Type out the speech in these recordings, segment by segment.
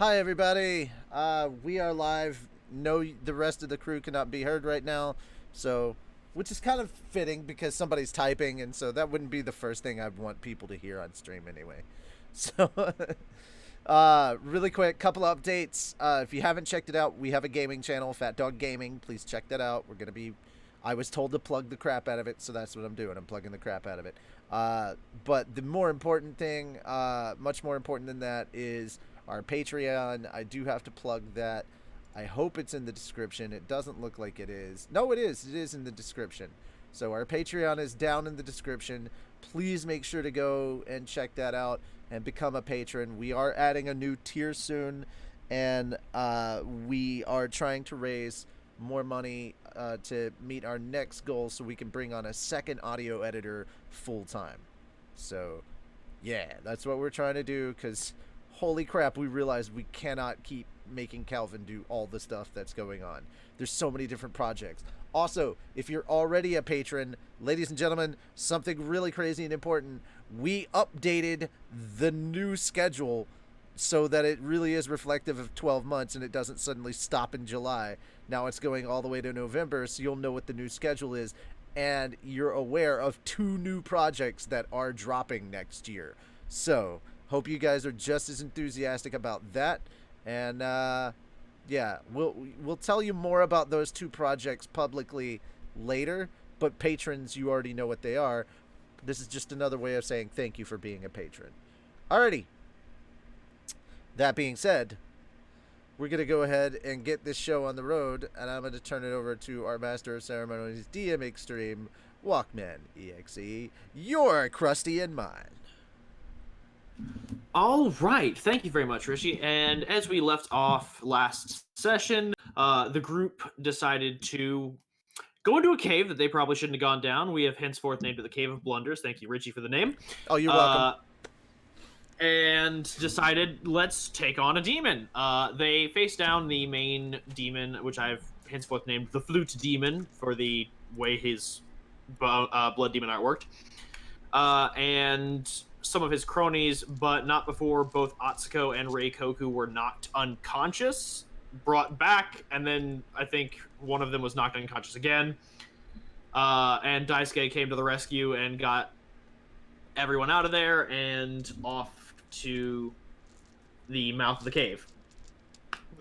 Hi, everybody. We are live. No, the rest of the crew cannot be heard right now, so which is kind of fitting because somebody's typing, and so that wouldn't be the first thing I'd want people to hear on stream anyway. So, really quick, couple updates. If you haven't checked it out, we have a gaming channel, Fat Dog Gaming. Please check that out. We're gonna be. I was told to plug the crap out of it, so that's what I'm doing. I'm plugging the crap out of it. But the more important thing, much more important than that, is our Patreon. I do have to plug that. I hope it's in the description. It doesn't look like it is. No, it is. It is in the description. So our Patreon is down in the description. Please make sure to go and check that out and become a patron. We are adding a new tier soon, and we are trying to raise more money to meet our next goal so we can bring on a second audio editor full time. So, yeah, that's what we're trying to do because holy crap, we realized we cannot keep making Calvin do all the stuff that's going on. There's so many different projects. Also, if you're already a patron, ladies and gentlemen, something really crazy and important. We updated the new schedule so that it really is reflective of 12 months and it doesn't suddenly stop in July. Now it's going all the way to November, so you'll know what the new schedule is, and you're aware of 2 new projects that are dropping next year. So, hope you guys are just as enthusiastic about that, and yeah, we'll tell you more about those 2 projects publicly later, but patrons, you already know what they are. This is just another way of saying thank you for being a patron. Alrighty. That being said, we're going to go ahead and get this show on the road, and I'm going to turn it over to our Master of Ceremonies, DM Extreme, Walkman EXE, your Krusty and mine. All right, thank you very much, Richie. And as we left off last session, the group decided to go into a cave that they probably shouldn't have gone down. We have henceforth named it the Cave of Blunders. Thank you, Richie, for the name. Oh, you're welcome. And decided, let's take on a demon. They faced down the main demon, which I've henceforth named the Flute Demon for the way his blood demon art worked. And some of his cronies, but not before both Atsuko and Reikoku were knocked unconscious, brought back, and then I think one of them was knocked unconscious again. And Daisuke came to the rescue and got everyone out of there and off to the mouth of the cave.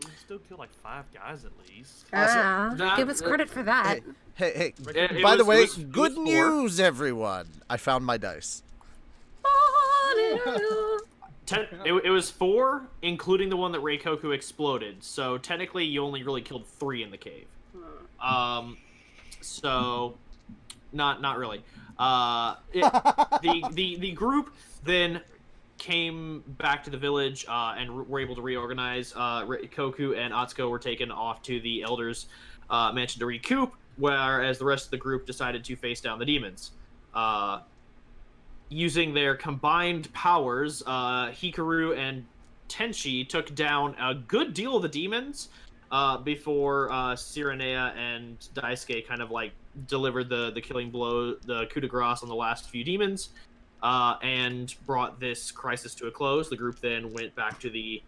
We still killed like 5 guys at least. Give us credit for that. Hey. By the way, good news, everyone. I found my dice. It was 4, including the one that Reikoku exploded. So technically, you only really killed 3 in the cave. So not really. The group then came back to the village and were able to reorganize. Reikoku and Atsuko were taken off to the Elder's mansion to recoup, whereas the rest of the group decided to face down the demons. Using their combined powers, Hikaru and Tenchi took down a good deal of the demons before Sirinea and Daisuke kind of like delivered the killing blow, the coup de grace on the last few demons, and brought this crisis to a close. The group then went back to the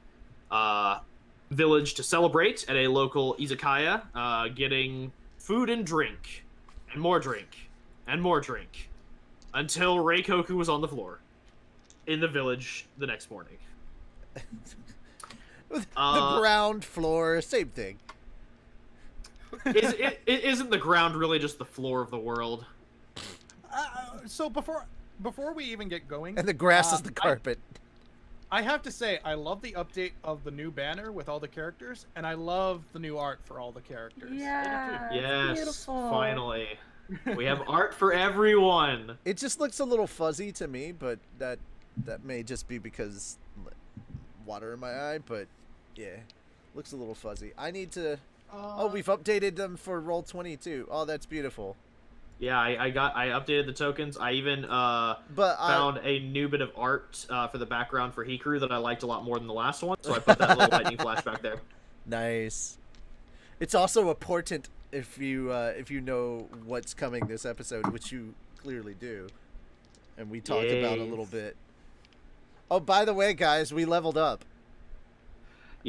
village to celebrate at a local izakaya, getting food and drink, and more drink, and more drink, until Reikoku was on the floor in the village the next morning. The ground floor, same thing. Isn't the ground really just the floor of the world? So before we even get going, And the grass is the carpet. I have to say, I love the update of the new banner with all the characters, and I love the new art for all the characters. Yeah. Yes, beautiful. finally. We have art for everyone. It just looks a little fuzzy to me, but that may just be because water in my eye, but yeah, looks a little fuzzy. I need to... Oh, we've updated them for Roll20 Oh, that's beautiful. Yeah, I updated the tokens. I even found a new bit of art for the background for Hikaru that I liked a lot more than the last one, so I put that little lightning flashback there. Nice. It's also a portent if you know what's coming this episode, which you clearly do, and we talked about a little bit. Oh, by the way, guys, we leveled up.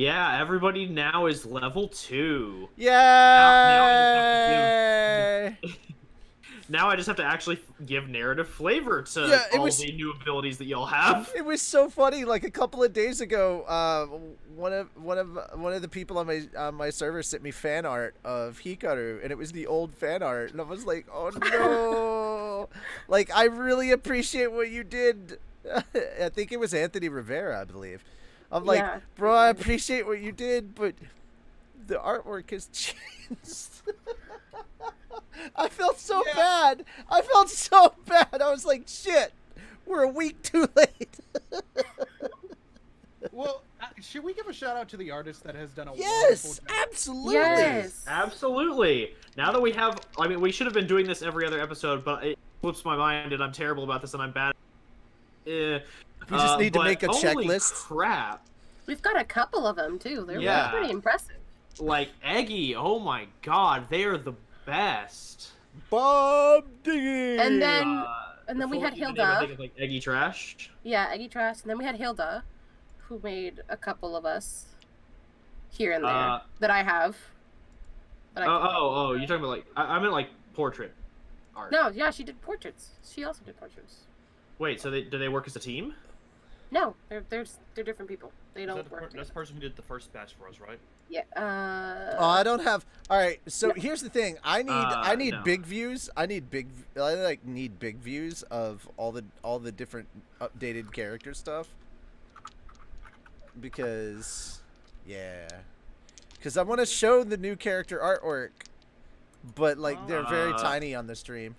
Yeah, everybody now is level 2. Yay! Now I just have to actually give narrative flavor to Yeah, it all was- the new abilities that y'all have. It was so funny. Like a couple of days ago, one of the people on my server sent me fan art of Hikaru, and it was the old fan art, and I was like, oh no! Like, I really appreciate what you did. I think it was Anthony Rivera, I believe. I'm like, Yeah. bro, I appreciate what you did, but the artwork has changed. I felt so bad. I felt so bad. I was like, shit, we're a week too late. Well, should we give a shout out to the artist that has done a Yes, wonderful job? absolutely. Yes. Absolutely. Now that we have, I mean, we should have been doing this every other episode, but it flips my mind, and I'm terrible about this, and I'm bad. We just need to but make a holy checklist. Crap! We've got a couple of them too. They're Yeah. pretty impressive. Like Eggy, oh my god, they are the best. Bob Diggy. And then we Before had even Hilda. think of, like Eggy Trash. Yeah, Eggy Trash. And then we had Hilda, who made a couple of us here and there that I have. That I Oh, you're talking about like I meant like portrait art. No, yeah, she did portraits. She also did portraits. Wait, so do they work as a team? No, they're different people. They Is don't that the work that's together. the person who did the first batch for us, right? Yeah. Oh, I don't have. All right, so here's the thing. I need No. big views. I need big views of all the different updated character stuff. Because I want to show the new character artwork, but like they're very tiny on the stream.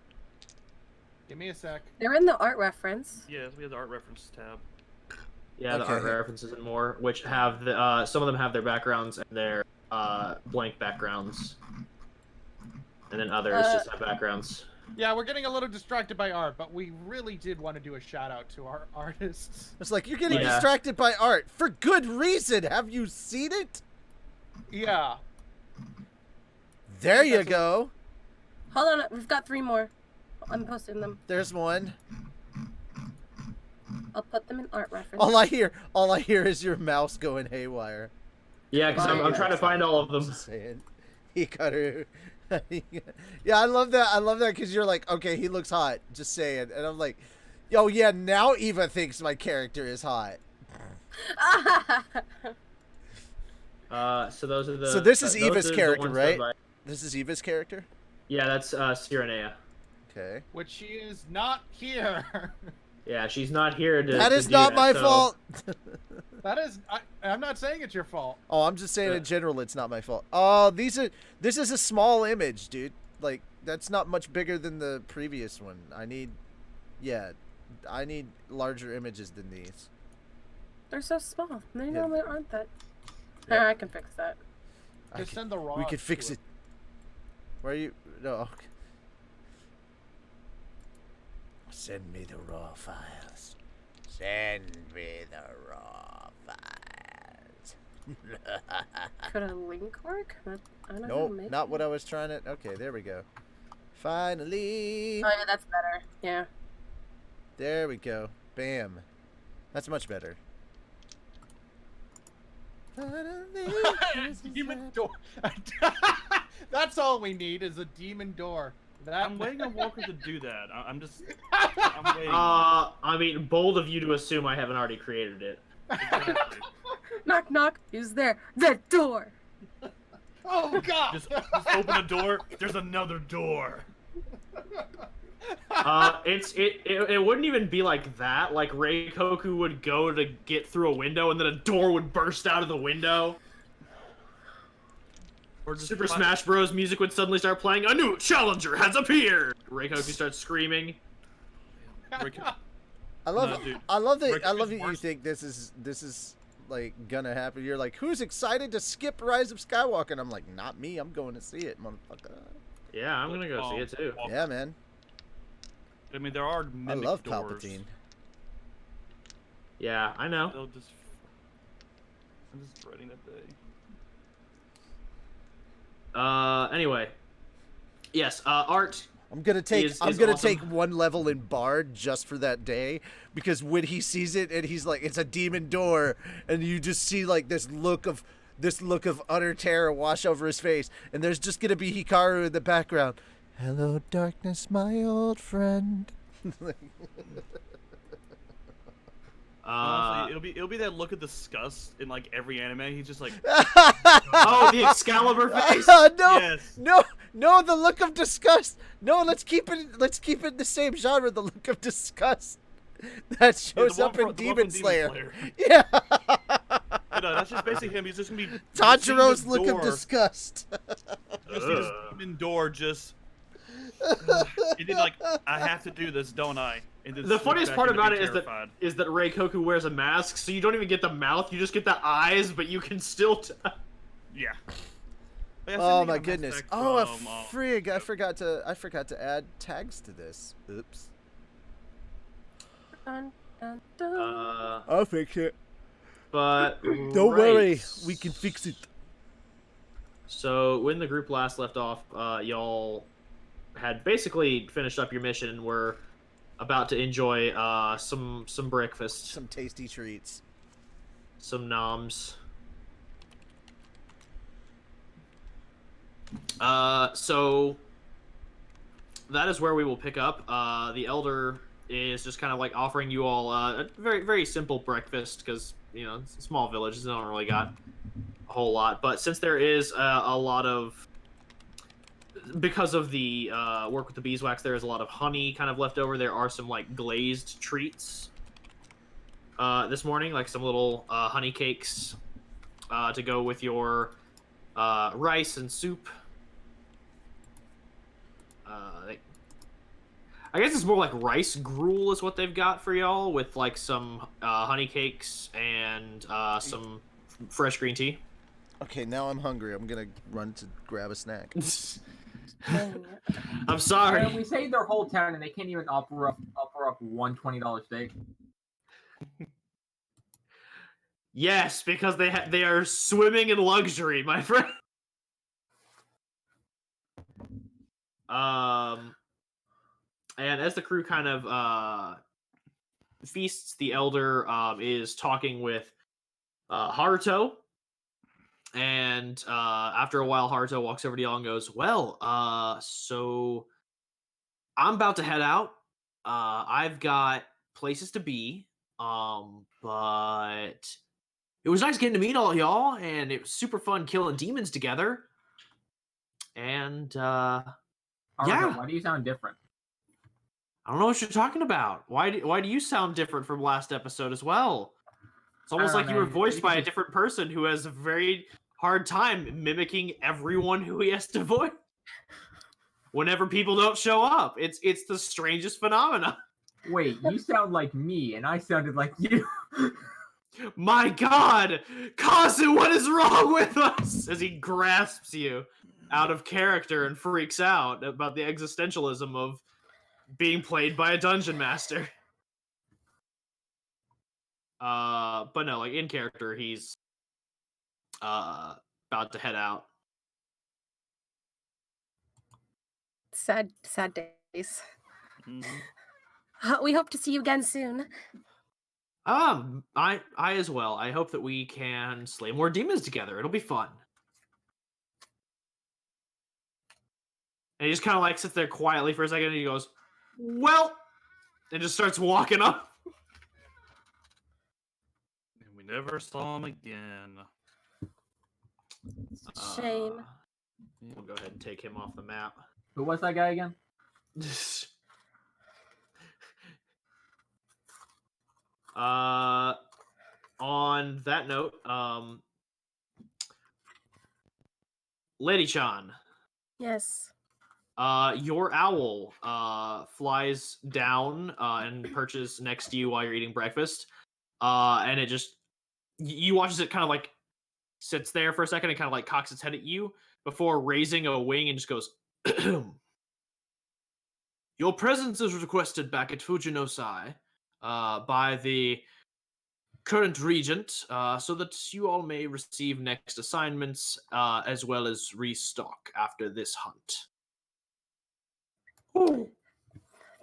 Give me a sec. They're in the art reference. Yeah, we have the art reference tab. Yeah, the art Okay. references and more, which have the some of them have their backgrounds and their blank backgrounds, and then others just have backgrounds. Yeah, we're getting a little distracted by art, but we really did want to do a shout out to our artists. It's like you're getting Yeah. distracted by art for good reason. Have you seen it? Yeah. There you go. Hold on, we've got 3 more. I'm posting them. There's one. I'll put them in art reference. All I hear is your mouse going haywire. Yeah, because I'm trying to find all of them. Just saying. Hikaru. Yeah, I love that. I love that because you're like, okay, he looks hot. Just saying. And I'm like, yo, yeah, now Eva thinks my character is hot. So those are the. So this is those Eva's are the character, ones right? that I- This is Eva's character? Yeah, that's Sirinea. Okay. Which she is not here. Yeah, she's not here to. That to is do not that, my so- fault. That is, I'm not saying it's your fault. Oh, I'm just saying in general it's not my fault. Oh, this is a small image, dude. Like, that's not much bigger than the previous one. I need larger images than these. They're so small. They Yeah. normally aren't that. Yeah. I can fix that. Just send the raw. We could fix it. Where are you? No. Okay. Send me the raw files. Send me the raw files. Could a link work? I don't know. Nope, Maybe. not what I was trying to. Okay, there we go. Finally. Oh yeah, that's better. Yeah. There we go. Bam. That's much better. Demon door. That's all we need is a demon door. I'm waiting on Walker to do that. I'm waiting. I mean, bold of you to assume I haven't already created it. Exactly. Knock knock. Who's there? The door. Oh God! Just open a door. There's another door. It wouldn't even be like that. Like Reikoku would go to get through a window, and then a door would burst out of the window. Or just Super Smash Bros. Music would suddenly start playing. A new challenger has appeared. Reikoku starts screaming. I love No, dude. I love that Rick I is love that you worse. think this is like gonna happen. You're like, who's excited to skip Rise of Skywalker? And I'm like, not me, I'm going to see it, motherfucker. Yeah, I'm gonna go see it too. Walker. Yeah, man. I mean, there are I mimic love doors. Palpatine. Yeah, I know. They'll just. I'm just dreading that day. Anyway. Yes, art I'm gonna take is take awesome. 1 level in Bard just for that day, because when he sees it and he's like, it's a demon door, and you just see like this look of utter terror wash over his face, and there's just gonna be Hikaru in the background. Hello, darkness, my old friend. Honestly, it'll be that look of disgust in like every anime. He's just like, Oh, the Excalibur face. No, yes. no, the look of disgust. No, let's keep it in the same genre. The look of disgust that shows up in Demon Slayer. Yeah. No, that's just basically him. He's just gonna be Tanjiro's look of disgust. You'll see this demon door just. And then like, I have to do this, don't I? And then The slip funniest back part into about being it terrified. is that Reikoku wears a mask, so you don't even get the mouth. You just get the eyes, but you can still. Yeah. Oh my goodness. Oh, frig! I forgot to add tags to this. Oops. Dun, dun, dun. I'll fix it. But Don't worry, we can fix it. So when the group last left off, y'all had basically finished up your mission and were about to enjoy some breakfast, Some tasty treats. some noms. So that is where we will pick up. The elder is just kind of like offering you all a very, very simple breakfast, because it's a small village, they don't really got a whole lot. But since there is a lot of, because of the work with the beeswax, there is a lot of honey kind of left over. There are some like glazed treats this morning, like some little honey cakes to go with your rice and soup. I guess it's more like rice gruel is what they've got for y'all, with like some honey cakes and some fresh green tea. Okay, now I'm hungry. I'm gonna run to grab a snack. I'm sorry. We saved their whole town and they can't even offer up one $20 steak. Yes, because they are swimming in luxury, my friend. And as the crew kind of feasts, the elder is talking with Haruto. And after a while, Haruto walks over to y'all and goes, well, so I'm about to head out. I've got places to be, but it was nice getting to meet all y'all, and it was super fun killing demons together. And, Haruto, yeah. why do you sound different? I don't know what you're talking about. Why do you sound different from last episode as well? It's almost like you were voiced by a different person who has a very hard time mimicking everyone who he has to voice whenever people don't show up. It's the strangest phenomena. Wait, you sound like me, and I sounded like you. My God, Kazu, what is wrong with us? As he grasps you out of character and freaks out about the existentialism of being played by a dungeon master. But no, like in character, he's about to head out. Sad days. Mm-hmm. We hope to see you again soon. I as well. I hope that we can slay more demons together. It'll be fun. And he just kind of like sits there quietly for a second, and he goes, well, and just starts walking up. And we never saw him again. Shame. We'll go ahead and take him off the map. Who was that guy again? On that note, Lady-chan. Yes. Your owl flies down and perches next to you while you're eating breakfast. And it just, you watch as it kind of like sits there for a second and kind of like cocks its head at you before raising a wing and just goes, your presence is requested back at Fujinosai by the current regent, so that you all may receive next assignments as well as restock after this hunt.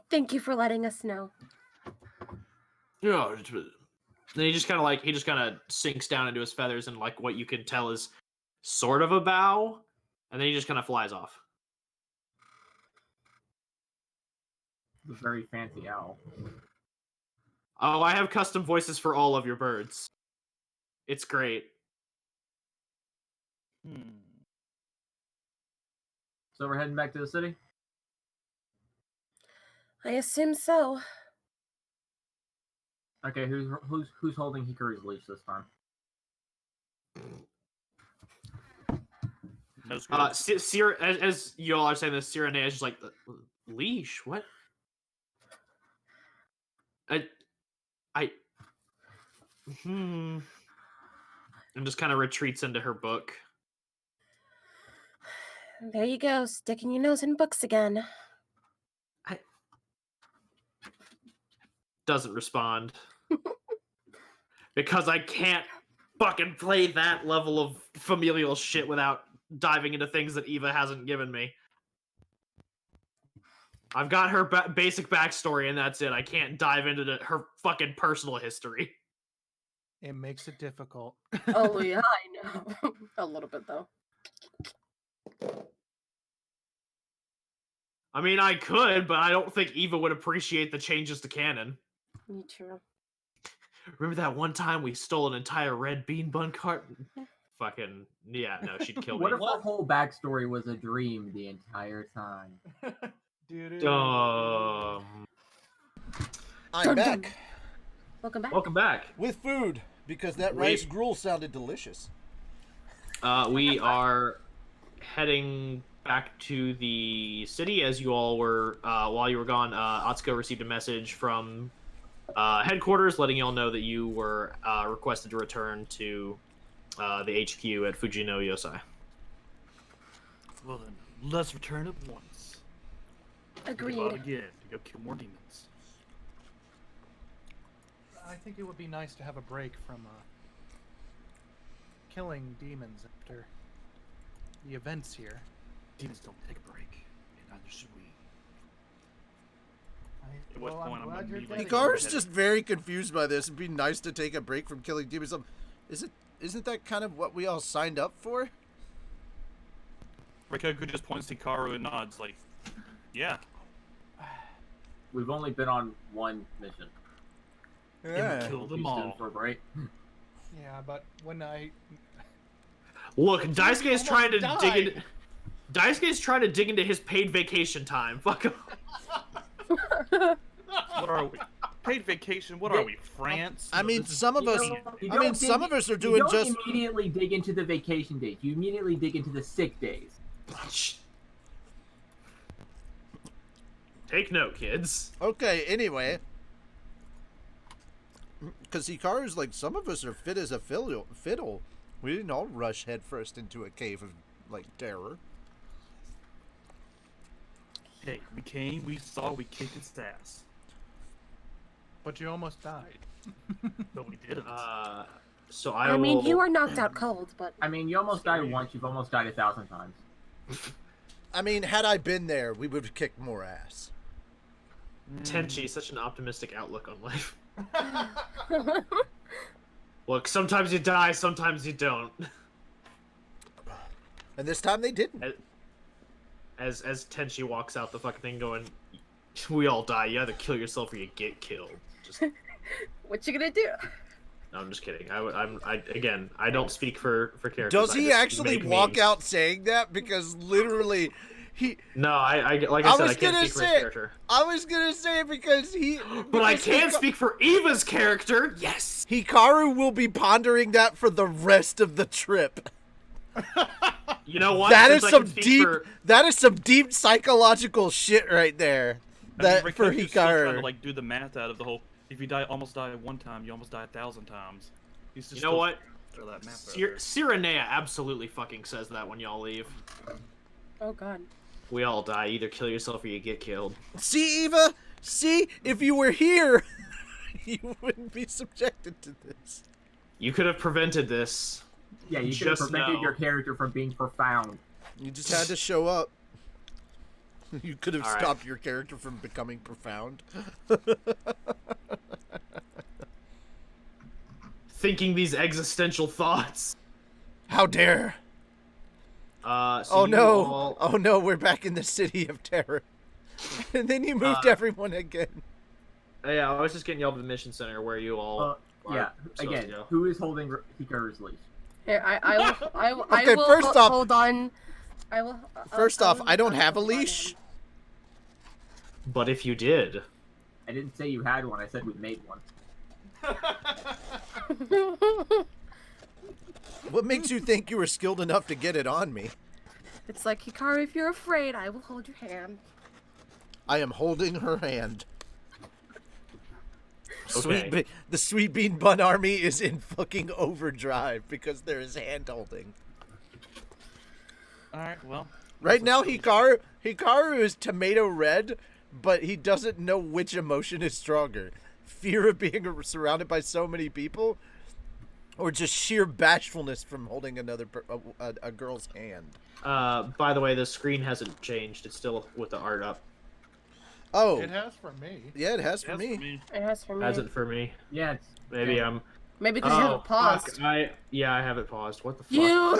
Thank you for letting us know. Yeah. Then he just kind of sinks down into his feathers, and like what you can tell is sort of a bow, and then he just kind of flies off. The very fancy owl. Oh, I have custom voices for all of your birds. It's great. So we're heading back to the city? I assume so. Okay, who's holding Hikaru's leash this time? As you all are saying this, Sirinea is just like, leash? What? And just kind of retreats into her book. There you go, sticking your nose in books again. Doesn't respond. Because I can't fucking play that level of familial shit without diving into things that Eva hasn't given me. I've got her basic backstory and that's it. I can't dive into her fucking personal history. It makes it difficult. Oh yeah, I know. A little bit though. I mean, I could, but I don't think Eva would appreciate the changes to canon. Me too. Remember that one time we stole an entire red bean bun carton? Fucking, yeah, no, she'd kill me. What if her whole backstory was a dream the entire time? I'm back. Welcome back. Welcome back. With food, because that rice gruel sounded delicious. We are heading back to the city as you all were, while you were gone. Atsuko received a message from headquarters letting you all know that you were requested to return to the HQ at Fujino Yosai. Well then, let's return at once. Agreed. Go out again to go kill more demons. I think it would be nice to have a break from killing demons after the events here. Demons don't take a break, and neither should we. At what Well, point I'm I'm glad you're immediately dedicated. Hikaru's just very confused by this. It'd be nice to take a break from killing demons. Isn't that kind of what we all signed up for? Reikoku just points to Hikaru and nods like, yeah. We've only been on one mission. Yeah. Kill them He's all. due for a break. Yeah, but when I Look, Daisuke is trying to almost dig in. Daisuke is trying to dig into his paid vacation time. Fuck him. What are we? Paid vacation? What are we? France? I mean, some of You us. don't- you I mean, don't some dig- of us are you doing don't just. immediately dig into the vacation days. You immediately dig into the sick days. Take note, kids. Okay. Anyway, because Hikaru's like, some of us are fit as a fiddle. We didn't all rush headfirst into a cave of like terror. Hey, we came, we saw, we kicked its ass. but you almost died. But we didn't. So I mean, you were knocked out cold, but I mean, you almost died once. You've almost died 1,000 times. I mean, had I been there, we would have kicked more ass. Tenchi, such an optimistic outlook on life. Look, sometimes you die, sometimes you don't. And this time they didn't. As Tenchi walks out the fucking thing going, we all die. You either kill yourself or you get killed. Just, what you gonna do? no, I'm just kidding. I don't speak for characters. Does I he just actually make walk memes. out saying that? Because literally, he. No, like I said, I was can't gonna speak for say his it. character. I was gonna say it because he. But I because can speak for Eva's character. Yes. Hikaru will be pondering that for the rest of the trip. You know what? That is Since I can some speak deep. for- That is some deep psychological shit right there. That I mean, for Reikoku's still trying Hikaru. to like do the math out of the whole. If you almost die one time, you almost die 1,000 times. He's just You know what? Throw that math out there. Sirinea absolutely fucking says that when y'all leave. Oh god. We all die. Either kill yourself or you get killed. See, Eva. See, if you were here, you wouldn't be subjected to this. You could have prevented this. Yeah, you could have Just prevented know. your character from being profound. You just had to show up. You could have All right. stopped your character from becoming profound. Thinking these existential thoughts. How dare! So Oh you no! all- Oh no! We're back in the city of terror. And then you moved everyone again. Yeah, I was just getting y'all to the mission center where you all. Yeah. supposed Again, to go. who is holding Hikaru's leash? Here, I will Okay, first off- hold on. I will. First off, I don't have a hold on leash. But if you did, I didn't say you had one. I said we made one. him. What makes you think you were skilled enough to get it on me? It's like, Hikaru, if you're afraid, I will hold your hand. I am holding her hand. Okay. The Sweet Bean Bun Army is in fucking overdrive because there is hand holding. All right, well. Right now, Hikaru is tomato red, but he doesn't know which emotion is stronger. Fear of being surrounded by so many people, or just sheer bashfulness from holding a girl's hand. by the way, the screen hasn't changed. It's still with the art up. Oh, It has for me. yeah, it has for That's me. It has for me. Hasn't for me. Yeah, it's Maybe I'm. Maybe because you have it paused. Fuck. I have it paused. What the fuck? You.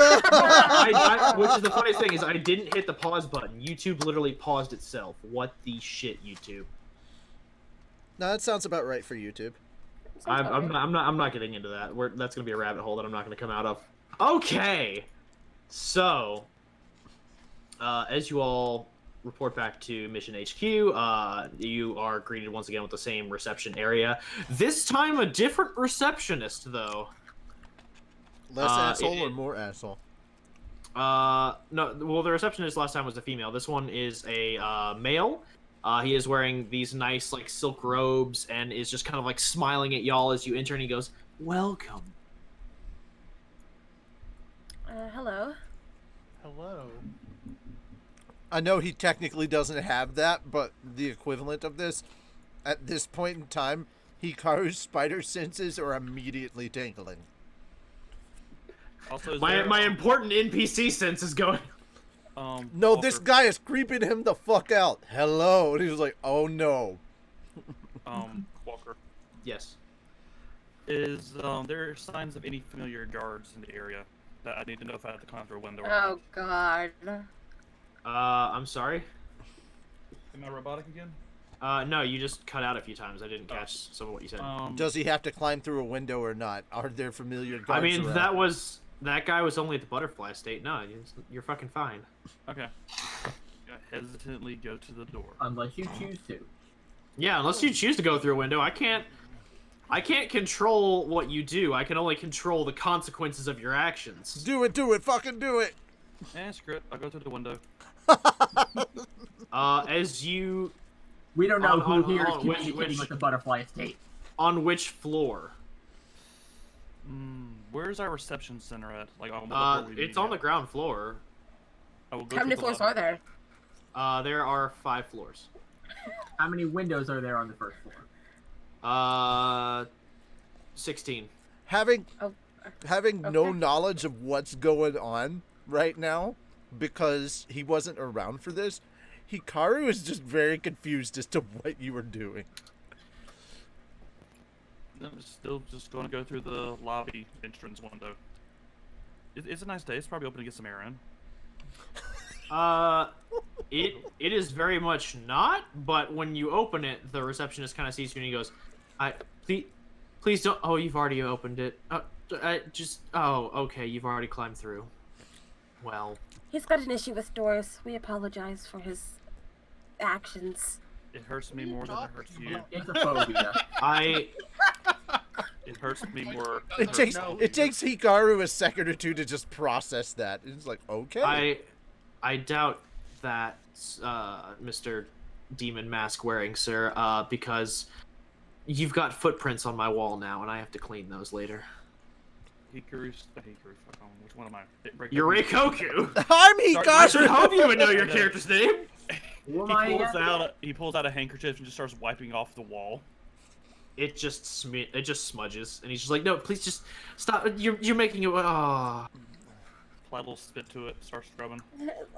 Which is the funniest thing is I didn't hit the pause button. YouTube literally paused itself. What the shit, YouTube? No, that sounds about right for YouTube. I'm not getting into that. That's gonna be a rabbit hole that I'm not gonna come out of. Okay, so as you all report back to Mission HQ, you are greeted once again with the same reception area. This time, a different receptionist, though. Less asshole or more asshole? No, well, the receptionist last time was a female. This one is a male. He is wearing these nice, like, silk robes and is just kind of, like, smiling at y'all as you enter, and he goes, "Welcome." Hello. Hello. I know he technically doesn't have that, but the equivalent of this, at this point in time, Hikaru's spider senses are immediately tingling. Also, is My there, important NPC sense is going. No, Walker, this guy is creeping him the fuck out. Hello. And he was like, oh no. Walker, Yes. is there signs of any familiar guards in the area that I need to know if I have to climb through a window? or Oh God. I'm sorry. Am I robotic again? No, you just cut out a few times. I didn't catch some of what you said. Does he have to climb through a window or not? Are there familiar guards I mean, around? that guy was only at the butterfly state. No, you're fucking fine. Okay. I hesitantly go to the door. unless you choose to. Yeah, unless you choose to go through a window, I can't control what you do. I can only control the consequences of your actions. Do it, fucking do it. Screw it. I'll go through the window. As you We don't know On- who here is on which- communicating with the butterfly estate. on which floor? Where's our reception center at? Like, on what floor we It's meeting on the at? ground floor. I will go How to many the floors lobby. are there? There are 5 floors. How many windows are there on the first floor? 16. Having Oh, no okay. knowledge of what's going on right now, because he wasn't around for this, Hikaru is just very confused as to what you were doing. I'm still just going to go through the lobby entrance window. It's a nice day. It's probably open to get some air in. It is very much not, but when you open it, the receptionist kind of sees you and he goes, please don't, oh, you've already opened it. Oh, okay, you've already climbed through. Well, He's got an issue with doors. We apologize for his actions. It hurts me more than it hurts you. It's a phobia. It hurts me more. It takes Hikaru a second or two to just process that. It's like, okay. I doubt that, Mr. Demon Mask wearing, sir, because you've got footprints on my wall now, and I have to clean those later. Hikaru, fuck on. Which one am I? You're Reikoku! I'm I should Hikaru! hope you would know your character's name! Who am I again? He pulls out a handkerchief and just starts wiping off the wall. It just smudges, and he's just like, no, please just stop. You're making it. Oh. apply a little spit to it, start scrubbing.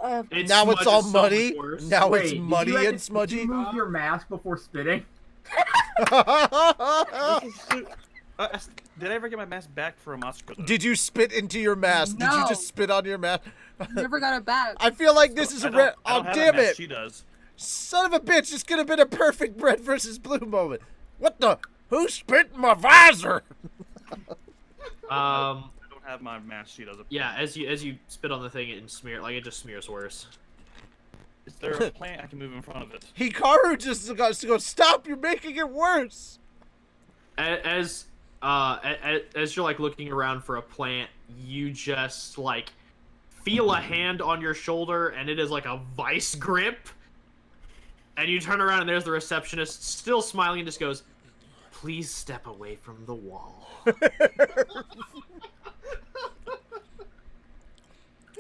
Now it's all so muddy. much worse. Now Wait, it's did muddy you and smudgy. Did you move your mask before spitting? Did I ever get my mask back from Atsuko? Did you spit into your mask? Did you No. just spit on your mask? Never got it back. I feel like this is a red. I Oh, don't have a damn mask, it! She does. Son of a bitch! This could have been a perfect red versus blue moment. What the? Who spit in my visor? I don't have my mask. She does. Yeah, as you spit on the thing and smear, like it just smears worse. Is there a plant I can move in front of it? Hikaru just goes to go. Stop! You're making it worse. As you're like looking around for a plant, you just like feel a hand on your shoulder, and it is like a vice grip. And you turn around, and there's the receptionist, still smiling, and just goes, "Please step away from the wall."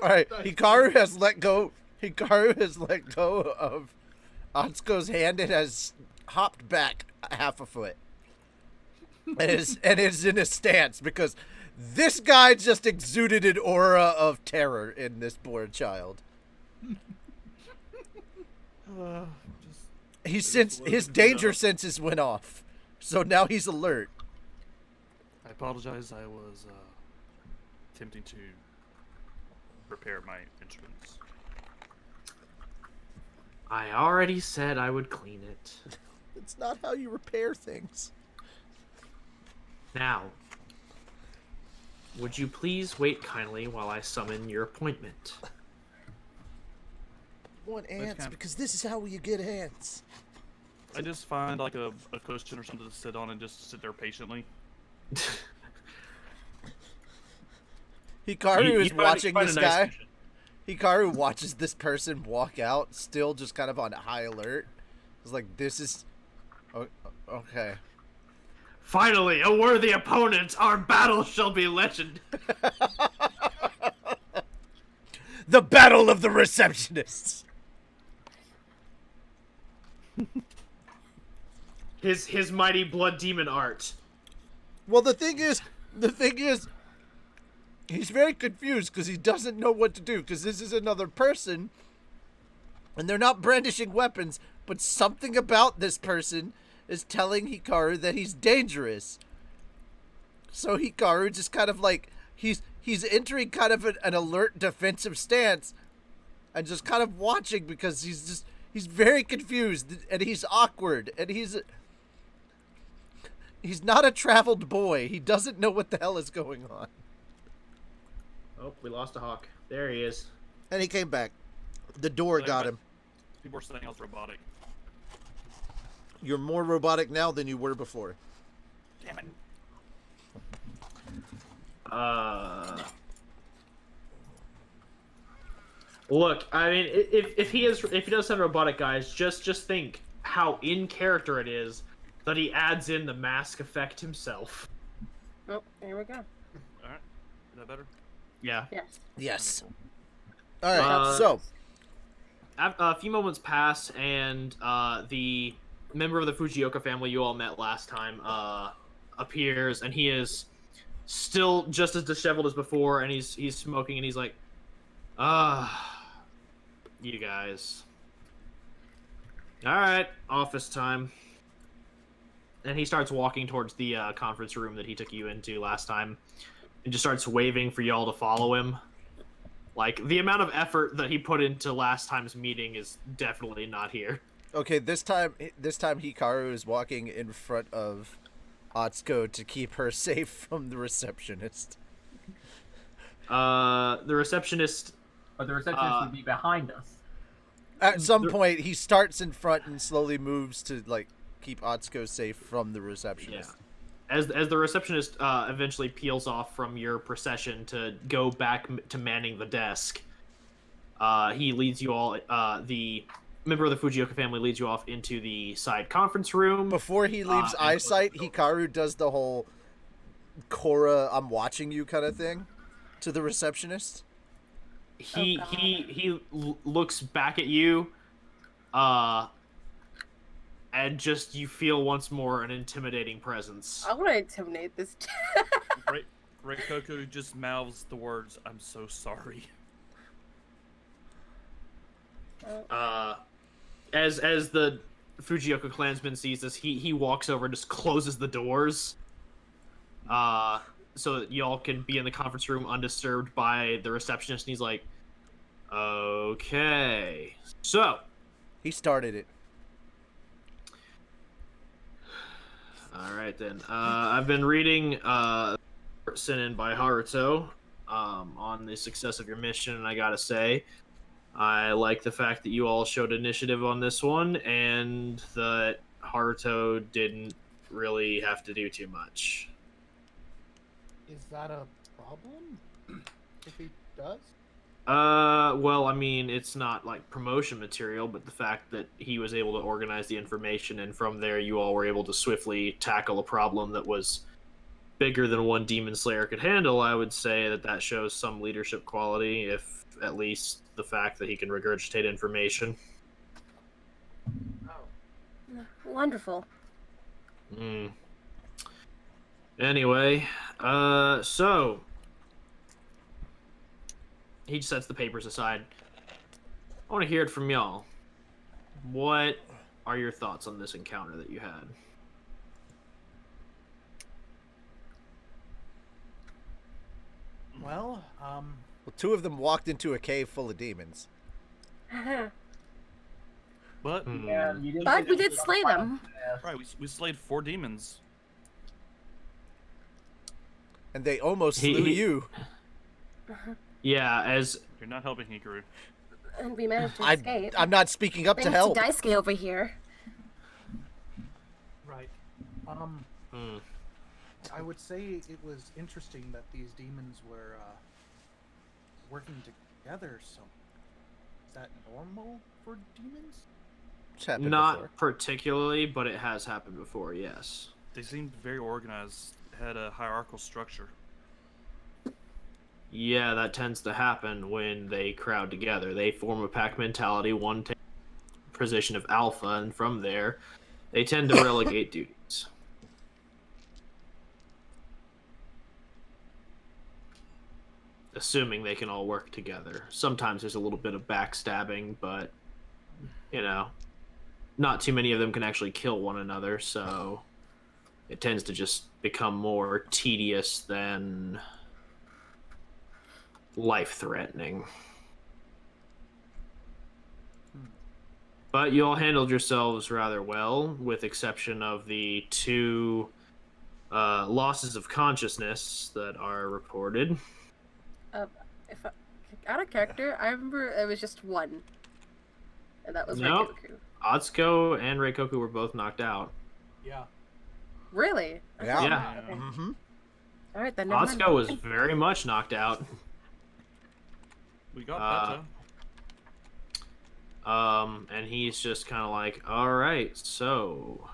All right, Hikaru has let go. Hikaru has let go of Atsuko's hand and has hopped back half a foot. And is in a stance because this guy just exuded an aura of terror in this poor child. His danger senses went off, so now he's alert. I apologize. I was attempting to repair my instruments. I already said I would clean it. It's not how you repair things. Now, would you please wait kindly while I summon your appointment? I want ants because this is how you get ants. I just find like a cushion or something to sit on and just sit there patiently. Hikaru is watching find a this nice guy. cushion. Hikaru watches this person walk out, still just kind of on high alert. It's like, this is... okay. Finally, a worthy opponent! Our battle shall be legend! The Battle of the Receptionists! His mighty blood demon art. Well, the thing is, he's very confused because he doesn't know what to do because this is another person and they're not brandishing weapons, but something about this person is telling Hikaru that he's dangerous. So Hikaru just kind of like, he's entering kind of an alert defensive stance and just kind of watching because he's very confused and he's awkward and he's not a traveled boy. He doesn't know what the hell is going on. Oh, we lost a hawk. There he is. And he came back. The door got him. People are saying I was robotic. You're more robotic now than you were before. Damn it. Look, I mean, if he does have robotic eyes, just think how in character it is that he adds in the mask effect himself. Oh, here we go. All right. Is that better? Yeah. Yes. Yes. All right. So A few moments pass, and the member of the Fujioka family you all met last time appears, and he is still just as disheveled as before, and he's smoking, and he's like, you guys. All right, office time. And he starts walking towards the conference room that he took you into last time, and just starts waving for y'all to follow him. Like, the amount of effort that he put into last time's meeting is definitely not here. okay, this time Hikaru is walking in front of Atsuko to keep her safe from the receptionist. The receptionist... But the receptionist would be behind us. At some point, he starts in front and slowly moves to like keep Atsuko safe from the receptionist. Yeah. As the receptionist eventually peels off from your procession to go back to manning the desk, he leads you all. The member of the Fujioka family leads you off into the side conference room. Before he leaves eyesight, Hikaru does the whole Korra, I'm watching you kind of thing to the receptionist. He looks back at you, and just you feel once more an intimidating presence. I want to intimidate this. Right. Reikoku just mouths the words, "I'm so sorry." As the Fujioka clansman sees this, he walks over and just closes the doors, so that y'all can be in the conference room undisturbed by the receptionist. And he's like, "Okay, so He started it. all right then. I've been reading sent in by Haruto on the success of your mission, and I gotta say, I like the fact that you all showed initiative on this one, and that Haruto didn't really have to do too much." Is that a problem? If he does? Well, I mean, it's not like promotion material, but the fact that he was able to organize the information, and from there you all were able to swiftly tackle a problem that was bigger than one Demon Slayer could handle, I would say that shows some leadership quality, if at least the fact that he can regurgitate information. Wonderful. Anyway, so he sets the papers aside. I want to hear it from y'all. What are your thoughts on this encounter that you had? Well, Well, two of them walked into a cave full of demons. But Yeah, you didn't But get we to did the slay final them. test. right, we slayed 4 demons. And they almost He- slew he- you. Yeah, as You're not helping Hikaru. And we managed to escape. I'm not speaking up to Thanks help. to Daisuke over here. right. Hmm. I would say it was interesting that these demons were working together. So, is that normal for demons? It's happened not before. particularly, but it has happened before, yes. They seemed very organized, had a hierarchical structure. Yeah, that tends to happen when they crowd together. They form a pack mentality, one takes position of alpha, and from there, they tend to relegate duties. Assuming they can all work together. Sometimes there's a little bit of backstabbing, but, you know, not too many of them can actually kill one another, so it tends to just become more tedious than life-threatening. But you all handled yourselves rather well, with exception of the 2 losses of consciousness that are reported. If I, out of character, I remember it was just 1. And that was Nope. Reikoku. Atsuko and Reikoku were both knocked out. Yeah. Really? Yeah. Yeah. Okay. Mm-hmm. Alright, then never mind. Atsuko was very much knocked out. We got Beta. And he's just kind of like, all right, so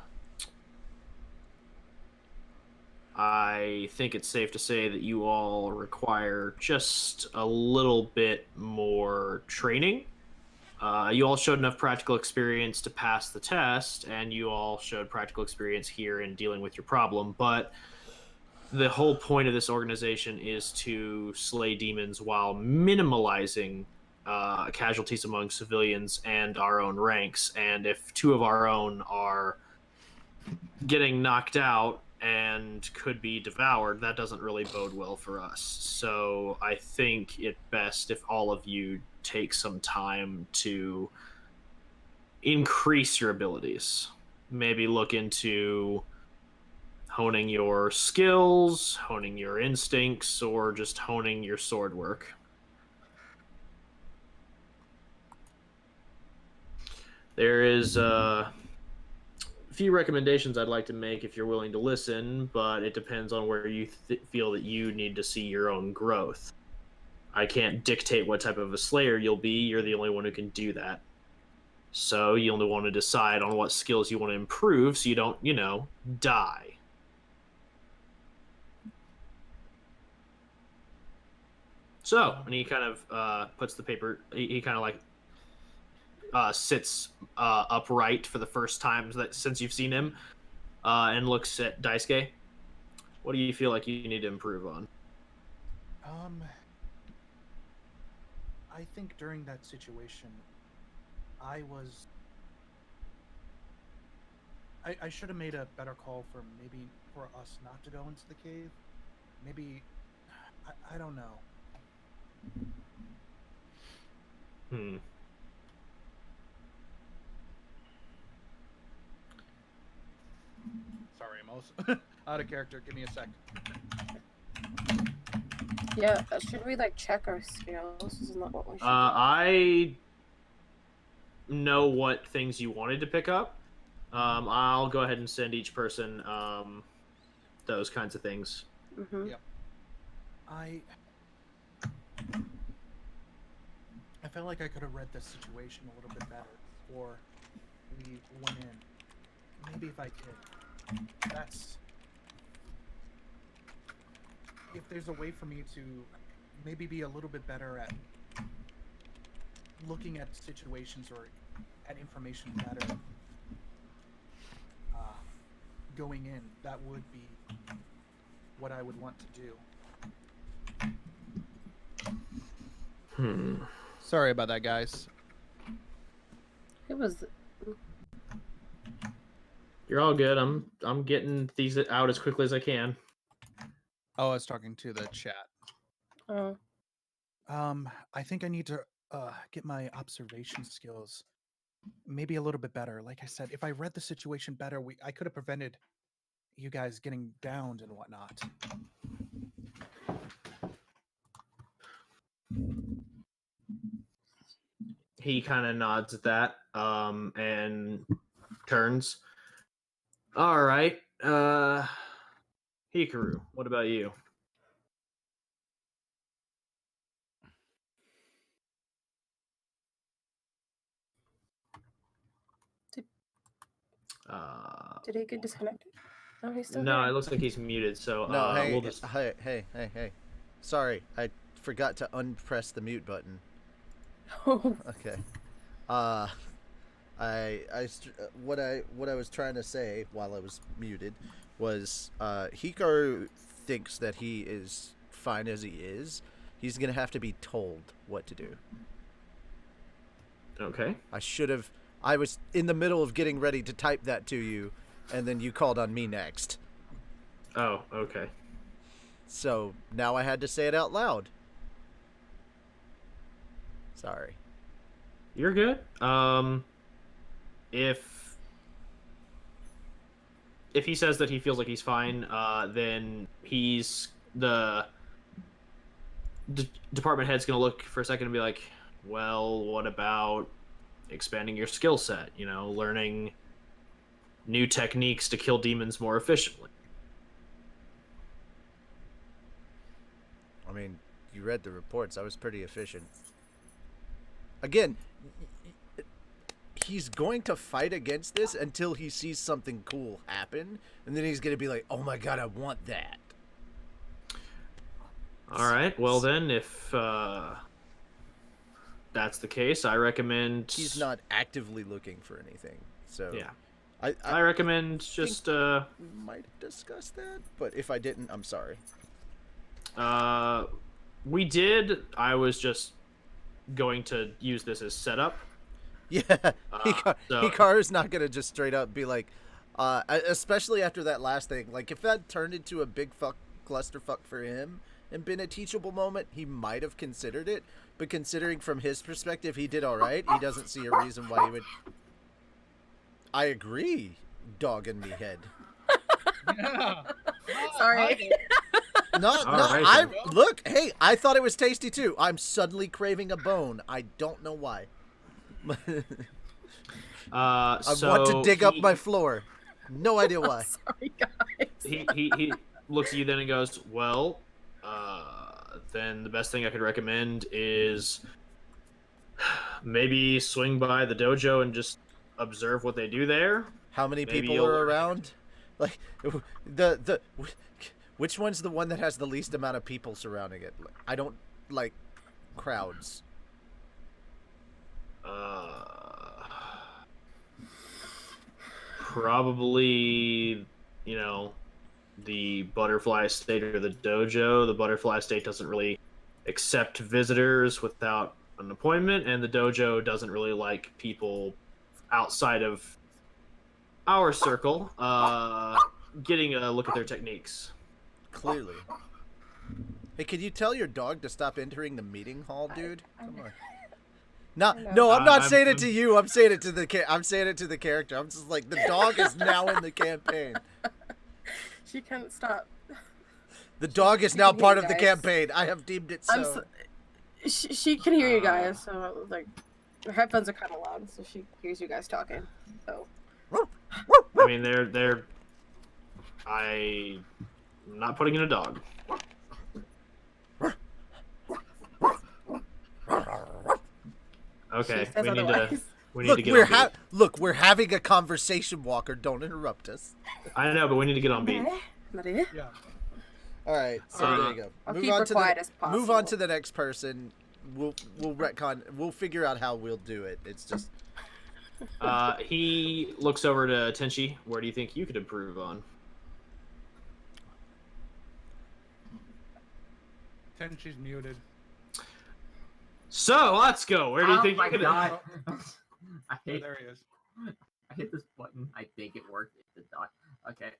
I think it's safe to say that you all require just a little bit more training. You all showed enough practical experience to pass the test, and you all showed practical experience here in dealing with your problem, but the whole point of this organization is to slay demons while minimalizing casualties among civilians and our own ranks. And if 2 of our own are getting knocked out and could be devoured, that doesn't really bode well for us. So I think it best if all of you take some time to increase your abilities. Maybe look into honing your skills, honing your instincts, or just honing your sword work. There is a few recommendations I'd like to make if you're willing to listen, but it depends on where you feel that you need to see your own growth. I can't dictate what type of a slayer you'll be. You're the only one who can do that. So you only want to decide on what skills you want to improve so you don't, die. So, and he kind of puts the paper, he kind of like sits upright for the first time since you've seen him, and looks at Daisuke. What do you feel like you need to improve on? I think during that situation, I should have made a better call for us not to go into the cave. Maybe, I don't know. Sorry, I'm also out of character. Give me a sec. Yeah, should we like check our skills? Isn't that what we should do? I know what things you wanted to pick up. I'll go ahead and send each person those kinds of things. Mm-hmm. Yep. I felt like I could have read the situation a little bit better before we went in. Maybe if I did. If there's a way for me to maybe be a little bit better at looking at situations or at information better going in, that would be what I would want to do. Sorry about that, guys. It was. You're all good. I'm getting these out as quickly as I can. Oh, I was talking to the chat. Oh. I think I need to get my observation skills maybe a little bit better. Like I said, if I read the situation better, I could have prevented you guys getting downed and whatnot. He kind of nods at that and turns. All right. Hikaru, what about you? Did he get disconnected? Oh, he's still No, here. it looks like he's muted. So No, hey, we'll just... hey. Sorry, I forgot to unpress the mute button. Oh. Okay. What I was trying to say while I was muted was Hikaru thinks that he is fine as he is. He's gonna have to be told what to do. Okay. I was in the middle of getting ready to type that to you, and then you called on me next. Oh, okay. So now I had to say it out loud. Sorry. You're good. If he says that he feels like he's fine, then the department head's gonna look for a second and be like, well, what about expanding your skill set? You know, learning new techniques to kill demons more efficiently. I mean, you read the reports. I was pretty efficient. Again, he's going to fight against this until he sees something cool happen, and then he's going to be like, oh my god, I want that. All right, well then, if that's the case, I recommend... He's not actively looking for anything, so... Yeah. I recommend just... we might discuss that, but if I didn't, I'm sorry. We did. I was just going to use this as setup. Yeah, so... Hikaru's not going to just straight up be like... especially after that last thing. Like, if that turned into a big clusterfuck for him and been a teachable moment, he might have considered it. But considering from his perspective, he did all right. He doesn't see a reason why he would... I agree, dog and me head. Yeah. Sorry. Look, hey, I thought it was tasty too. I'm suddenly craving a bone. I don't know why. I want to dig up my floor. No idea why. Sorry, guys. He looks at you then and goes, well, then the best thing I could recommend is maybe swing by the dojo and just observe what they do there. How many Maybe people are around? Like, which one's the one that has the least amount of people surrounding it? I don't like crowds. Probably, the butterfly state or the dojo. The butterfly state doesn't really accept visitors without an appointment, and the dojo doesn't really like people outside of our circle getting a look at their techniques. Clearly. Hey, could you tell your dog to stop entering the meeting hall, dude? Come on. No, I'm not saying it to you. I'm saying it to the I'm saying it to the character. I'm just like, the dog is now in the campaign. She can't stop. The dog is now part of the campaign. I have deemed it so. She can hear you guys, so like her headphones are kind of loud, so she hears you guys talking. So. I mean, I'm not putting in a dog. Okay, we need to get on beat. Look, we're having a conversation, Walker. Don't interrupt us. I know, but we need to get on beat. Yeah. All right, so there you go. I'll keep her quiet as possible. Move on to the next person. We'll retcon. We'll figure out how we'll do it. It's just. He looks over to Tenchi. Where do you think you could improve on? Tenchi's muted. So let's go. Where do you think you could? God. There he is. I hit this button. I think it worked. It did not. Okay.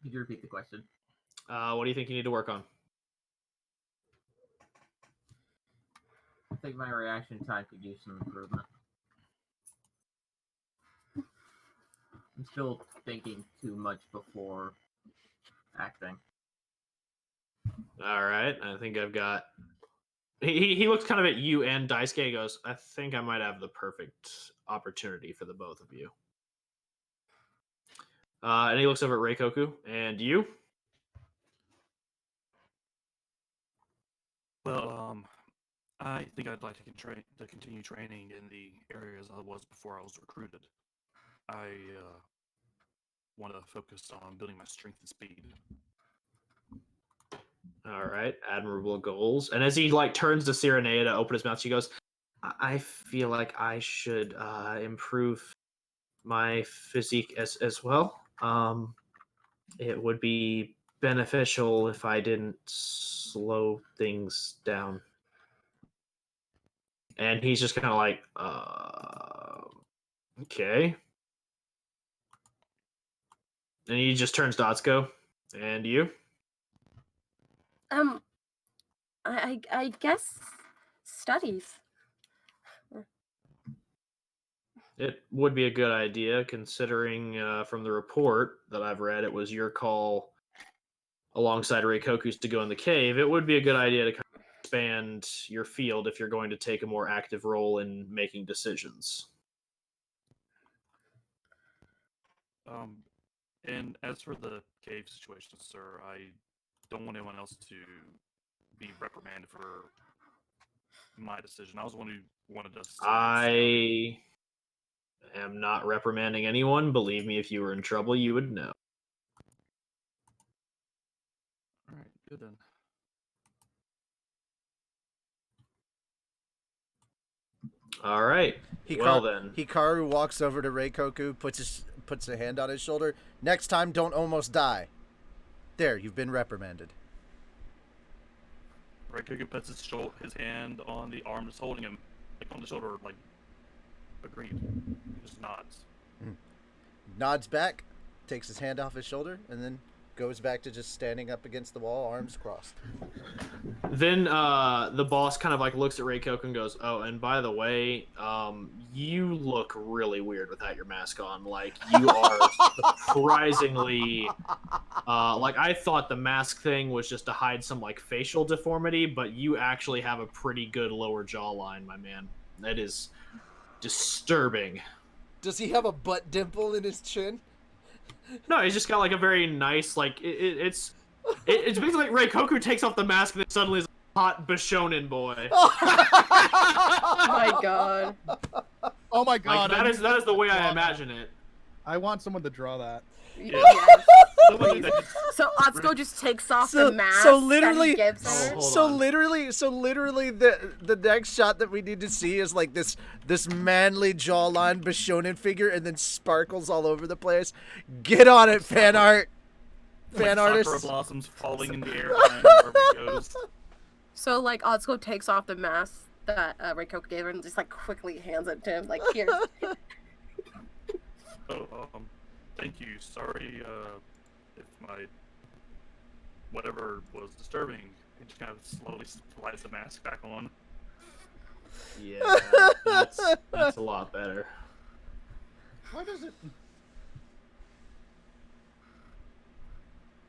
Could you repeat the question? What do you think you need to work on? I think my reaction time could use some improvement. I'm still thinking too much before acting. All right, I think I've got. He looks kind of at you and Daisuke. He goes, I think I might have the perfect opportunity for the both of you. And he looks over at Reikoku. And you? Well, I think I'd like to continue training in the areas I was before I was recruited. I want to focus on building my strength and speed. All right, admirable goals. And as he turns to Sirinea to open his mouth, she goes, I feel like I should improve my physique as well. It would be beneficial if I didn't slow things down. And he's just kind of like, okay. And he just turns to Atsuko. And you? I guess studies. It would be a good idea, considering from the report that I've read, it was your call alongside Reikoku's to go in the cave. It would be a good idea to kind of expand your field if you're going to take a more active role in making decisions. And as for the cave situation, sir, I don't want anyone else to be reprimanded for my decision. I was the one who wanted us to... I am not reprimanding anyone. Believe me, if you were in trouble, you would know. Alright, good then. Alright, well then. Hikaru walks over to Reikoku, puts a hand on his shoulder. Next time, don't almost die. There, you've been reprimanded. Reikoku puts his hand on the arm that's holding him, on the shoulder, agreed. He just nods. Nods back, takes his hand off his shoulder, and then goes back to just standing up against the wall, arms crossed. Then the boss kind of looks at Reikoku and goes, oh, and by the way, you look really weird without your mask on. You are surprisingly... I thought the mask thing was just to hide some, facial deformity, but you actually have a pretty good lower jawline, my man. That is disturbing. Does he have a butt dimple in his chin? No, he's just got, a very nice, it's basically like Reikoku takes off the mask and then suddenly is a hot Bishonen boy. Oh my god. Oh my god. That is the way I imagine it. I want someone to draw that. Yes. Someone that just So Atsuko just takes off So- the mask so literally- that he gives her. Hold So on. literally, the next shot that we need to see is like this manly jawline Bishonen figure, and then sparkles all over the place. Get on it, fan art, fan like artists. sakura blossoms falling in the air behind wherever he goes. So like Atsuko takes off the mask that Reikoku gave her and just like quickly hands it to him. Like here. Oh, thank you. Sorry, if my whatever was disturbing. He just kind of slowly slides the mask back on. Yeah, that's a lot better. Why does it?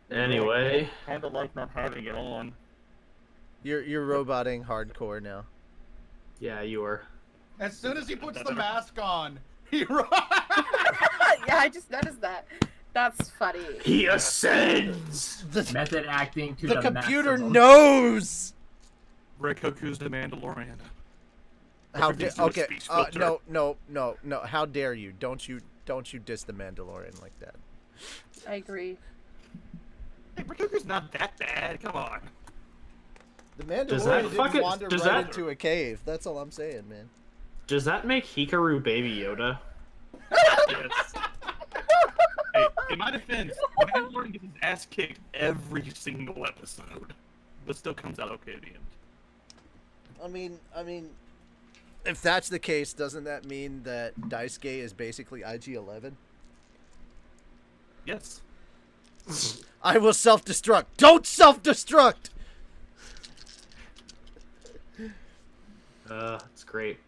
Anyway, Kind of like not having it on. You're roboting hardcore now. yeah, you were. As soon as he puts the Better. mask on, he Yeah, I just noticed that. That's funny. He ascends. Method acting to The the computer maximum. knows. Reikoku's the Mandalorian. How dare? Everything's through a Okay. speech filter. No. How dare you? Don't you diss the Mandalorian like that? I agree. Hey, Reikoku's not that bad. Come on. The Does that Mandalorian didn't fucking- wander does right that- into a cave. That's all I'm saying, man. Does that make Hikaru Baby Yoda? Yes. Hey, in my defense, Mandalorian gets his ass kicked every single episode, but still comes out okay at the end. I mean, if that's the case, doesn't that mean that Daisuke is basically IG-11? Yes. I will self-destruct. Don't self-destruct. That's great.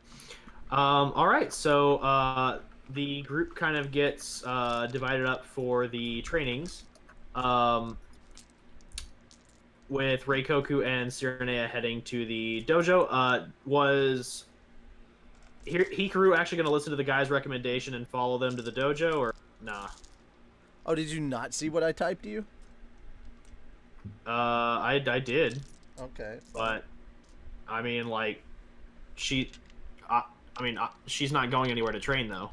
All right, so the group kind of gets divided up for the trainings, with Reikoku and Sirinea heading to the dojo. Was Hikaru actually going to listen to the guy's recommendation and follow them to the dojo, or nah? Oh, did you not see what I typed to you? I did, Okay. but I mean, like, she's not going anywhere to train though.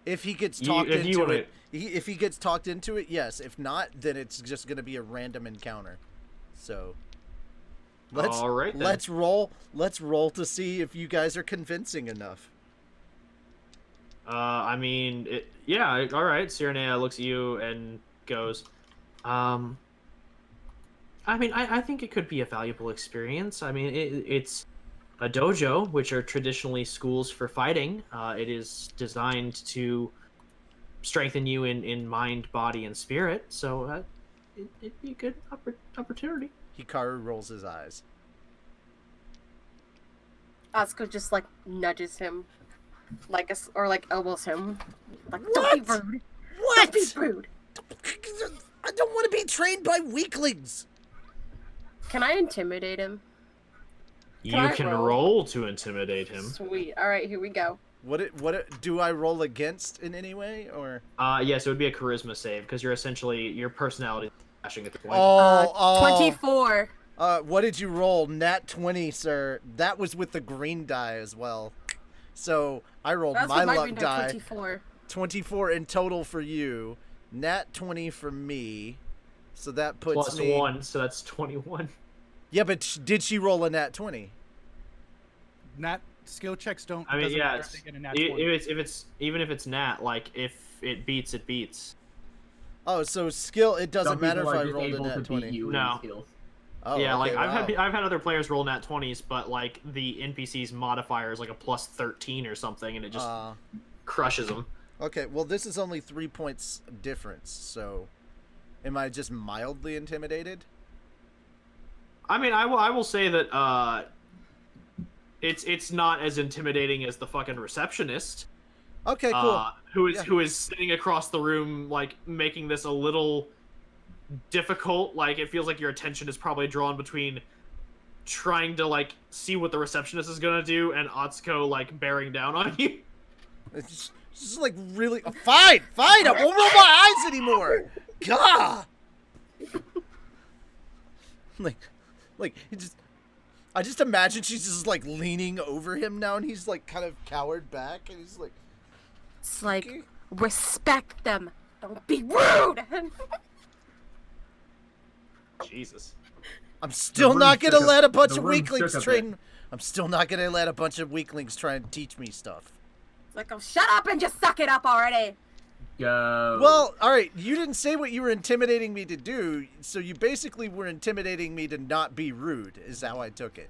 If he gets You- talked if you into wanna- it, if he gets talked into it, yes. If not, then it's just gonna be a random encounter. So let's All right, then. let's roll. Let's roll to see if you guys are convincing enough. I mean, yeah, all right. Sirinea looks at you and goes, I mean, I think it could be a valuable experience. I mean, it's a dojo, which are traditionally schools for fighting. It is designed to strengthen you in mind, body, and spirit. So it'd be a good opportunity. Hikaru rolls his eyes. Atsuko just like nudges him, like or like elbows him, like don't be What? rude. What? Don't be rude. I don't want to be trained by weaklings. Can I intimidate him? You I can roll? roll to intimidate him. Sweet. All right, here we go. Do I roll against in any way or? Yes, it would be a charisma save because your personality is flashing at the point. Oh, 24. What did you roll? Nat 20, sir. That was with the green die as well. So I rolled That's my what luck green die. 24. 24 in total for you. Nat 20 for me. So that puts Plus me. 1, so that's 21. Yeah, but did she roll a nat 20? Nat skill checks don't. I mean, doesn't yeah, matter if they get a nat 20. even if it's nat, like if it beats, it beats. Oh, so skill. It doesn't Some matter if people are I just rolled a able to nat beat 20. you in No. skills. Oh, Yeah, okay, like wow. I've had other players roll nat 20s, but like the NPC's modifier is like a plus 13 or something, and it just crushes them. Okay, well, this is only 3 points difference, so am I just mildly intimidated? I mean, I will say that it's not as intimidating as the fucking receptionist. Okay, cool. Who is sitting across the room, like making this a little difficult. Like it feels like your attention is probably drawn between trying to like see what the receptionist is gonna do and Atsuko like bearing down on you. It's just like really. Fine, I won't roll my eyes anymore. God. like it just. I just imagine she's just like leaning over him now, and he's like kind of cowered back, and he's like, It's like, respect them. Don't be rude. Jesus. I'm still room not gonna shook a- let a bunch the of room weaklings shook a train. I'm still not gonna let a bunch of weaklings try and teach me stuff. It's like, oh, shut up and just suck it up already. Go. Well, all right. You didn't say what you were intimidating me to do, so you basically were intimidating me to not be rude. Is how I took it.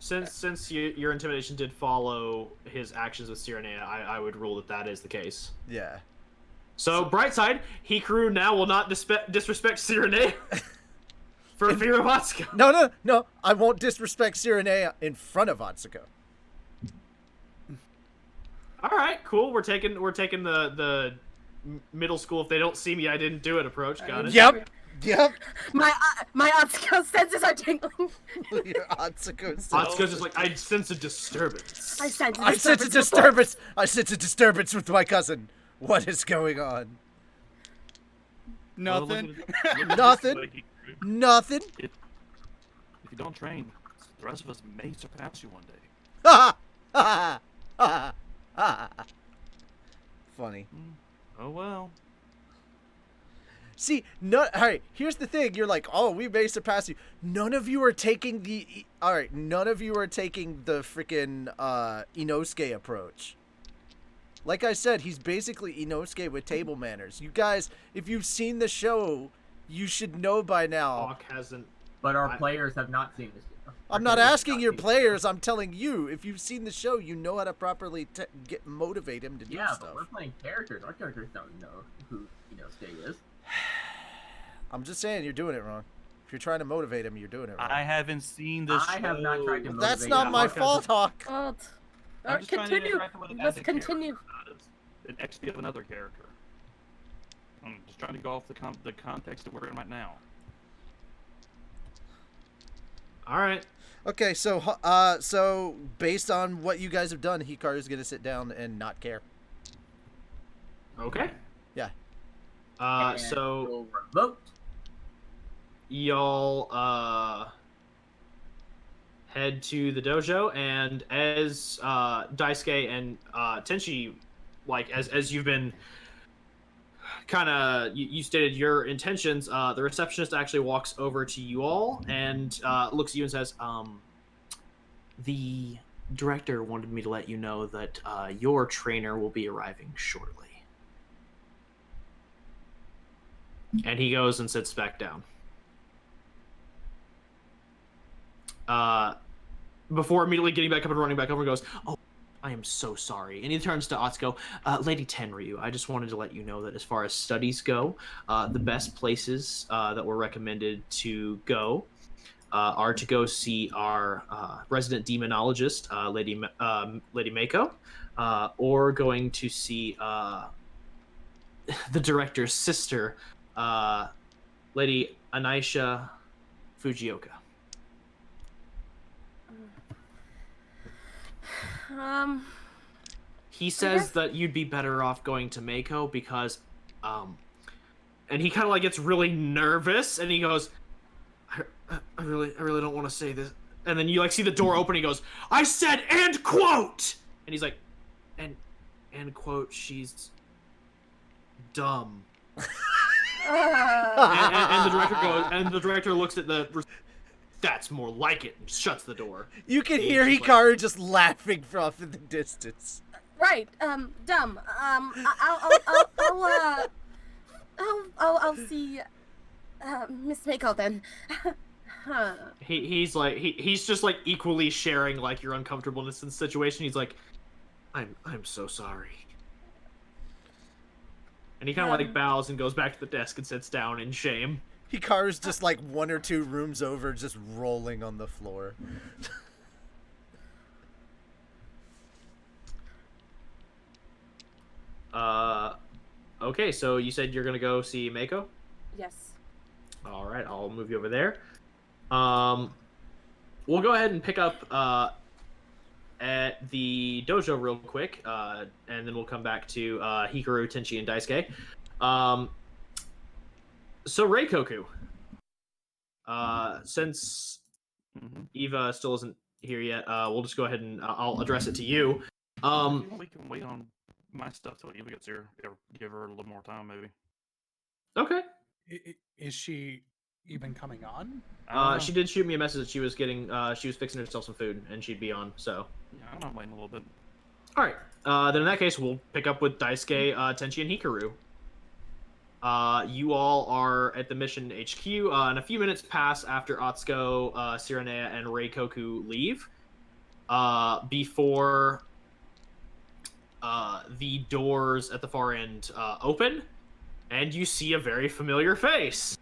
Since your intimidation did follow his actions with Sirinea, I would rule that is the case. Yeah. So, bright side, Hikaru now will not disrespect Sirinea for fear of Atsuko. No. I won't disrespect Sirinea in front of Atsuko. All right, cool. We're taking the middle school. If they don't see me, I didn't do it approach. Got it. Yep. My Atsuko senses are tingling. Your Atsuko Atsuko's just like, I sense a disturbance. I sense a disturbance. I sense a disturbance with my cousin. What is going on? Nothing. Nothing. Nothing. If you don't train, the rest of us may surpass you one day. Ha ha ha ha. Funny. Oh well. See, no. All right. Here's the thing. You're like, oh, we may surpass you. None of you are taking the. All right. None of you are taking the freaking Inosuke approach. Like I said, he's basically Inosuke with table manners. You guys, if you've seen the show, you should know by now. Hawk hasn't. But our players have not seen this. I'm not asking your players. I'm telling you. If you've seen the show, you know how to properly motivate him to do stuff. Yeah, but we're playing characters. Our characters don't know who Inosuke is. I'm just saying you're doing it wrong. If you're trying to motivate him, you're doing it wrong. I haven't seen the show. I have not tried to motivate That's not him. my fault, Hawk. Oh, I'm just trying to continue. interact with it as Let's a continue. character, not as an XP of another character. I'm just trying to go off the context that we're in right now. All right. Okay, so so based on what you guys have done, Hikaru's gonna sit down and not care. Okay. Yeah. And So we'll revoke. y'all head to the dojo, and as Daisuke and Tenchi, like as you've been kind of you stated your intentions, the receptionist actually walks over to you all and looks at you and says, the director wanted me to let you know that your trainer will be arriving shortly. And he goes and sits back down. Before immediately getting back up and running back over, goes, oh, I am so sorry. And he turns to Atsuko, Lady Tenryuu, I just wanted to let you know that as far as studies go, the best places that were recommended to go are to go see our resident demonologist, Lady Mako, or going to see the director's sister, Lady Anisha Fujioka. He says that you'd be better off going to Mako because, and he kind of like gets really nervous and he goes, I really don't want to say this. And then you like see the door open. He goes, I said, and quote, and he's like, and quote, she's dumb. And the director goes, and the director looks at that's more like it, and shuts the door. You can hear Hikaru just laughing off in the distance. Right. Dumb. I'll see Miss Mako then. He's like he's just like equally sharing like your uncomfortableness in the situation. He's like, I'm so sorry. And he kind of like bows and goes back to the desk and sits down in shame. Hikaru's just like one or two rooms over, just rolling on the floor. Okay, so you said you're gonna go see Mako? Yes. All right, I'll move you over there. We'll go ahead and pick up at the dojo real quick, and then we'll come back to Hikaru, Tenchi, and Daisuke. So Reikoku, since Eva still isn't here yet, we'll just go ahead and I'll address it to you. We can wait on my stuff till Eva gets here. Give her a little more time, maybe. Okay. Is she even coming on? She did shoot me a message that she was getting, she was fixing herself some food, and she'd be on, so. Yeah, I'm waiting a little bit. Alright, then in that case, we'll pick up with Daisuke, Tenchi, and Hikaru. You all are at the mission HQ, and a few minutes pass after Atsuko, Sirinea, and Reikoku leave, before the doors at the far end open, and you see a very familiar face.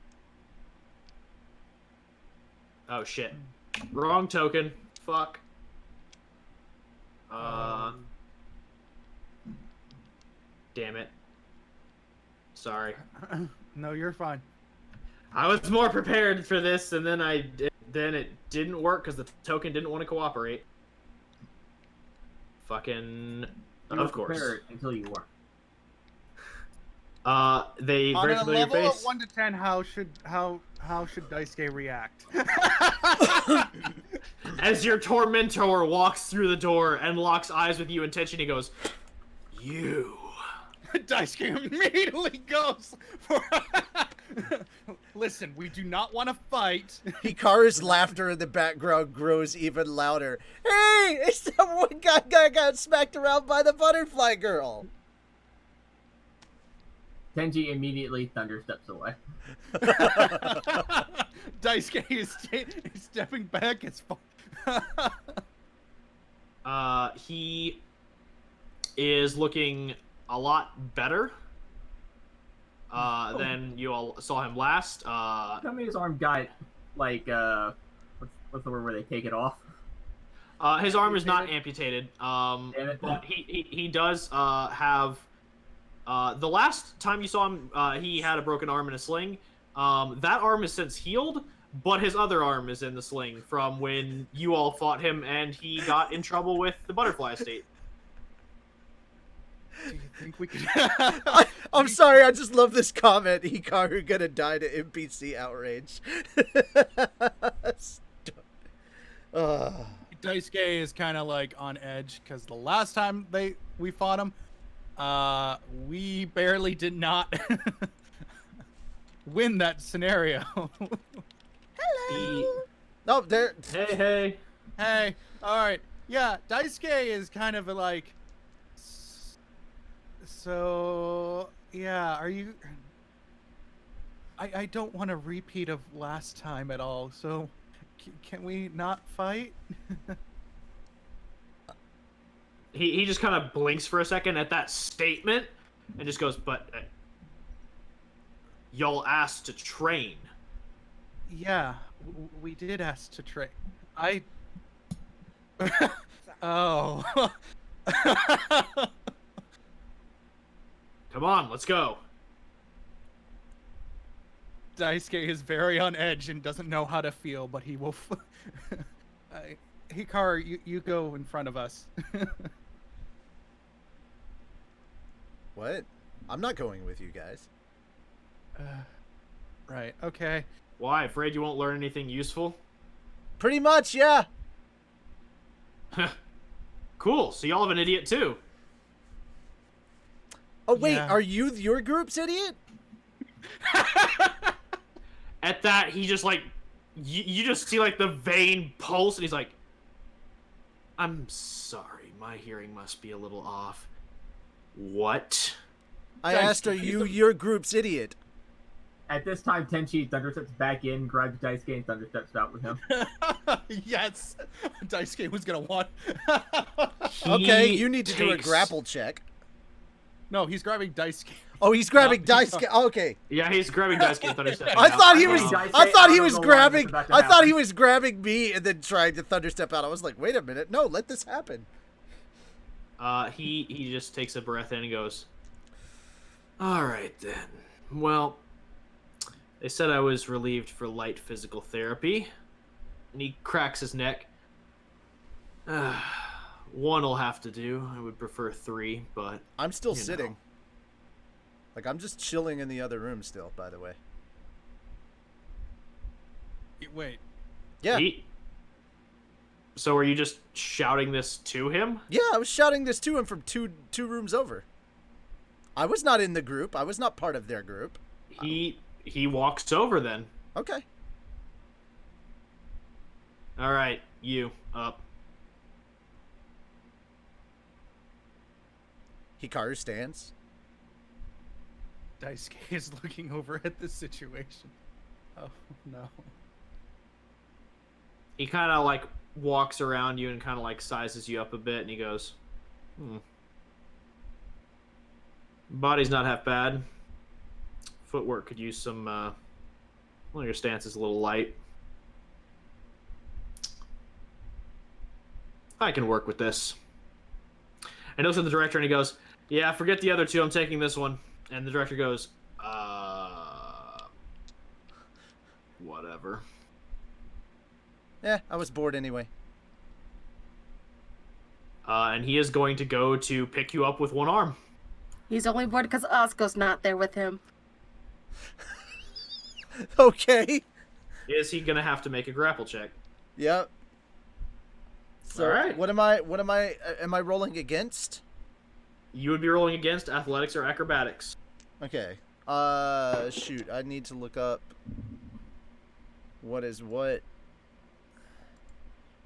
Oh shit. Wrong token. Fuck. Damn it. Sorry. No, you're fine. I was more prepared for this, and then then it didn't work because the token didn't want to cooperate. Fucking. Of course. Prepared until you weren't. They On very a familiar level face. of 1 to 10, how should Daisuke react? As your tormentor walks through the door and locks eyes with you intention, he goes, "You." Daisuke immediately goes for. Listen, we do not want to fight. Hikaru's laughter in the background grows even louder. Hey, it's that one guy got smacked around by the butterfly girl. Tenchi immediately thundersteps away. Daisuke is stepping back as far. He is looking a lot better than you all saw him last. Tell me his arm got, like, what's the word where they take it off? His arm is not amputated, but he does have... the last time you saw him, he had a broken arm in a sling. That arm is since healed, but his other arm is in the sling from when you all fought him and he got in trouble with the butterfly estate. Do you think we could? I'm sorry, I just love this comment. Hikaru gonna die to NPC outrage. Daisuke is kind of like on edge because the last time we fought him, we barely did not win that scenario. Hello. No, there. Hey. Hey, all right, yeah, Daisuke is kind of like. So yeah, are you? I don't want a repeat of last time at all. So can we not fight? He just kind of blinks for a second at that statement and just goes, but y'all asked to train. Yeah, we did ask to train. Oh. Come on, let's go. Daisuke is very on edge and doesn't know how to feel, but he will. Hikaru, you go in front of us. What? I'm not going with you guys. Right. Okay. Why? Afraid you won't learn anything useful? Pretty much, yeah. Cool. So y'all have an idiot too. Oh wait, Yeah. are you your group's idiot? At that, he just like, you just see like the vein pulse, and he's like, "I'm sorry, my hearing must be a little off." What? I asked, are you your group's idiot? At this time, Tenchi thundersteps back in, grabs Daisuke, and thundersteps out with him. Yes. Daisuke was gonna want. Okay, you need to do a takes- grapple check. No, he's grabbing Daisuke. Oh, he's grabbing No, he's Daisuke. Okay. Yeah, he's grabbing Daisuke and thunderstepping I out. thought he was. Daisuke, I thought he I was don't know why grabbing. this is about to I thought happen. he was grabbing me and then trying to thunderstep out. I was like, wait a minute, no, let this happen. He just takes a breath in and goes, "All right then. Well, they said I was relieved for light physical therapy." And he cracks his neck. One'll have to do. I would prefer 3, but I'm still You know. sitting. Like I'm just chilling in the other room still. By the way. Wait. Yeah. So are you just shouting this to him? Yeah, I was shouting this to him from two rooms over. I was not in the group. I was not part of their group. He walks over then. Okay. All right, you up. Hikaru stands. Daisuke is looking over at this situation. Oh no. He kind of like walks around you and kind of like sizes you up a bit, and he goes, body's not half bad. Footwork could use some, well, your stance is a little light. I can work with this. And he looks at the director and he goes, yeah, forget the other two, I'm taking this one. And the director goes, whatever. Yeah, I was bored anyway. And he is going to go to pick you up with one arm. He's only bored because Asuko's not there with him. Okay. Is he gonna have to make a grapple check? Yep. So All right. What am I rolling against? You would be rolling against athletics or acrobatics. Okay. Shoot, I need to look up what is what.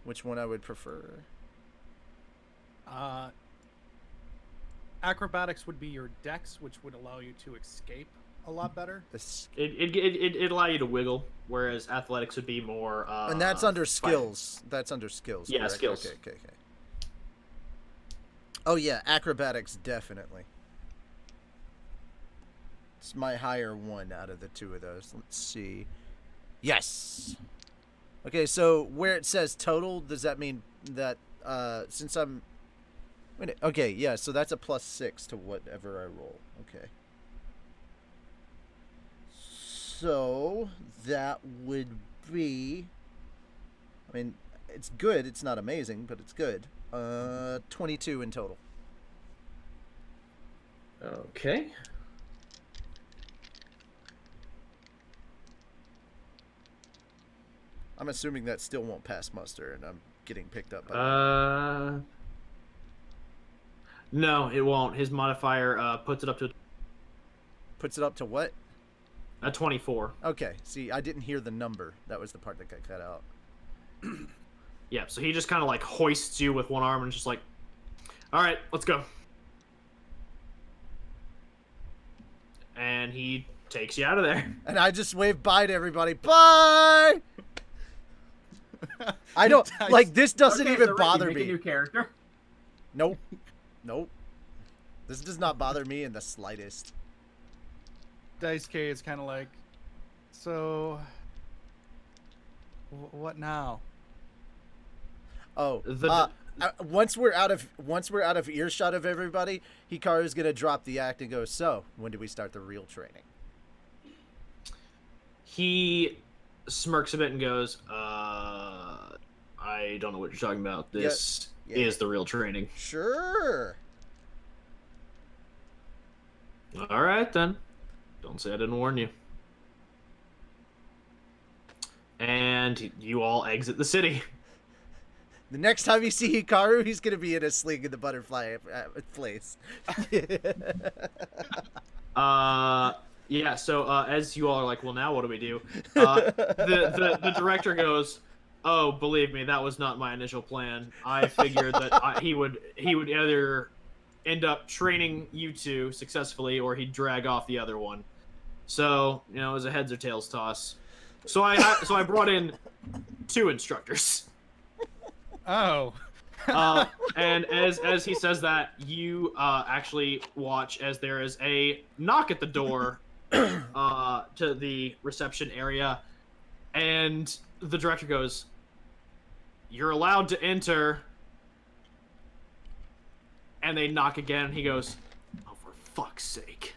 Which one I would prefer. Acrobatics would be your dex, which would allow you to escape a lot better. It'd allow you to wiggle, whereas athletics would be more. And that's under fighting. skills. That's under skills. Yeah, correct? skills. Okay. Oh yeah, acrobatics definitely. It's my higher one out of the two of those. Let's see. Yes. Okay, so where it says total, does that mean that since I'm... Wait, okay, yeah, so that's a +6 to whatever I roll. Okay. So that would be... I mean, it's good. It's not amazing, but it's good. 22 in total. Okay. I'm assuming that still won't pass muster, and I'm getting picked up by... No, it won't. His modifier puts it up to... Puts it up to what? A 24. Okay, see, I didn't hear the number. That was the part that got cut out. Yeah, so he just kind of like hoists you with one arm and just like, all right, let's go. And he takes you out of there. And I just wave bye to everybody. Bye! I don't... Like, this doesn't Okay, even so Ricky, bother make me. a new character. Nope. Nope. This does not bother me in the slightest. Daisuke is kind of like, so what now? Oh, The- once we're out of earshot of everybody, Hikaru's gonna drop the act and go, so when do we start the real training? He smirks a bit and goes, I don't know what you're talking about. This Yeah. is the real training. Sure. All right, then. Don't say I didn't warn you. And you all exit the city. The next time you see Hikaru, he's gonna be in a sling in the butterfly place. Yeah, so as you all are like, well, now what do we do? The director goes, oh, believe me, that was not my initial plan. I figured that he would either end up training you two successfully or he'd drag off the other one. So, it was a heads or tails toss. So I brought in 2 instructors. Oh. And as he says that, you actually watch as there is a knock at the door to the reception area, and the director goes, "You're allowed to enter." And they knock again, and he goes, "Oh, for fuck's sake."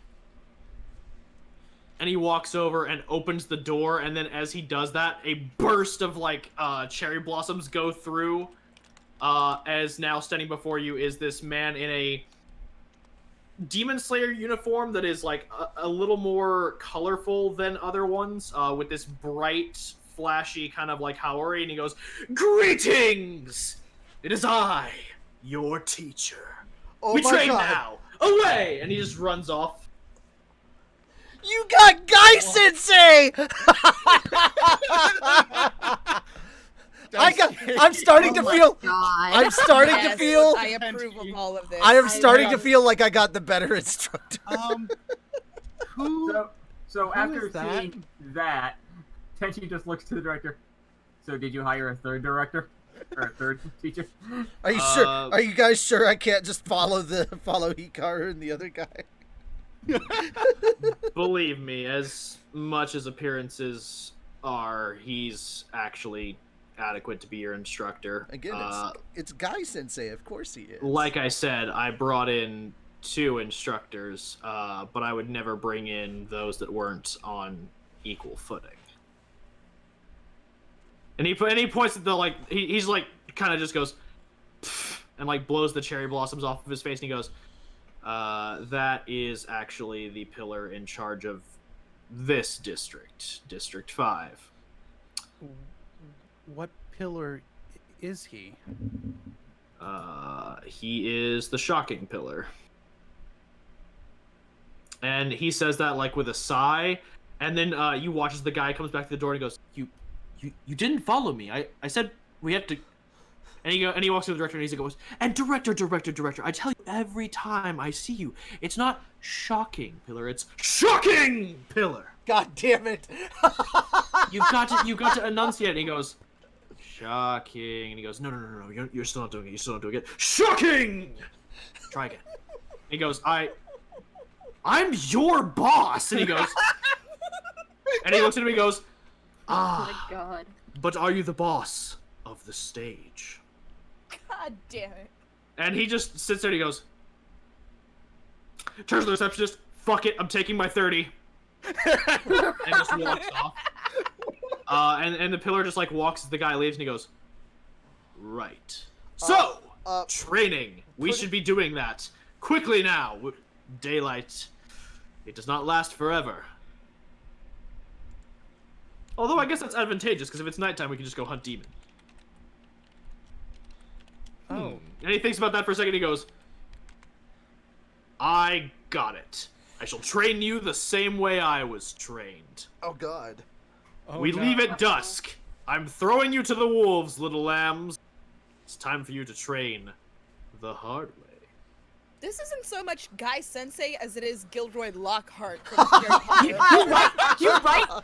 And he walks over and opens the door, and then as he does that, a burst of cherry blossoms go through. As now standing before you is this man in a Demon Slayer uniform that is like a little more colorful than other ones, with this bright flashy kind of like Haori, and he goes, "Greetings! It is I, your teacher. Oh We my train God. now. Away!" And he just runs off. You got Guy Sensei! I'm starting to feel. I'm starting to Yes, feel. I approve of all of this. I am starting to feel like I got the better instructor. So after is that? seeing that, Tenchi just looks to the director. So did you hire a third director? Or a third teacher? Are you sure? Are you guys sure I can't just follow Hikaru and the other guy? Believe me, as much as appearances are, he's actually adequate to be your instructor. Again, it's Guy Sensei. Of course he is. Like I said, I brought in 2 instructors, but I would never bring in those that weren't on equal footing. And he points at the like he's like kind of just goes pfft, and like blows the cherry blossoms off of his face, and he goes, "That is actually the pillar in charge of this district, District 5." What pillar is he? He is the shocking pillar. And he says that like with a sigh, and then you watch as the guy comes back to the door and he goes, You didn't follow me. I said we had to. And he walks to the director and he goes, "And director, I tell you every time I see you, it's not shocking pillar, it's shocking pillar. God damn it! You've got to enunciate." And he goes, "Shocking." And he goes, No, you're still not doing it. You're still not doing it. Shocking. Try again. And he goes, I'm your boss. And he goes, and he looks at him and he goes, Oh my God. But are you the boss of the stage? God damn it. And he just sits there and he goes, turns to the receptionist, "Fuck it, I'm taking my 30. And just walks off. And the pillar just like walks as the guy leaves and he goes, "Right. So, training. We should be doing that. Quickly now. Daylight. It does not last forever." Although I guess that's advantageous, because if it's nighttime, we can just go hunt demon. Oh. And he thinks about that for a second, he goes, "I got it. I shall train you the same way I was trained. Oh God. We leave at dusk. I'm throwing you to the wolves, little lambs. It's time for you to train the hard way." This isn't so much Guy Sensei as it is Gilroy Lockhart from Harry Potter. You're right.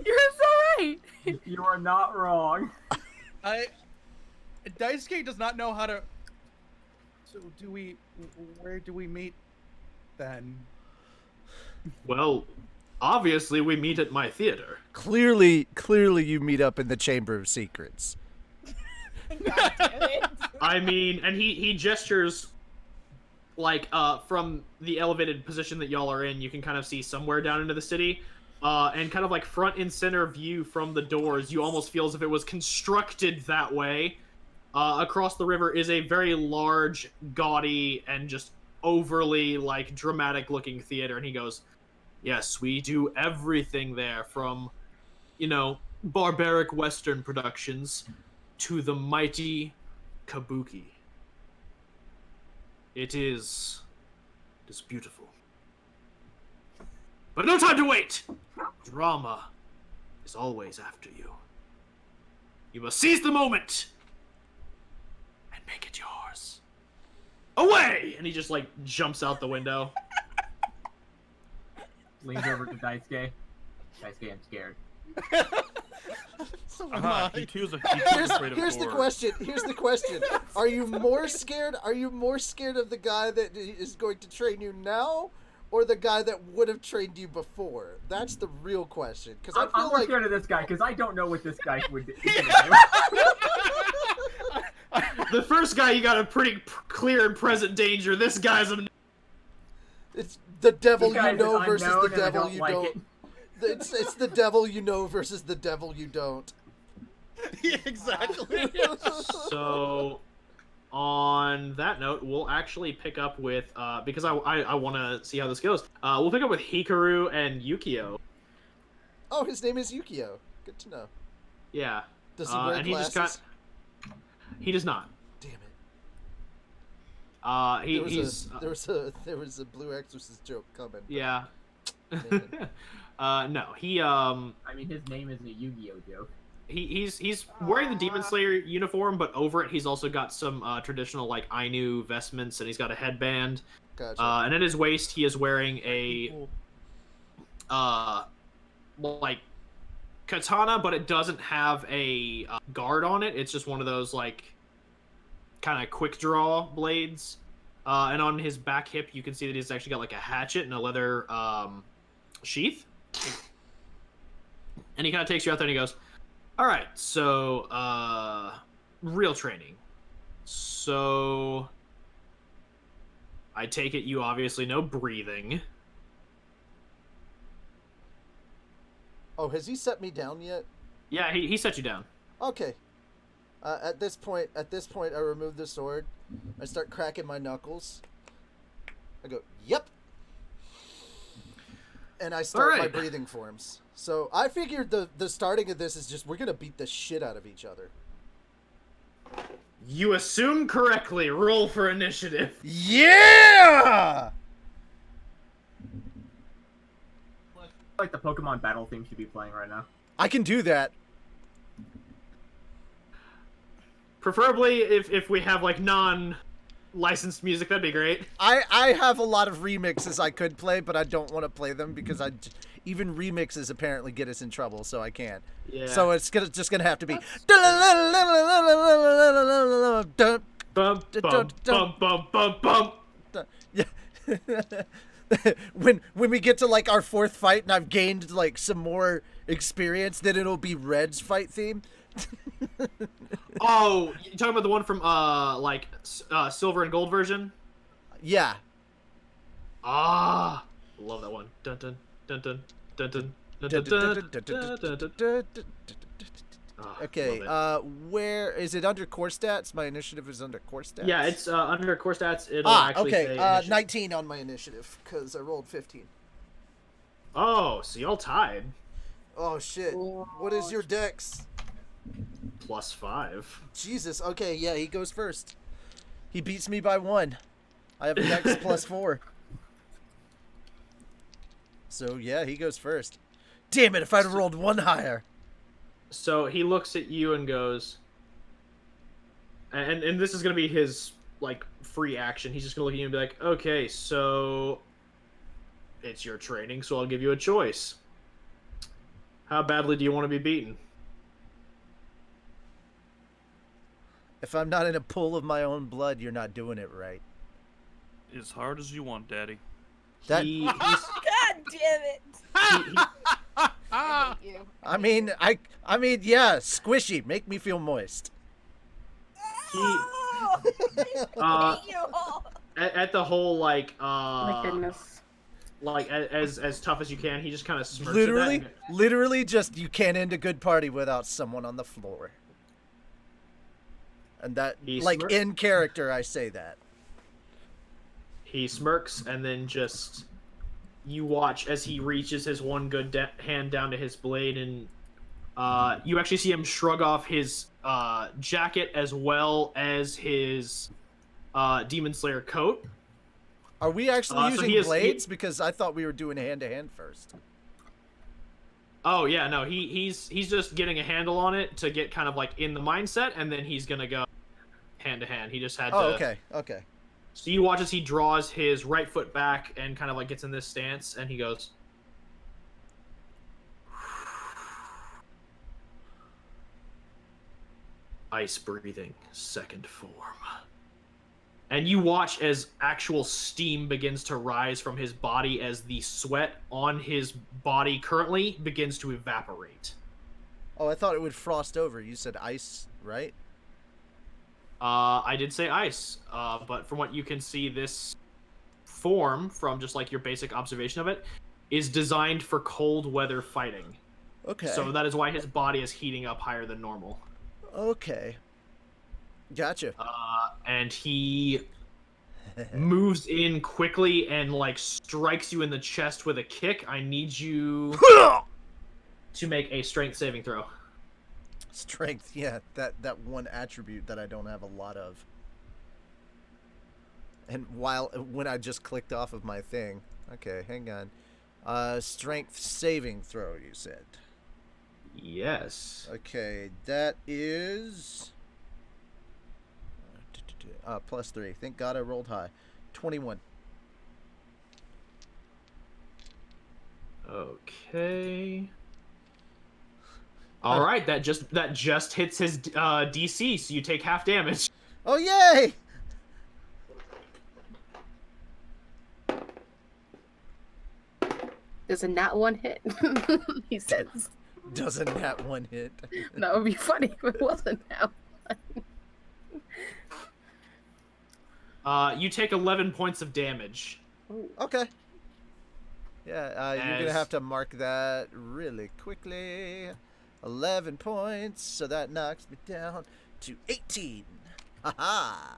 You're so right. You are not wrong. Daisuke does not know how to. So where do we meet then? Well, obviously we meet at my theater. Clearly, you meet up in the Chamber of Secrets. God damn it. I mean, and he gestures like from the elevated position that y'all are in, you can kind of see somewhere down into the city. And kind of like front and center view from the doors, you almost feel as if it was constructed that way. Across the river is a very large, gaudy, and just overly like dramatic looking theater. And he goes, "Yes, we do everything there, from, barbaric Western productions to the mighty kabuki. It is beautiful. But no time to wait! Drama is always after you. You must seize the moment and make it yours. Away!" And he just like jumps out the window. Leans over to Daisuke. Daisuke, I'm scared. He too is afraid of Here's the question. Here's the question. Are you more scared? Are you more scared of the guy that is going to train you now, or the guy that would have trained you before? That's the real question. Because I I'm feel more like scared of this guy because I don't know what this guy would do. The first guy, you got a pretty clear and present danger. This guy's a... it's the devil This guy you know is versus unknown the and I devil don't you like don't. it. It's the devil you know versus the devil you don't. Yeah, exactly. So, on that note, we'll actually pick up with, because I want to see how this goes, we'll pick up with Hikaru and Yukio. Oh, his name is Yukio. Good to know. Yeah. Does he wear and glasses? He does not. Damn it. There was a Blue Exorcist joke coming. Yeah. Man. No, he I mean, his name is a Yu-Gi-Oh joke. He's wearing the Demon Slayer uniform, but over it he's also got some traditional like Ainu vestments, and he's got a headband. Gotcha. And at his waist he is wearing a like katana, but it doesn't have a guard on it. It's just one of those like kind of quick draw blades. And on his back hip you can see that he's actually got like a hatchet and a leather sheath. And he kind of takes you out there and he goes, all right, so real training. So I take it you obviously know breathing. Oh, has he set me down yet? Yeah, he set you down. Okay. At this point, I remove the sword. I start cracking my knuckles. I go, yep. And I start my breathing forms. So I figured the starting of this is just we're gonna beat the shit out of each other. You assume correctly. Roll for initiative. Yeah! Like the Pokemon battle theme should be playing right now. I can do that. Preferably if we have like non-licensed music, that'd be great. I have a lot of remixes I could play, but I don't want to play them because even remixes apparently get us in trouble, so I can't. Yeah. So it's just gonna have to be. Bump, bump, bump, bump, bump, bump. Yeah. when we get to like our fourth fight and I've gained like some more experience, then it'll be Red's fight theme. Oh, you talking about the one from silver and gold version? Yeah. Ah, love that one. Dun dun dun dun dun dun dun dun dun dun dun. Okay, where is it under core stats? My initiative is under core stats. Yeah, it's under core stats. It'll actually say initiative. 19 on my initiative because I rolled 15. Oh, so y'all tied. Oh shit! What is your dex? +5. Jesus. Okay, yeah, he goes first. He beats me by 1. I have a dex +4. So yeah, he goes first. Damn it! If I'd rolled 1 higher. So he looks at you and goes, and this is gonna be his like free action. He's just gonna look at you and be like, okay, so it's your training, so I'll give you a choice. How badly do you want to be beaten? If I'm not in a pool of my own blood, you're not doing it right. As hard as you want, Daddy. God damn it! I hate you. I mean, yeah, squishy. Make me feel moist. At the whole like My goodness. like as tough as you can, he just kind of smirks. Literally, just you can't end a good party without someone on the floor. And that, like in character, I say that. He smirks, and then just you watch as he reaches his one good hand down to his blade, and you actually see him shrug off his jacket as well as his Demon Slayer coat. Are we actually using blades? He... Because I thought we were doing hand-to-hand first. Oh yeah, no, he's just getting a handle on it to get kind of like in the mindset, and then he's gonna go hand-to-hand. He just had to... Oh, okay. So you watch as he draws his right foot back and kind of like gets in this stance, and he goes... Ice breathing, second form. And you watch as actual steam begins to rise from his body as the sweat on his body currently begins to evaporate. Oh, I thought it would frost over. You said ice, right? I did say ice, but from what you can see, this form, from just like your basic observation of it, is designed for cold weather fighting. Okay. So that is why his body is heating up higher than normal. Okay. Gotcha. And he moves in quickly and like strikes you in the chest with a kick. I need you to make a strength saving throw. Strength, yeah, that one attribute that I don't have a lot of. And when I just clicked off of my thing. Okay, hang on. Strength saving throw, you said. Yes. Okay, that is +3. Thank God I rolled high. 21. Okay. All right, that just hits his DC, so you take half damage. Oh yay! There's a nat 1 hit, he says. Doesn't that one hit? That would be funny if it wasn't nat 1. You take 11 points of damage. Ooh. Okay. Yeah, you're gonna have to mark that really quickly. 11 points, so that knocks me down to 18. Haha.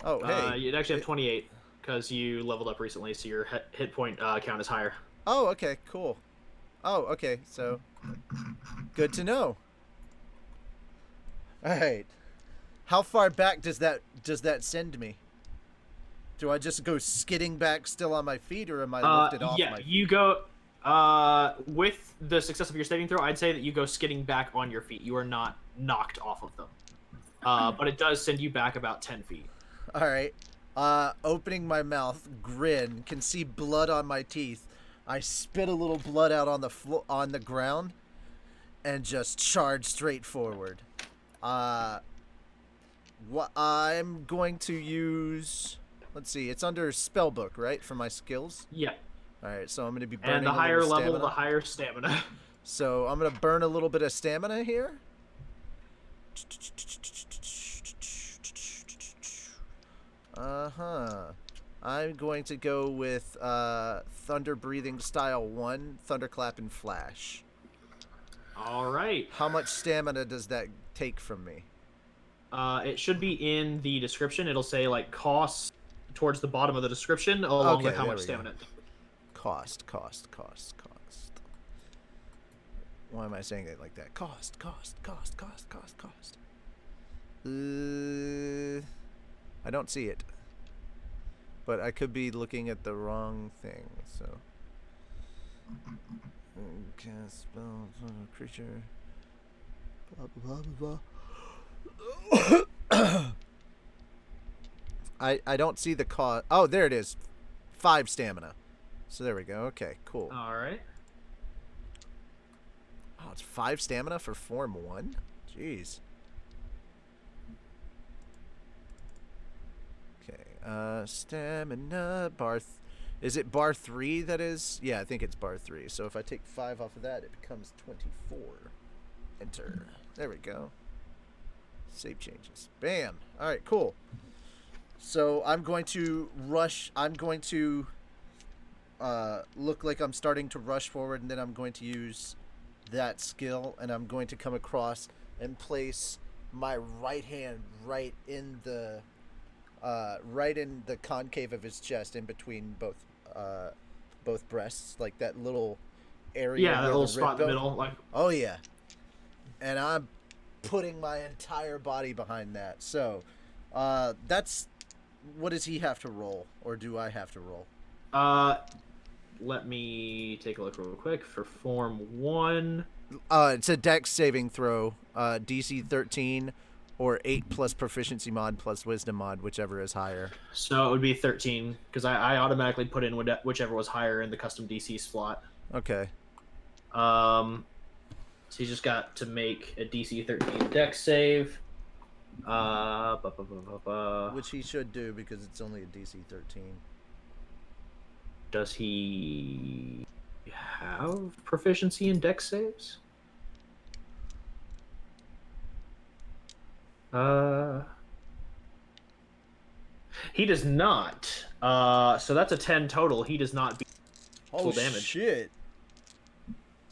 Oh, hey. You'd actually have 28 because you leveled up recently, so your hit point count is higher. Oh, okay, cool. Oh, okay, so good to know. All right. How far back does that send me? Do I just go skidding back still on my feet, or am I lifted off my feet? You go with the success of your saving throw, I'd say that you go skidding back on your feet. You are not knocked off of them. But it does send you back about 10 feet. All right. Opening my mouth, grin, can see blood on my teeth. I spit a little blood out on the ground and just charge straight forward. What I'm going to use, let's see, it's under spellbook, right, for my skills? Yeah. All right, so I'm going to be burning and the a higher little level, stamina. the higher stamina. So I'm going to burn a little bit of stamina here. I'm going to go with Thunder Breathing Style 1, Thunderclap and Flash. All right. How much stamina does that take from me? It should be in the description. It'll say, like, cost towards the bottom of the description, along with how much stamina. Cost. Why am I saying it like that? Cost. I don't see it. But I could be looking at the wrong thing, so. Cast spell, creature. Blah, blah, blah, blah. I don't see the cost. Oh, there it is. 5 stamina. So there we go. Okay, cool. All right. Oh, it's 5 stamina for Form 1? Jeez. Okay, stamina, bar... Is it bar 3 that is? Yeah, I think it's bar 3. So if I take 5 off of that, it becomes 24. Enter. There we go. Save changes. Bam. All right, cool. So I'm going to rush. I'm going to look like I'm starting to rush forward, and then I'm going to use that skill, and I'm going to come across and place my right hand right in the concave of his chest, in between both breasts, like that little area. Yeah, that little spot in the middle. Like. Oh yeah. And I'm putting my entire body behind that. So, that's. What does he have to roll, or do I have to roll? Let me take a look real quick for Form 1. It's a Dex saving throw, DC 13, or 8 plus proficiency mod plus wisdom mod, whichever is higher. So it would be 13, because I automatically put in whichever was higher in the custom DC slot. Okay. So he's just got to make a DC 13 Dex save. Which he should do, because it's only a DC 13. Does he have proficiency in Dex saves? He does not. So that's a 10 total. He does not beat full damage. Shit.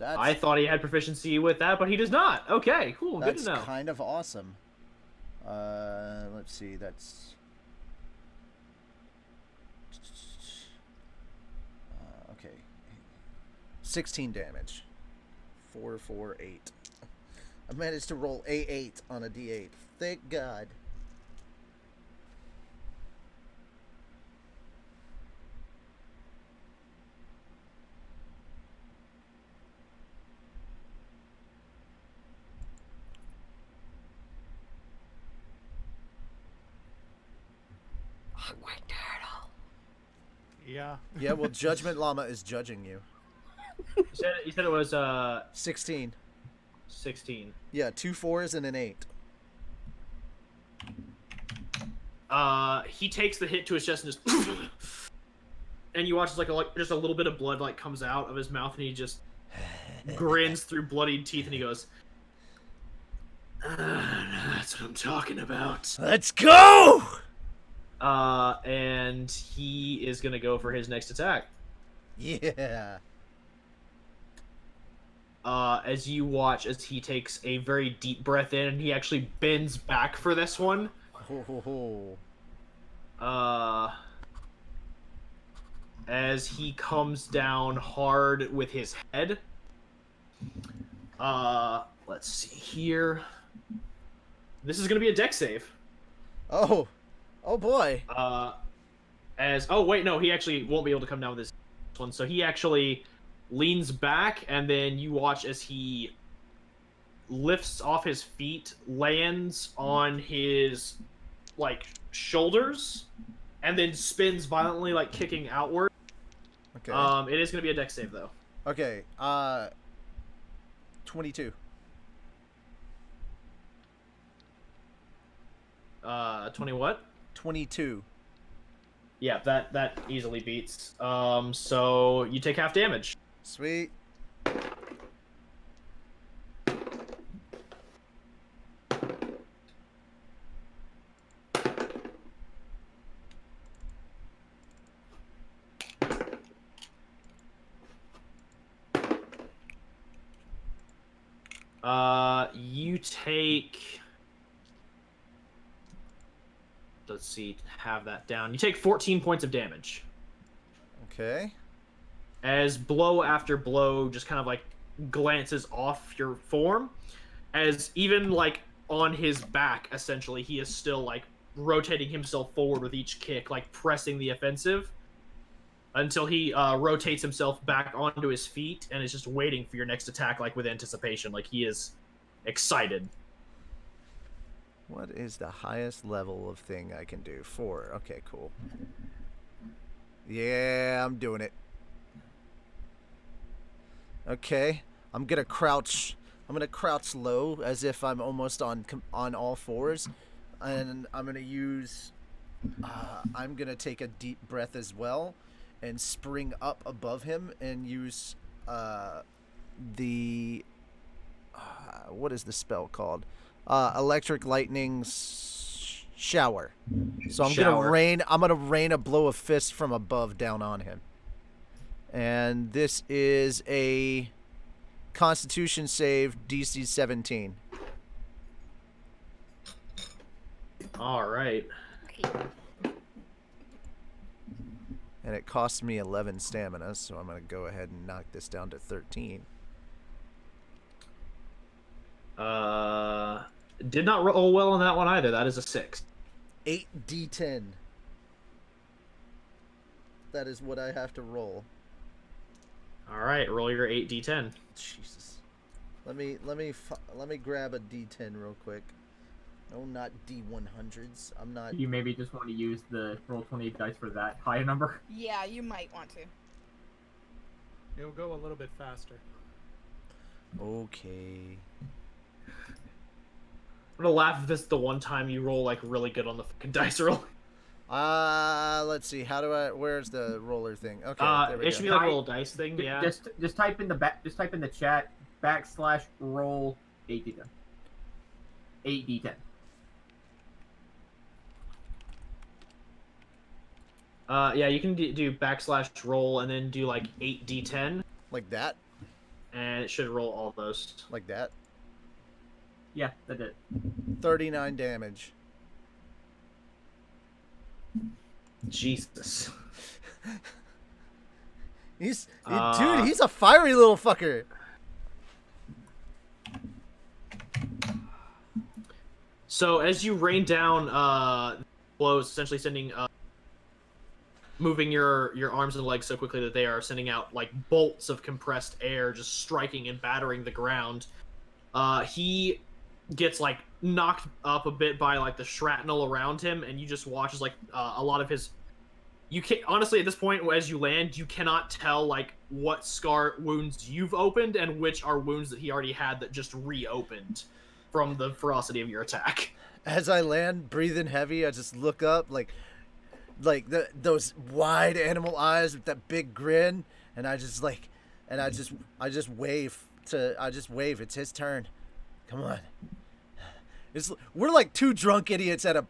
I thought he had proficiency with that, but he does not. Okay, cool. Good to know. That's kind of awesome. Let's see. That's 16 damage. 4, 4, 8. I managed to roll A8 on a D8. Thank God. Awkward turtle. Yeah. Yeah, well, Judgment Llama is judging you. You said it was 16. 16. Yeah, 2 4s and an 8. He takes the hit to his chest and just and you watch as like just a little bit of blood like comes out of his mouth, and he just grins through bloodied teeth, and he goes, "That's what I'm talking about." Let's go! And he is gonna go for his next attack. Yeah. As you watch as he takes a very deep breath in, and he actually bends back for this one. As he comes down hard with his head. Let's see here. This is gonna be a dex save. Oh boy. Oh wait, no, he actually won't be able to come down with this one. So he actually leans back, and then you watch as he lifts off his feet, lands on his like shoulders, and then spins violently, like kicking outward. Okay. It is gonna be a dex save though. Okay. 22. 20 what? 22. Yeah, that easily beats. So you take half damage. Sweet. You take... Let's see, have that down. You take 14 points of damage. Okay. As blow after blow just kind of like glances off your form, as even like on his back, essentially, he is still like rotating himself forward with each kick, like pressing the offensive, until he rotates himself back onto his feet and is just waiting for your next attack, like with anticipation, like he is excited. What is the highest level of thing I can do? 4. Okay, cool. Yeah, I'm doing it. Okay, I'm gonna crouch. I'm gonna crouch low as if I'm almost on all fours, and I'm gonna use. I'm gonna take a deep breath as well, and spring up above him and use the. What is the spell called? Electric lightning shower. So I'm gonna rain a blow of fist from above down on him. And this is a Constitution save, DC 17. All right. And it costs me 11 stamina, so I'm gonna go ahead and knock this down to 13. Did not roll well on that one either. That is a 6. 8d10. That is what I have to roll. All right, roll your 8d10. Jesus. Let me grab a d10 real quick. No, not d100s. I'm not. You maybe just want to use the roll 20 dice for that high number. Yeah, you might want to. It'll go a little bit faster. Okay. I'm gonna laugh if this is the one time you roll like really good on the fucking dice roll. Let's see. How do I? Where's the roller thing? Okay, there we It go. should be like a little dice thing. Yeah. Just type in the chat /roll 8d10. 8d10. Yeah, you can do /roll and then do like 8d10, Like that? and it should roll all those. Like that? Yeah, that did. 39 damage. Jesus. Dude, he's a fiery little fucker. So as you rain down blows, essentially sending moving your arms and legs so quickly that they are sending out like bolts of compressed air, just striking and battering the ground. He gets like knocked up a bit by like the shrapnel around him, and you just watch as like a lot of his. You can honestly at this point, as you land, you cannot tell like what scar wounds you've opened and which are wounds that he already had that just reopened from the ferocity of your attack. As I land, breathing heavy, I just look up like those wide animal eyes with that big grin, and I just wave It's his turn. Come on. We're like two drunk idiots at a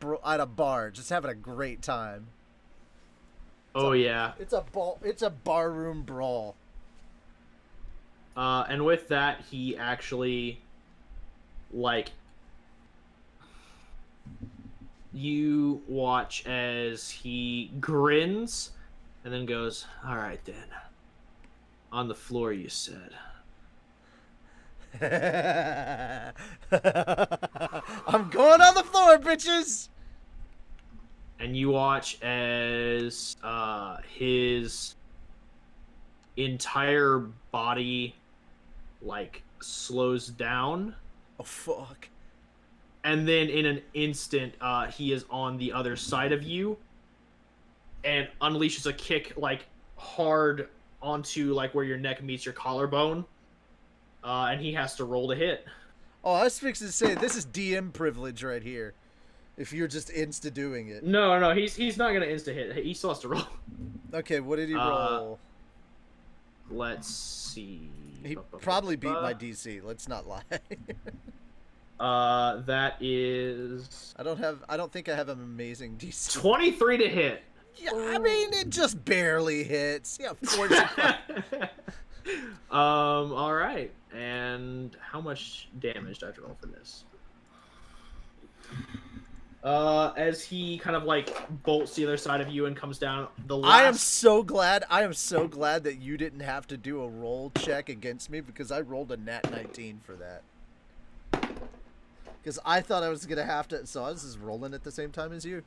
bar, just having a great time. Yeah. It's a barroom brawl. And with that, he actually, like, you watch as he grins and then goes, "All right then. On the floor, you said." I'm going on the floor, bitches. And you watch as his entire body like slows down. Oh fuck. And then in an instant, he is on the other side of you and unleashes a kick like hard onto like where your neck meets your collarbone. And he has to roll to hit. Oh, I was fixing to say, this is DM privilege right here. If you're just insta doing it. No, he's not gonna insta hit. He still has to roll. Okay, what did he roll? Let's see. He probably beat my DC. Let's not lie. That is. I don't think I have an amazing DC. 23 to hit. Yeah, I mean it just barely hits. Yeah, 45. All right. And how much damage do I have to roll for this? As he kind of like bolts the other side of you and comes down the last... I am so glad that you didn't have to do a roll check against me, because I rolled a nat 19 for that. Because I thought I was gonna have to, so I was just rolling at the same time as you.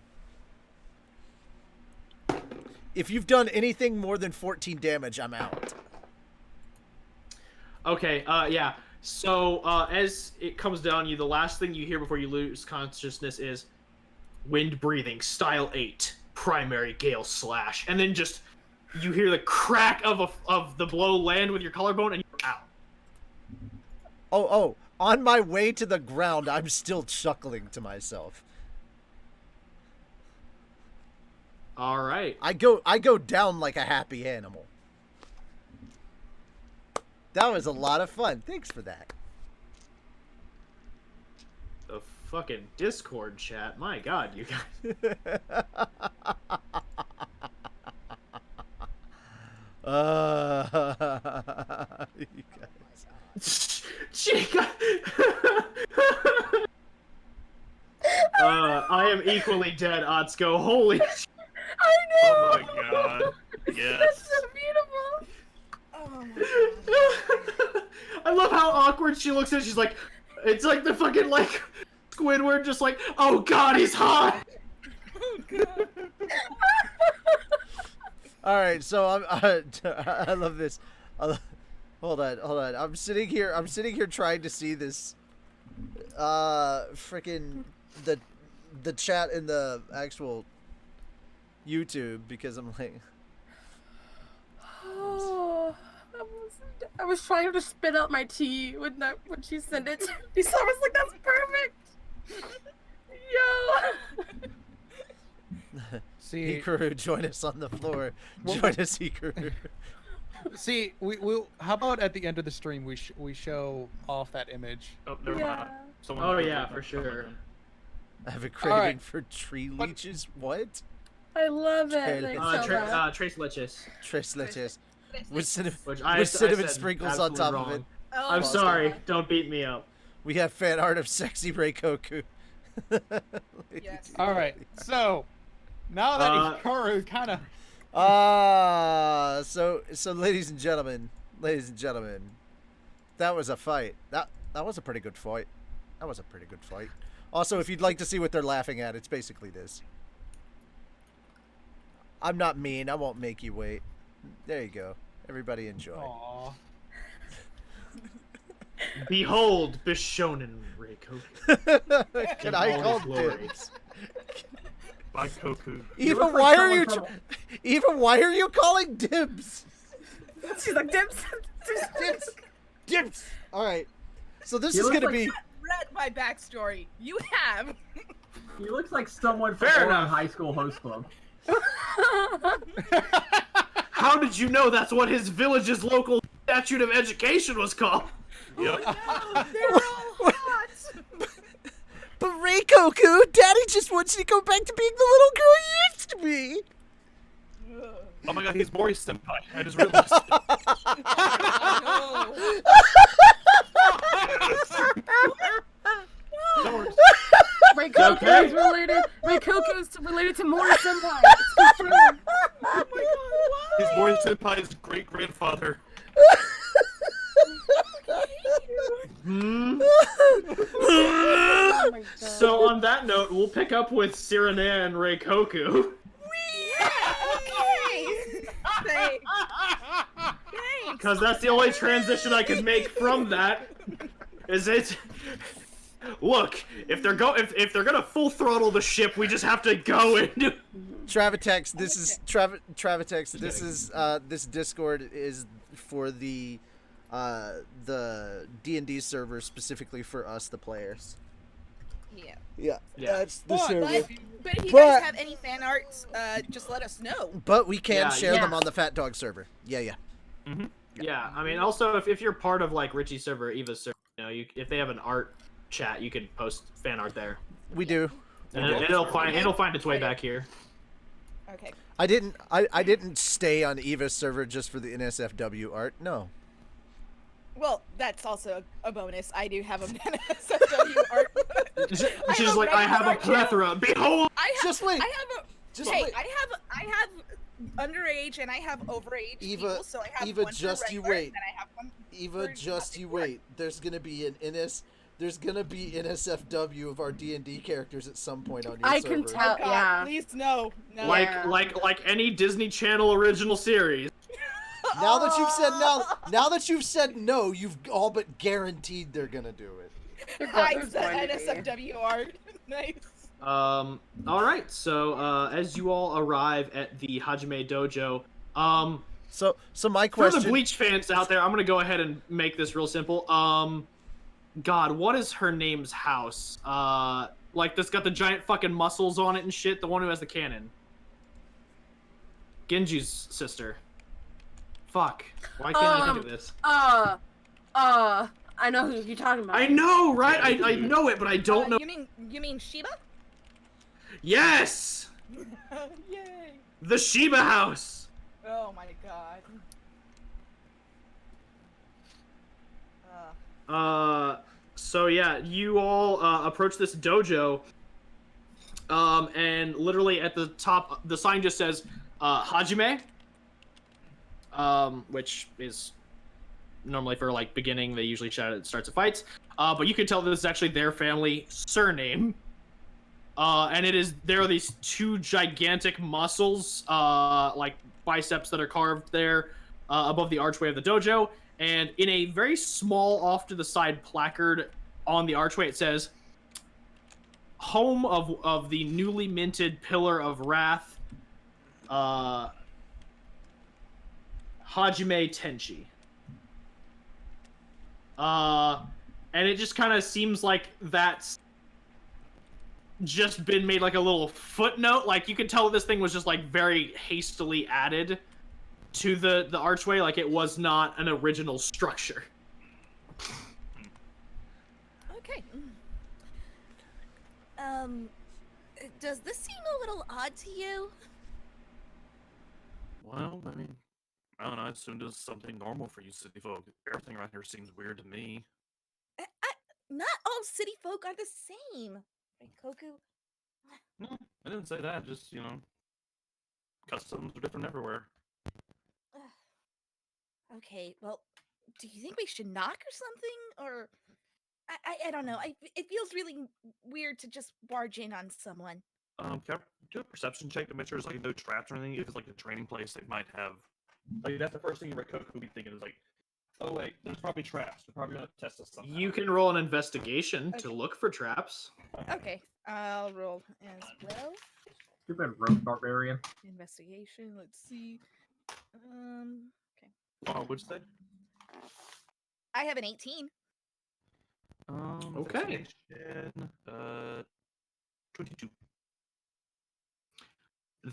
If you've done anything more than 14 damage, I'm out. Okay, yeah. So, as it comes down you, the last thing you hear before you lose consciousness is wind breathing, style 8, primary gale slash. And then just, you hear the crack of the blow land with your collarbone and you're out. Oh, on my way to the ground, I'm still chuckling to myself. All right. I go down like a happy animal. That was a lot of fun. Thanks for that. The fucking Discord chat. My God, you guys. You guys. Chica. I am equally dead, Atsuko. Holy shit. I know. Oh my god. Yes. That's so beautiful. Oh my god. I love how awkward she looks at it. She's like, it's like the fucking like Squidward, just like, oh god, he's hot. Oh god. All right, so I love this. Hold on. I'm sitting here trying to see this. Freaking the chat in the actual YouTube, because I'm like. Oh, I was trying to spit out my tea when she sent it to me, so I was like, that's perfect. Yo. See, Hikaru, join us on the floor. Join us, Hikaru. See, we'll. How about at the end of the stream we show off that image? Oh, never mind. Someone Oh yeah, for sure. I have a craving for tree leeches. What? I love it. Thanks so much. Trace leches. Tres leches. With cinnamon I cinnamon said sprinkles on top absolutely of it. Oh, I'm sorry. Don't beat me up. We have fan art of sexy Reikoku. Yes. All right, so now that Hikaru kind of So ladies and gentlemen, that was a fight. That was a pretty good fight. That was a pretty good fight. Also, if you'd like to see what they're laughing at, it's basically this. I'm not mean. I won't make you wait. There you go. Everybody enjoy. Aww. Behold, Bishonen Reikoku. Can I call dibs? By Koku. Eva, why are you? Eva, why are you calling dibs? She's like, dibs. Dibs. All right. So this You is look gonna like be. Read my backstory. You have. He looks like someone from Fair Oregon enough. High School Host Club. How did you know that's what his village's local statute of education was called? Yep. Oh, they're all hot. But Reikoku, Daddy just wants you to go back to being the little girl you used to be. Oh my god, he's Mori Senpai. I just realized. Reikoku is related. Reikoku is related to Mori Senpai. It's confirmed. Oh my god, He's why? Mori Senpai's great grandfather. Hmm. Oh my god. So on that note, we'll pick up with Sirinea and Reikoku. Yeah, okay. Thanks. Thanks. Because that's the only transition I can make from that. Is it? Look, if they're gonna full throttle the ship, we just have to go into. Travatex, this is Travatex. This is this Discord is for the D&D server specifically for us, the players. Yeah. Yeah, Yeah. that's the But, server. but if you But- guys have any fan arts, just let us know. But we can Yeah, share yeah. them on the Fat Dog server. Yeah. Yeah, I mean, also if you're part of like Richie's server, Eva's server, you know, if they have an art chat, you can post fan art there, We do. and it'll find its way back here. Okay. I didn't stay on Eva's server just for the NSFW art. No. Well, that's also a bonus. I do have a SFW art. She's like, I have a plethora. Behold. I have, Just wait. I have a. Just hey, wait. I have underage and I have overage Eva, people, so I have Eva, one for just you regular, wait. and then I have one Eva, for just not you regular. wait. There's gonna be NSFW of our D&D characters at some point on your I server. can tell. Oh God, Yeah. please no. No. Like any Disney Channel original series. Now that you've said no, you've all but guaranteed they're gonna do it. Hides the going to be. NSFW art. Nice. All right. So as you all arrive at the Hajime Dojo, So my for the question. Bleach fans out there, I'm gonna go ahead and make this real simple. God, what is her name's house? Like that's got the giant fucking muscles on it and shit. The one who has the cannon. Genji's sister. Fuck. Why can't I think of this? I know who you're talking about. I know, right? I know it, but I don't know. You mean Shiba? Yes, Yay! the Shiba house. Oh my god. So yeah, you all approach this dojo, and literally at the top, the sign just says Hajime, which is normally for like beginning. They usually shout it starts of fights, but you can tell this is actually their family surname. And there are these two gigantic muscles, like biceps that are carved there above the archway of the dojo. And in a very small, off to the side placard on the archway, it says, "Home of the newly minted Pillar of Wrath, Hajime Tenchi." And it just kind of seems like that's just been made like a little footnote. Like you can tell this thing was just like very hastily added to the archway. Like it was not an original structure. Okay. Does this seem a little odd to you? Well, I mean, I don't know. I assumed it was something normal for you city folk. Everything around here seems weird to me. Not all city folk are the same. Reikoku. No, I didn't say that. Just, you know, customs are different everywhere. Okay, well, do you think we should knock or something? Or I don't know. It feels really weird to just barge in on someone. Can I do a perception check to make sure there's like no traps or anything? If it's like a training place, they might have. Like that's the first thing Reikoku would be thinking is like, oh wait, there's probably traps. They're probably gonna test us somehow. You can roll an investigation to look for traps. Okay, I'll roll as well. Stupid rogue barbarian. Investigation. Let's see. Okay. What'd you say? I have an 18. Okay. 22.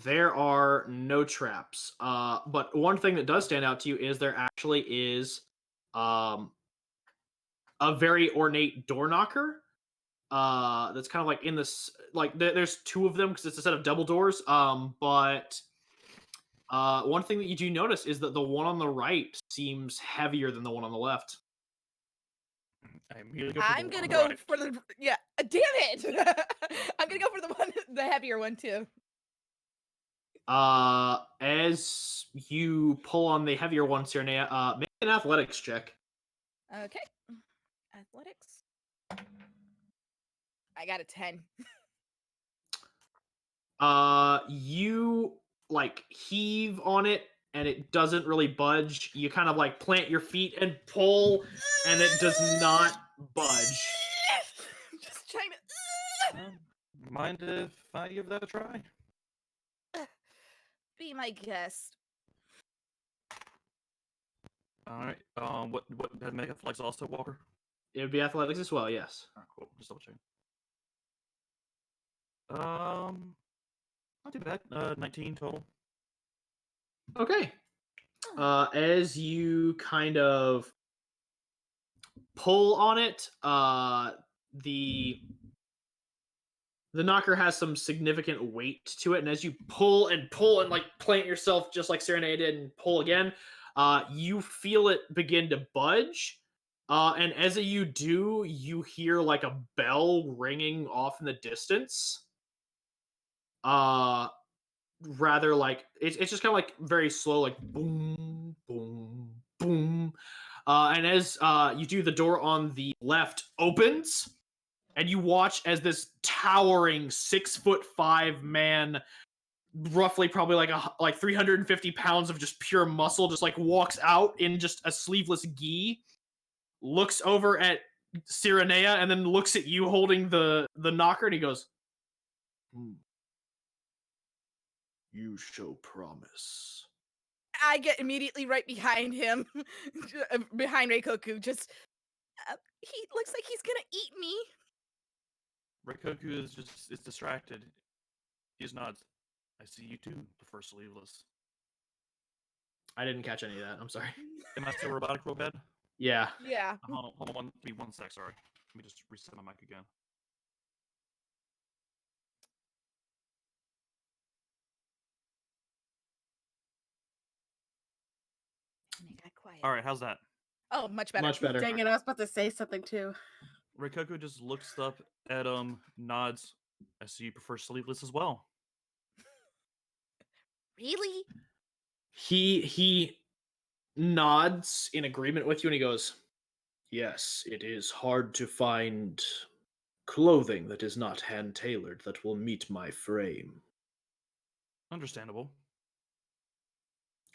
There are no traps. But one thing that does stand out to you is there actually is a very ornate door knocker. That's kind of like in this, like there's two of them because it's a set of double doors. But one thing that you do notice is that the one on the right seems heavier than the one on the left. I'm gonna go for the damn it! I'm gonna go for the heavier one too. As you pull on the heavier one, Sirinea, make an athletics check. Okay. Athletics. I got a 10. You like heave on it and it doesn't really budge. You kind of like plant your feet and pull and it does not budge. I'm just trying to Mind if I give that a try? be my guest. Alright. What that make athletics also, Walker? It would be athletics as well, yes. Alright, cool. Just double check. Not too bad. 19 total. Okay. As you kind of pull on it, the knocker has some significant weight to it, and as you pull and like plant yourself just like Sirinea did and pull again, you feel it begin to budge. And as you do, you hear like a bell ringing off in the distance. Rather like it's just kind of like very slow, like boom, boom, boom. And as you do, the door on the left opens, and you watch as this towering 6'5" man, roughly probably like 350 pounds of just pure muscle, just like walks out in just a sleeveless gi, looks over at Sirinea, and then looks at you holding the knocker, and he goes, "You show promise." I get immediately right behind him, behind Reikoku. Just he looks like he's gonna eat me. Reikoku is distracted. He just nods. I see you too, prefer sleeveless. I didn't catch any of that. I'm sorry. Am I still robotic real bad? Yeah. Yeah. Hold on, give me 1 sec, sorry. Let me just reset my mic again. And it got quiet. Alright, how's that? Oh, much better. Much better. Dang it, I was about to say something too. Reikoku just looks up at nods. I see you prefer sleeveless as well. Really? He nods in agreement with you, and he goes, "Yes, it is hard to find clothing that is not hand-tailored that will meet my frame." Understandable.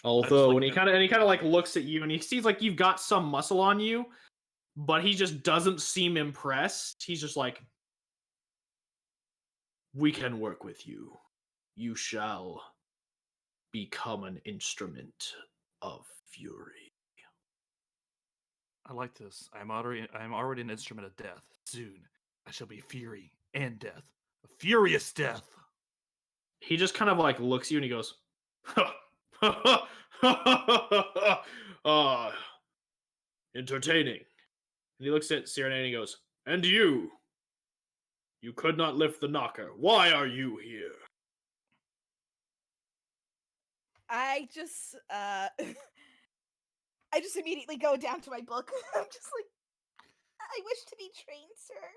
Although, like when he kind of like looks at you, and he sees like you've got some muscle on you, but he just doesn't seem impressed. He's just like, "We can work with you. You shall become an instrument of fury." I like this. I'm already an instrument of death. Soon, I shall be fury and death. A furious death. He just kind of like looks at you and he goes, entertaining. And he looks at Sirinea and he goes, "And you? You could not lift the knocker. Why are you here?" I just I just immediately go down to my book. I'm just like, I wish to be trained, sir.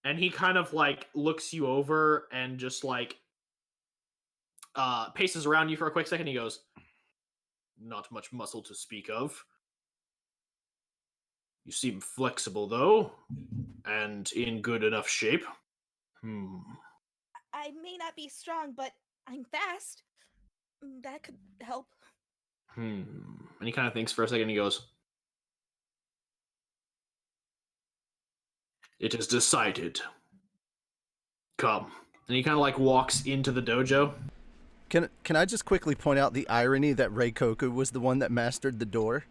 and he kind of like looks you over and just like paces around you for a quick second. He goes, "Not much muscle to speak of. You seem flexible though, and in good enough shape. I may not be strong, but I'm fast. That could help." And he kind of thinks for a second. He goes, "It is decided. Come." And he kind of like walks into the dojo. Can I just quickly point out the irony that Reikoku was the one that mastered the door?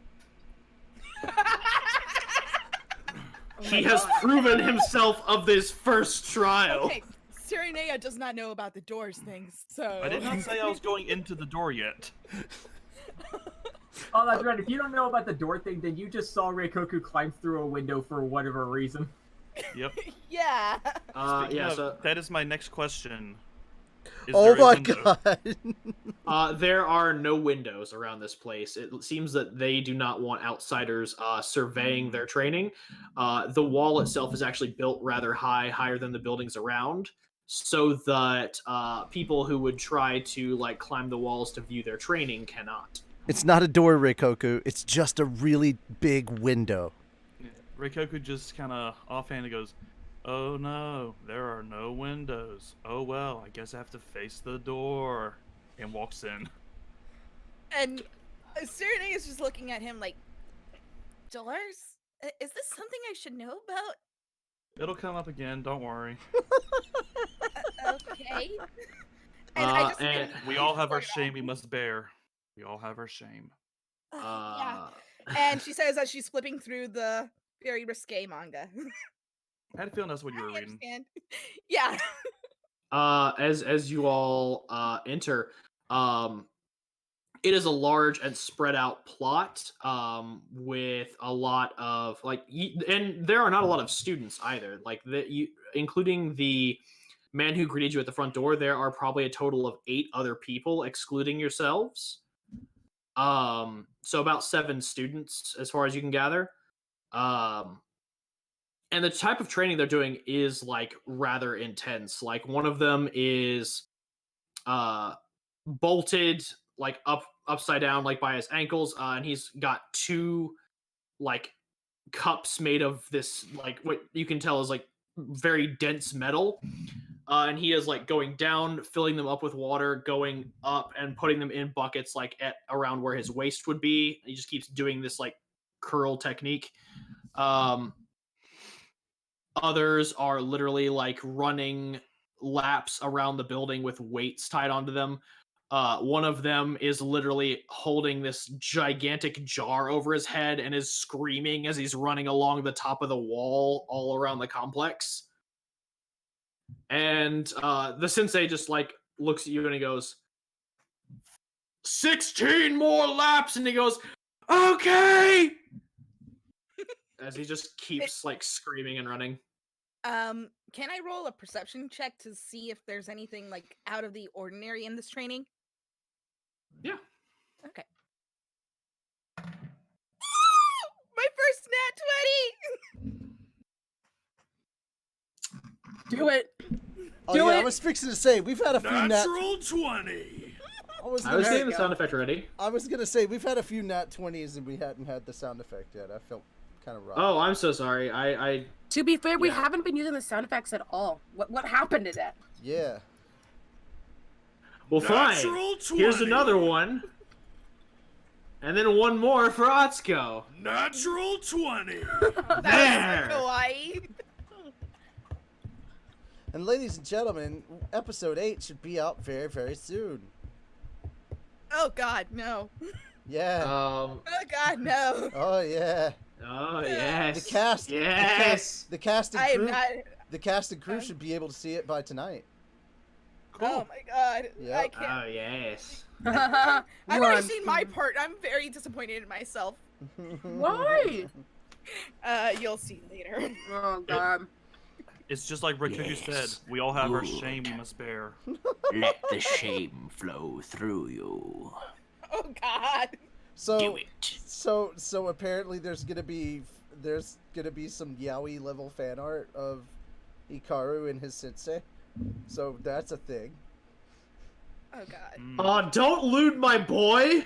He has proven himself of this first trial. Okay, Sirinea does not know about the doors things, so... I did not say I was going into the door yet. Oh, that's right. If you don't know about the door thing, then you just saw Reikoku climb through a window for whatever reason. Yep. Yeah. So that is my next question. Oh my god! There are no windows around this place. It seems that they do not want outsiders surveying their training. The wall itself is actually built rather high, higher than the buildings around, so that people who would try to like climb the walls to view their training cannot. It's not a door, Reikoku. It's just a really big window. Reikoku just kind of offhand goes, "Oh no, there are no windows. Oh well, I guess I have to face the door," and walks in. And Sirinea is just looking at him like, "Doors? Is this something I should know about?" It'll come up again, don't worry. Okay. And and we all have our shame we must bear. We all have our shame. Yeah. And she says as she's flipping through the very risque manga. I had a feeling that's what you were reading. Understand. Yeah. As you all enter, it is a large and spread out plot with a lot of and there are not a lot of students either. Like including the man who greeted you at the front door, there are probably a total of 8 other people, excluding yourselves. So about 7 students, as far as you can gather. And the type of training they're doing is like rather intense. Like one of them is bolted like upside down, like by his ankles, and he's got 2 like cups made of this like what you can tell is like very dense metal. And he is like going down, filling them up with water, going up and putting them in buckets like at around where his waist would be. He just keeps doing this like curl technique. Others are literally like running laps around the building with weights tied onto them. One of them is literally holding this gigantic jar over his head and is screaming as he's running along the top of the wall all around the complex. And the sensei just like looks at you and he goes, 16 more laps, and he goes, "Okay," as he just keeps like screaming and running. Can I roll a perception check to see if there's anything like out of the ordinary in this training? Yeah. Okay. My first nat 20. Do it. Oh yeah, I was fixing to say we've had a few natural 20. I was getting the sound effect ready. I was gonna say we've had a few nat 20s and we hadn't had the sound effect yet. I felt kind of rough. Oh, I'm so sorry. I To be fair, we haven't been using the sound effects at all. What happened to that? Yeah. Well, fine. Here's another one. And then one more for Atsuko. Natural 20. There. Kawaii. And ladies and gentlemen, episode 8 should be out very, very soon. Oh God, no. Yeah. Oh God, no. Oh yeah. Oh yes. The cast. Yes. The cast and I am crew. not. The cast and crew should be able to see it by tonight. Oh my God. Yep. I can't. Oh yes. I've already seen my part. I'm very disappointed in myself. Why? You'll see later. Oh God. It's just like Reikoku said. We all have our shame we must bear. Let the shame flow through you. Oh God. So Do it. So apparently there's gonna be some yaoi level fan art of Hikaru and his sensei. So that's a thing. Oh god. Don't lewd my boy!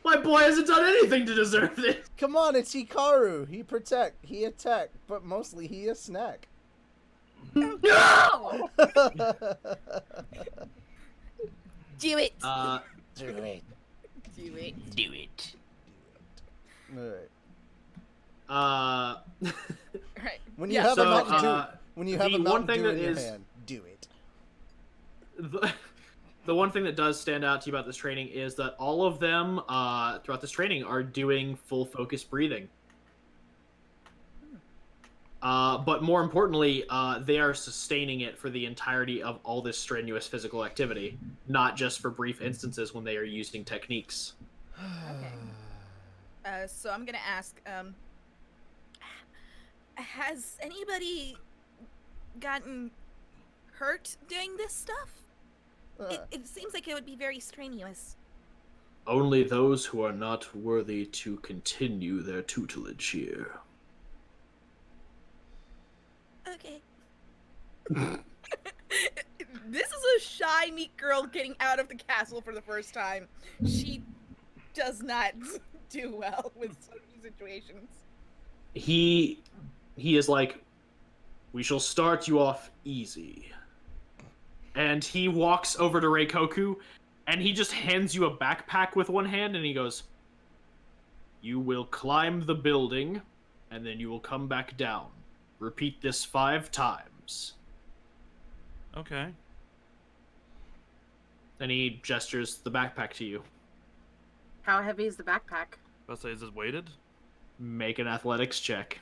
My boy hasn't done anything to deserve this! Come on, it's Hikaru. He protect, he attack, but mostly he a snack. No! Do it. Do it. Do it. Do it. Alright. Right. When you have a mountain dew, when you have the a one mountain thing dew that in your is- hand, do it. The one thing that does stand out to you about this training is that all of them throughout this training are doing full focus breathing. But more importantly, they are sustaining it for the entirety of all this strenuous physical activity, not just for brief instances when they are using techniques. Okay. So I'm gonna ask, has anybody gotten hurt doing this stuff? It seems like it would be very strenuous. Only those who are not worthy to continue their tutelage here. Okay. This is a shy, meek girl getting out of the castle for the first time. She does not do well with social situations. He is like, we shall start you off easy. And he walks over to Reikoku, and he just hands you a backpack with one hand, and he goes, you will climb the building, and then you will come back down. Repeat this 5 times. Okay. And he gestures the backpack to you. How heavy is the backpack? Let's say, is this weighted? Make an athletics check.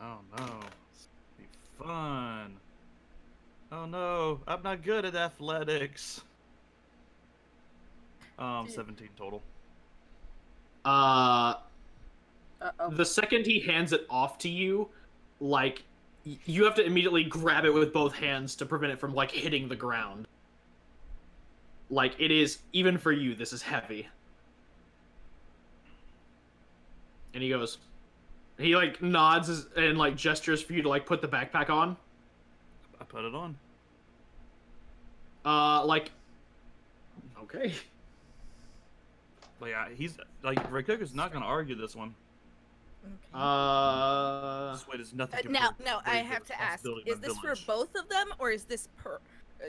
Oh no. This will be fun. Oh no, I'm not good at athletics. 17 total. The second he hands it off to you, like, you have to immediately grab it with both hands to prevent it from, like, hitting the ground. Like, it is, even for you, this is heavy. And he goes, he, like, nods and, like, gestures for you to, like, put the backpack on. I put it on. Like, okay. Like, he's, like, Reikoku's not gonna argue this one. Okay. This weight is nothing Now, compared no, to I the have to ask: responsibility is of my this for village. both of them, or is this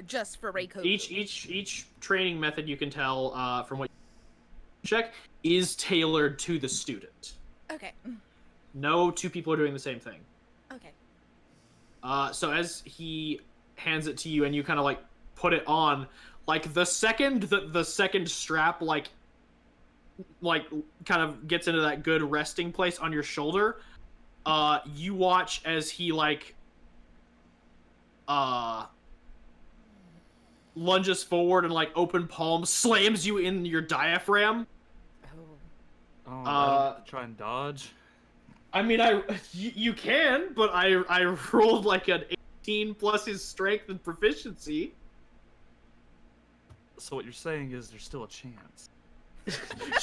just for Reikoku? Each training method, you can tell from what you check, is tailored to the student. Okay. No 2 people are doing the same thing. Okay. So as he hands it to you and you kind of like put it on, like the second the second strap like kind of gets into that good resting place on your shoulder, you watch as he like lunges forward and like open palm slams you in your diaphragm. Oh, I don't have to try and dodge. I mean, you can, but I rolled like an 18 plus his strength and proficiency. So what you're saying is there's still a chance.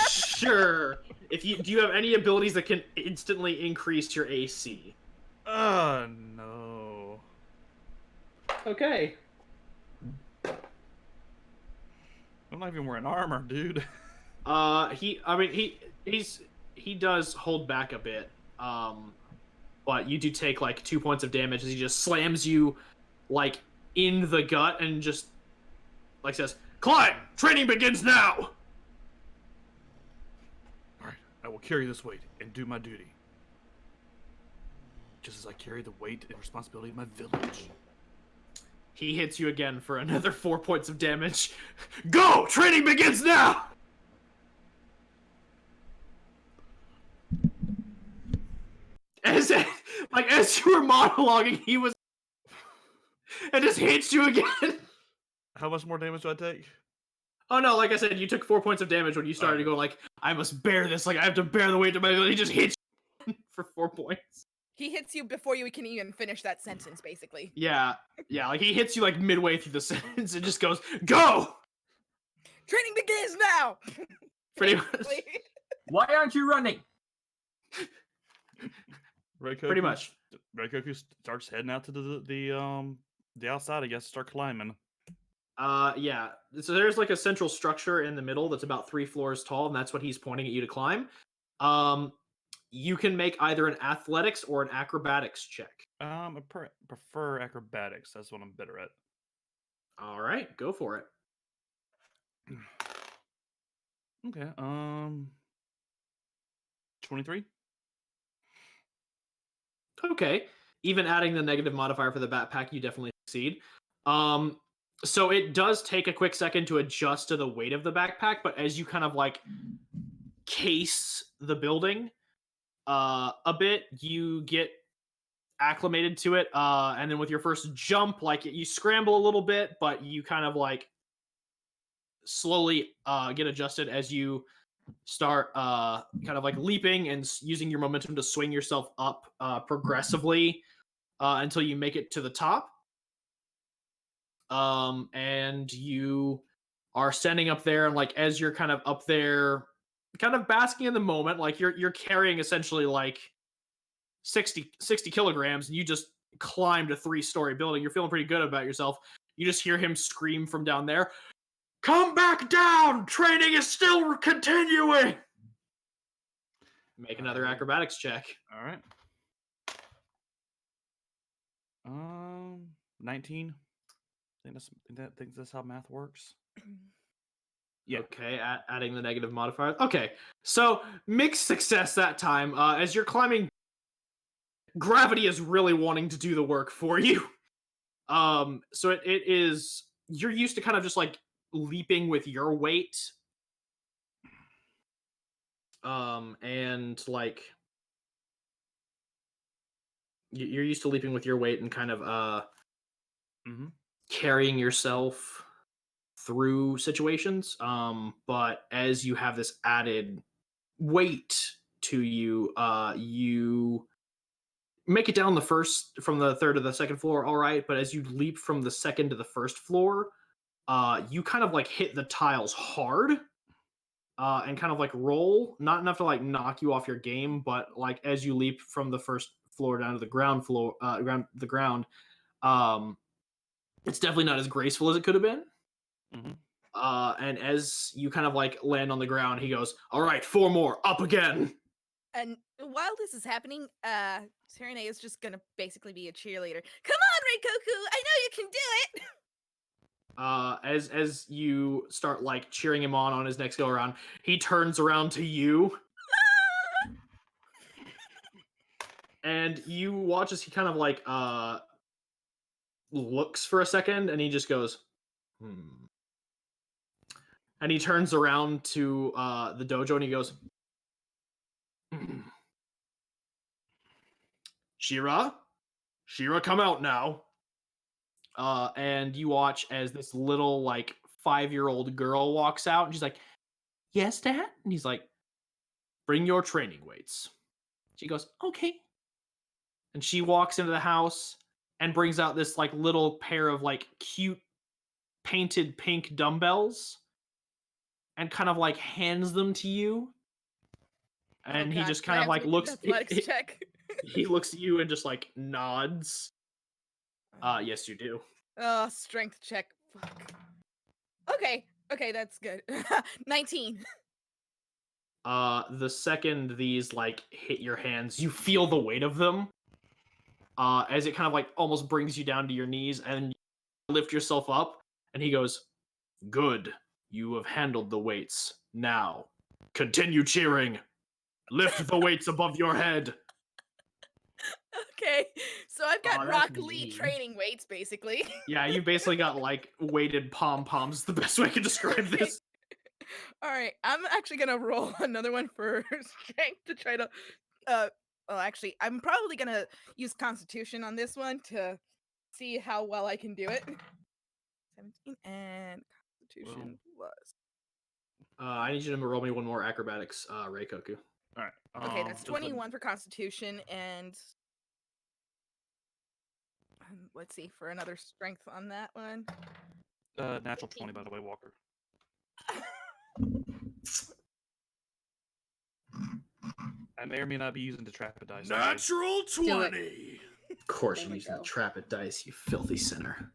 Sure. Do you have any abilities that can instantly increase your AC? No. Okay. I'm not even wearing armor, dude. He does hold back a bit. But you do take like 2 points of damage as he just slams you like in the gut and just like says, "Climb! Training begins now!" Alright, I will carry this weight and do my duty. Just as I carry the weight and responsibility of my village. He hits you again for another 4 points of damage. Go! Training begins now! As you were monologuing, he was and just hits you again. How much more damage do I take? Oh no, like I said, you took 4 points of damage when you started to go like, I must bear this, like I have to bear the weight of my ability. He just hits you for 4 points. He hits you before you can even finish that sentence, basically. Yeah, like he hits you like midway through the sentence and just goes, go! Training begins now! Pretty much. Why aren't you running? Reikoku, Pretty much. Reikoku starts heading out to the outside. I guess start climbing. Yeah. So there's like a central structure in the middle that's about 3 floors tall, and that's what he's pointing at you to climb. You can make either an athletics or an acrobatics check. I prefer acrobatics. That's what I'm better at. All right, go for it. Okay. 23. Okay. Even adding the negative modifier for the backpack, you definitely succeed. So it does take a quick second to adjust to the weight of the backpack, but as you kind of like case the building a bit, you get acclimated to it, and then with your first jump, like you scramble a little bit, but you kind of like slowly get adjusted as you start kind of like leaping and using your momentum to swing yourself up progressively until you make it to the top. And you are standing up there, and like as you're kind of up there, kind of basking in the moment, like you're carrying essentially like 60 kilograms, and you just climbed a 3-story building. You're feeling pretty good about yourself. You just hear him scream from down there, "Come back down! Training is still continuing!" Make another acrobatics check. All right. 19. I think that's how math works. Yeah. Okay, adding the negative modifier. Okay, so mixed success that time. As you're climbing, gravity is really wanting to do the work for you. So it is, you're used to kind of just like leaping with your weight. And like you're used to leaping with your weight and kind of carrying yourself through situations. But as you have this added weight to you, you make it down from the 3rd to the 2nd floor, all right. But as you leap from the 2nd to the 1st floor, you kind of like hit the tiles hard, and kind of like roll, not enough to like knock you off your game, but like as you leap from the 1st floor down to the ground floor, it's definitely not as graceful as it could have been. And as you kind of like land on the ground, he goes, "All right, 4 more, up again." And while this is happening, Sirinea is just gonna basically be a cheerleader. Come on, Reikoku! I know you can do it! As you start like cheering him on his next go around, he turns around to you. And you watch as he kind of like looks for a second, and he just goes, and he turns around to the dojo and he goes, Shira, come out now. And you watch as this little like 5-year-old girl walks out, and she's like, "Yes, Dad?" And he's like, "Bring your training weights." She goes, "Okay." And she walks into the house and brings out this like little pair of like cute painted pink dumbbells and kind of like hands them to you. And he just kind of like looks. He looks at you and just like nods. Yes, you do. Oh, strength check. Fuck. Okay, that's good. 19. The second these like hit your hands, you feel the weight of them. As it kind of like almost brings you down to your knees, and you lift yourself up, and he goes, "Good. You have handled the weights. Now, continue cheering. Lift the weights above your head." Okay, so I've got Rock Lee training weights, basically. Yeah, you basically got like weighted pom-poms, the best way I can describe this. Alright, I'm actually gonna roll another one for strength to try to, well, actually, I'm probably gonna use Constitution on this one to see how well I can do it. 17 and Constitution plus. I need you to roll me one more acrobatics, Reikoku. Alright. Okay, that's 21 for Constitution, and let's see, for another strength on that one. Natural 20, by the way, Walker. I may or may not be using the trap dice. Natural 20. Of course, There you're we using the go. trap at dice, you filthy sinner.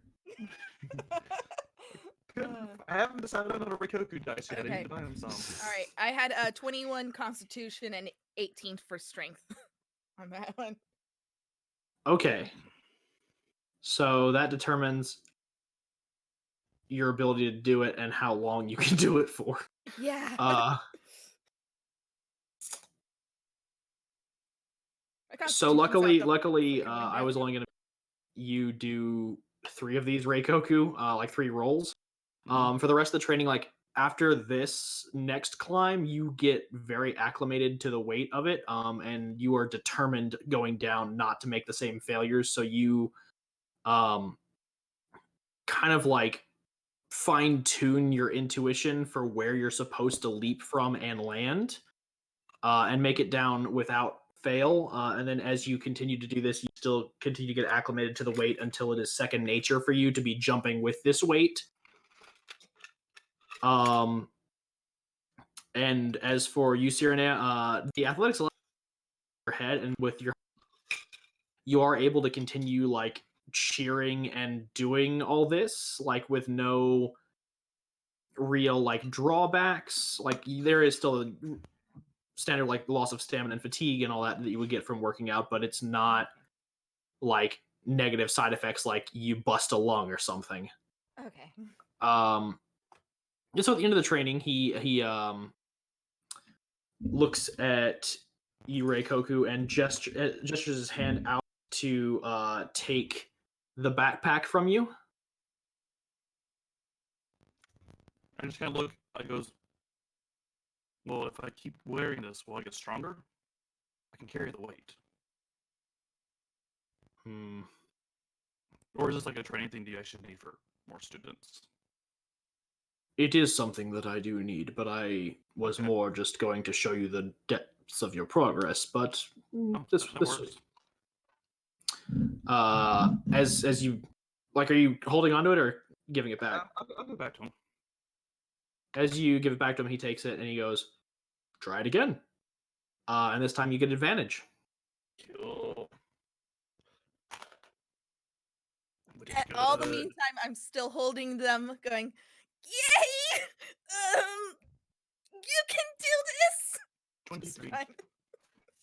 I haven't decided on a Reikoku dice yet. I Okay. need to buy him some. All right, I had 21 Constitution and 18 for Strength on that one. Okay. So that determines your ability to do it and how long you can do it for. Yeah. So luckily, I was only gonna you do 3 of these Reikoku, like 3 rolls. For the rest of the training, like after this next climb, you get very acclimated to the weight of it, and you are determined going down not to make the same failures. So you, kind of like fine tune your intuition for where you're supposed to leap from and land, and make it down without fail. And then as you continue to do this, you still continue to get acclimated to the weight until it is second nature for you to be jumping with this weight. And as for you, Sirinea, the athletics allow your head, and with your, you are able to continue like cheering and doing all this like with no real like drawbacks. Like there is still a standard like loss of stamina and fatigue and all that you would get from working out, but it's not like negative side effects like you bust a lung or something. Okay. So at the end of the training, he looks at Reikoku and gestures his hand out to take the backpack from you. I just kind of look. I goes, well, if I keep wearing this, will I get stronger? I can carry the weight. Or is this like a training thing that you actually need for more students? It is something that I do need, but I was more just going to show you the depths of your progress. But this as you like, are you holding onto it or giving it back? I'll go back to him. As you give it back to him, he takes it and he goes, "Try it again." And this time you get advantage. Cool. At all the meantime, I'm still holding them, going, "Yay! You can do this." 23. Fine.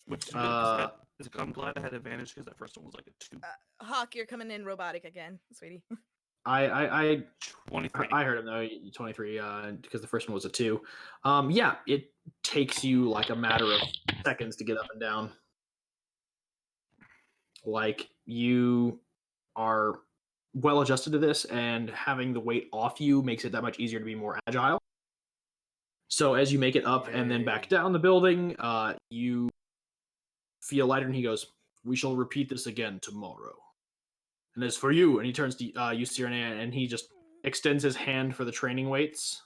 Which is I'm glad I had advantage because that first one was like a 2. Hawk, you're coming in robotic again, sweetie. I 23. I heard him though. 23, because the first one was a 2. Yeah, it takes you like a matter of seconds to get up and down. Like you are well adjusted to this, and having the weight off you makes it that much easier to be more agile. So as you make it up and then back down the building, you feel lighter, and he goes, "We shall repeat this again tomorrow." And as for you, and he turns to you, Sirinea, and he just extends his hand for the training weights.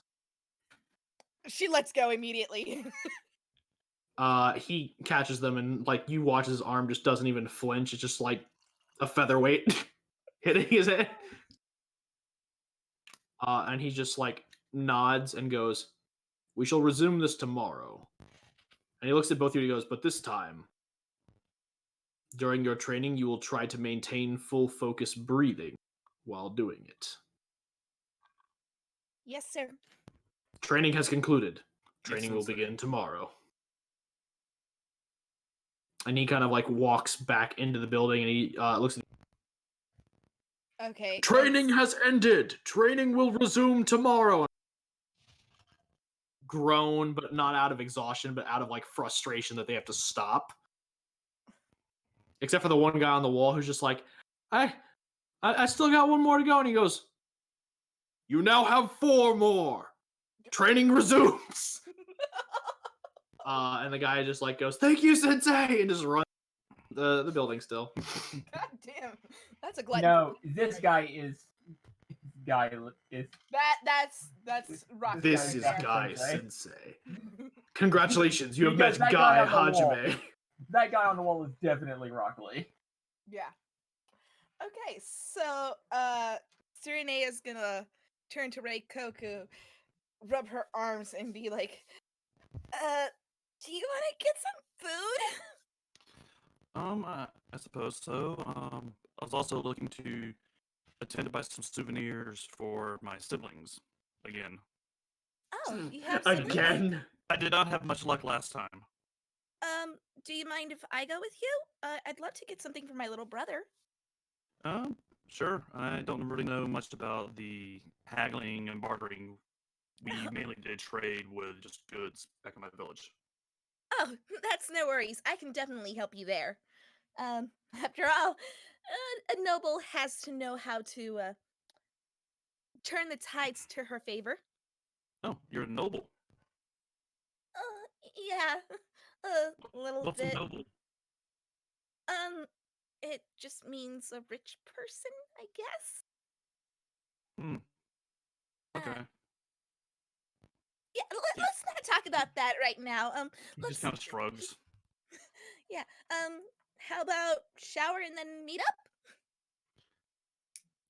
She lets go immediately. He catches them, and like you watch his arm just doesn't even flinch. It's just like a featherweight hitting his head. And he just like nods and goes, "We shall resume this tomorrow." And he looks at both of you and he goes, "But this time, during your training, you will try to maintain full focus breathing while doing it." Yes, sir. Training has concluded. Yes, Training will sir. begin tomorrow. And he kind of like walks back into the building and he looks at Okay. Training has ended. Training will resume tomorrow. Groan, but not out of exhaustion, but out of like frustration that they have to stop. Except for the one guy on the wall who's just like, I still got one more to go. And he goes, "You now have 4 more. Training resumes." And the guy just like goes, "Thank you, Sensei," and just runs the building still. God damn, that's a glutton. No, this guy is That's rock. This is Guy Sensei. Congratulations, you have Because met that guy Guy on the wall. Hajime. That guy on the wall is definitely Rock Lee. Yeah. Okay, so Sirinea is gonna turn to Reikoku, rub her arms, and be like, "Do you want to get some food?" I suppose so. I was also looking to attend to buy some souvenirs for my siblings. Again. Oh, you have siblings? Again. I did not have much luck last time. Do you mind if I go with you? I'd love to get something for my little brother. Sure. I don't really know much about the haggling and bartering. We mainly did trade with just goods back in my village. Oh, that's no worries. I can definitely help you there. After all, a noble has to know how to turn the tides to her favor. Oh, you're a noble. Yeah, a little What's bit. a noble? It just means a rich person, I guess. Okay. Yeah, let's not talk about that right now. He just kind of shrugs. Yeah. How about shower and then meet up?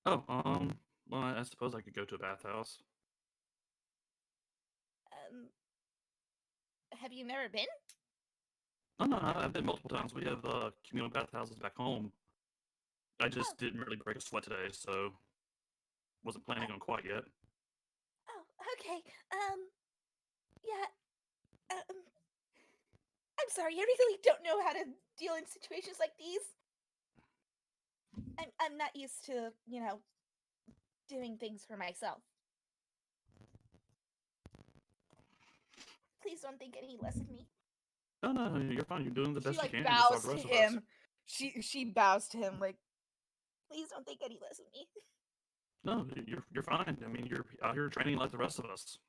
Oh, well, I suppose I could go to a bathhouse. Have you never been? Oh, no, I've been multiple times. We have communal bathhouses back home. I just didn't really break a sweat today, so wasn't planning on quite yet. Oh, okay. Yeah. I'm sorry. I really don't know how to deal in situations like these. I'm not used to, doing things for myself. Please don't think any less of me. No, you're fine. You're doing the best you can. Bows to him. She bows to him like, please don't think any less of me. No, you're fine. I mean, you're out here training like the rest of us.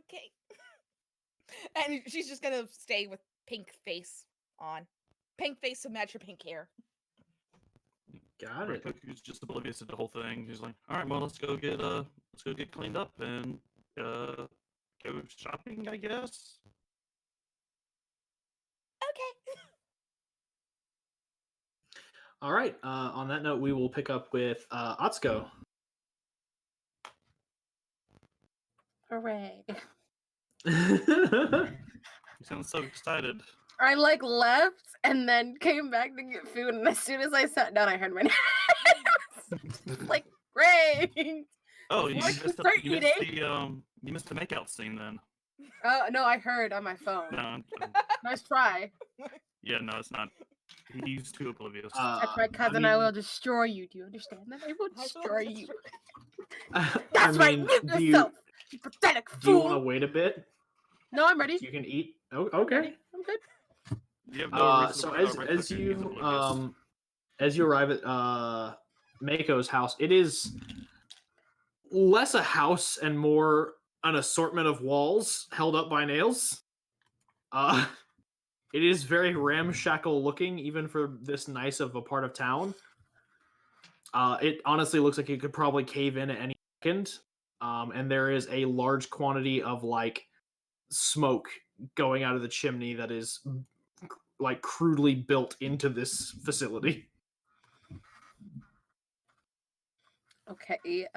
Okay. And she's just gonna stay with pink face on. Pink face to match her pink hair. Got it. Reikoku's just oblivious to the whole thing. He's like, all right, well, let's go get cleaned up and go shopping, I guess. Okay. All right. On that note, we will pick up with Atsuko. Hooray. You sound so excited. I left and then came back to get food, and as soon as I sat down, I heard my name. Like, great. Oh, you Like, missed start you eating? missed the makeout scene then. No, I heard on my phone. No, Nice try. yeah, no, it's not. He's too oblivious. Touch my cousin, I will destroy you. Do you understand that? I will destroy you. That's right. Mute yourself. You pathetic fool. Do you want to wait a bit? No, I'm ready. You can eat. Oh, okay. I'm good. You have no reason So to as Reikoku, he's you oblivious. as you arrive at Mako's house, it is less a house and more an assortment of walls held up by nails. It is very ramshackle looking, even for this nice of a part of town. It honestly looks like it could probably cave in at any second. And there is a large quantity of smoke going out of the chimney that is crudely built into this facility. Okay,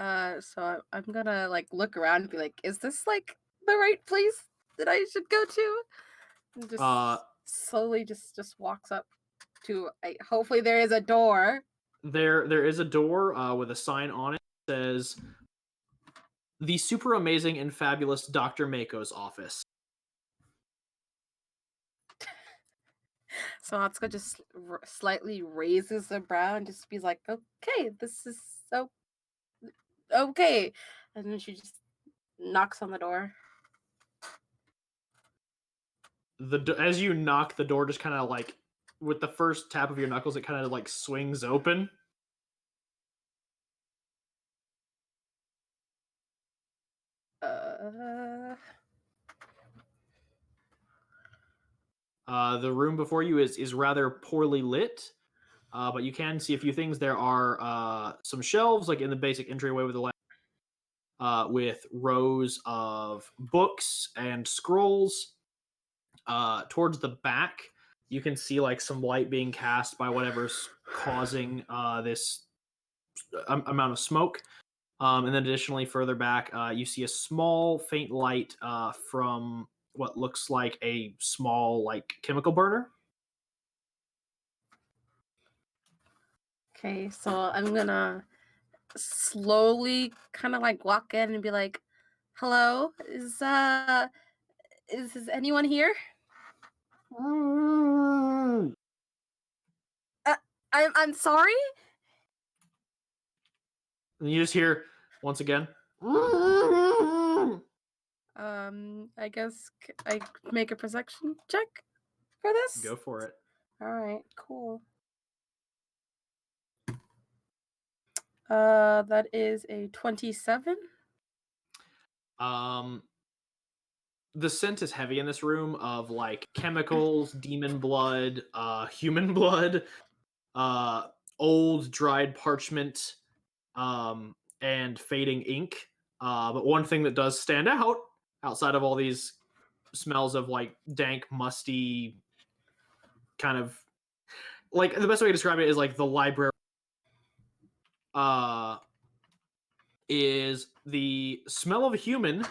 so I'm gonna look around and be like, is this the right place that I should go to? And just slowly just walks up to hopefully there is a door. There is a door with a sign on it that says the super amazing and fabulous Dr. Mako's office. So Atsuko just slightly raises a brow and just be like, okay, this is so okay. And then she just knocks on the door. As you knock, the door just kind of with the first tap of your knuckles, it kind of swings open. The room before you is rather poorly lit, but you can see a few things. There are some shelves, in the basic entryway with the with rows of books and scrolls. Towards the back, you can see some light being cast by whatever's causing this amount of smoke. And then additionally, further back, you see a small, faint light from what looks like a small like chemical burner. Okay, so I'm gonna slowly kind of like walk in and be like, "Hello, is anyone here?" I'm sorry. And you just hear once again. I guess I make a perception check for this. Go for it. All right, cool. That is a 27. The scent is heavy in this room of like chemicals, demon blood, human blood, old dried parchment, and fading ink. But one thing that does stand out outside of all these smells of like dank, musty, kind of like the best way to describe it is like the library is the smell of a human,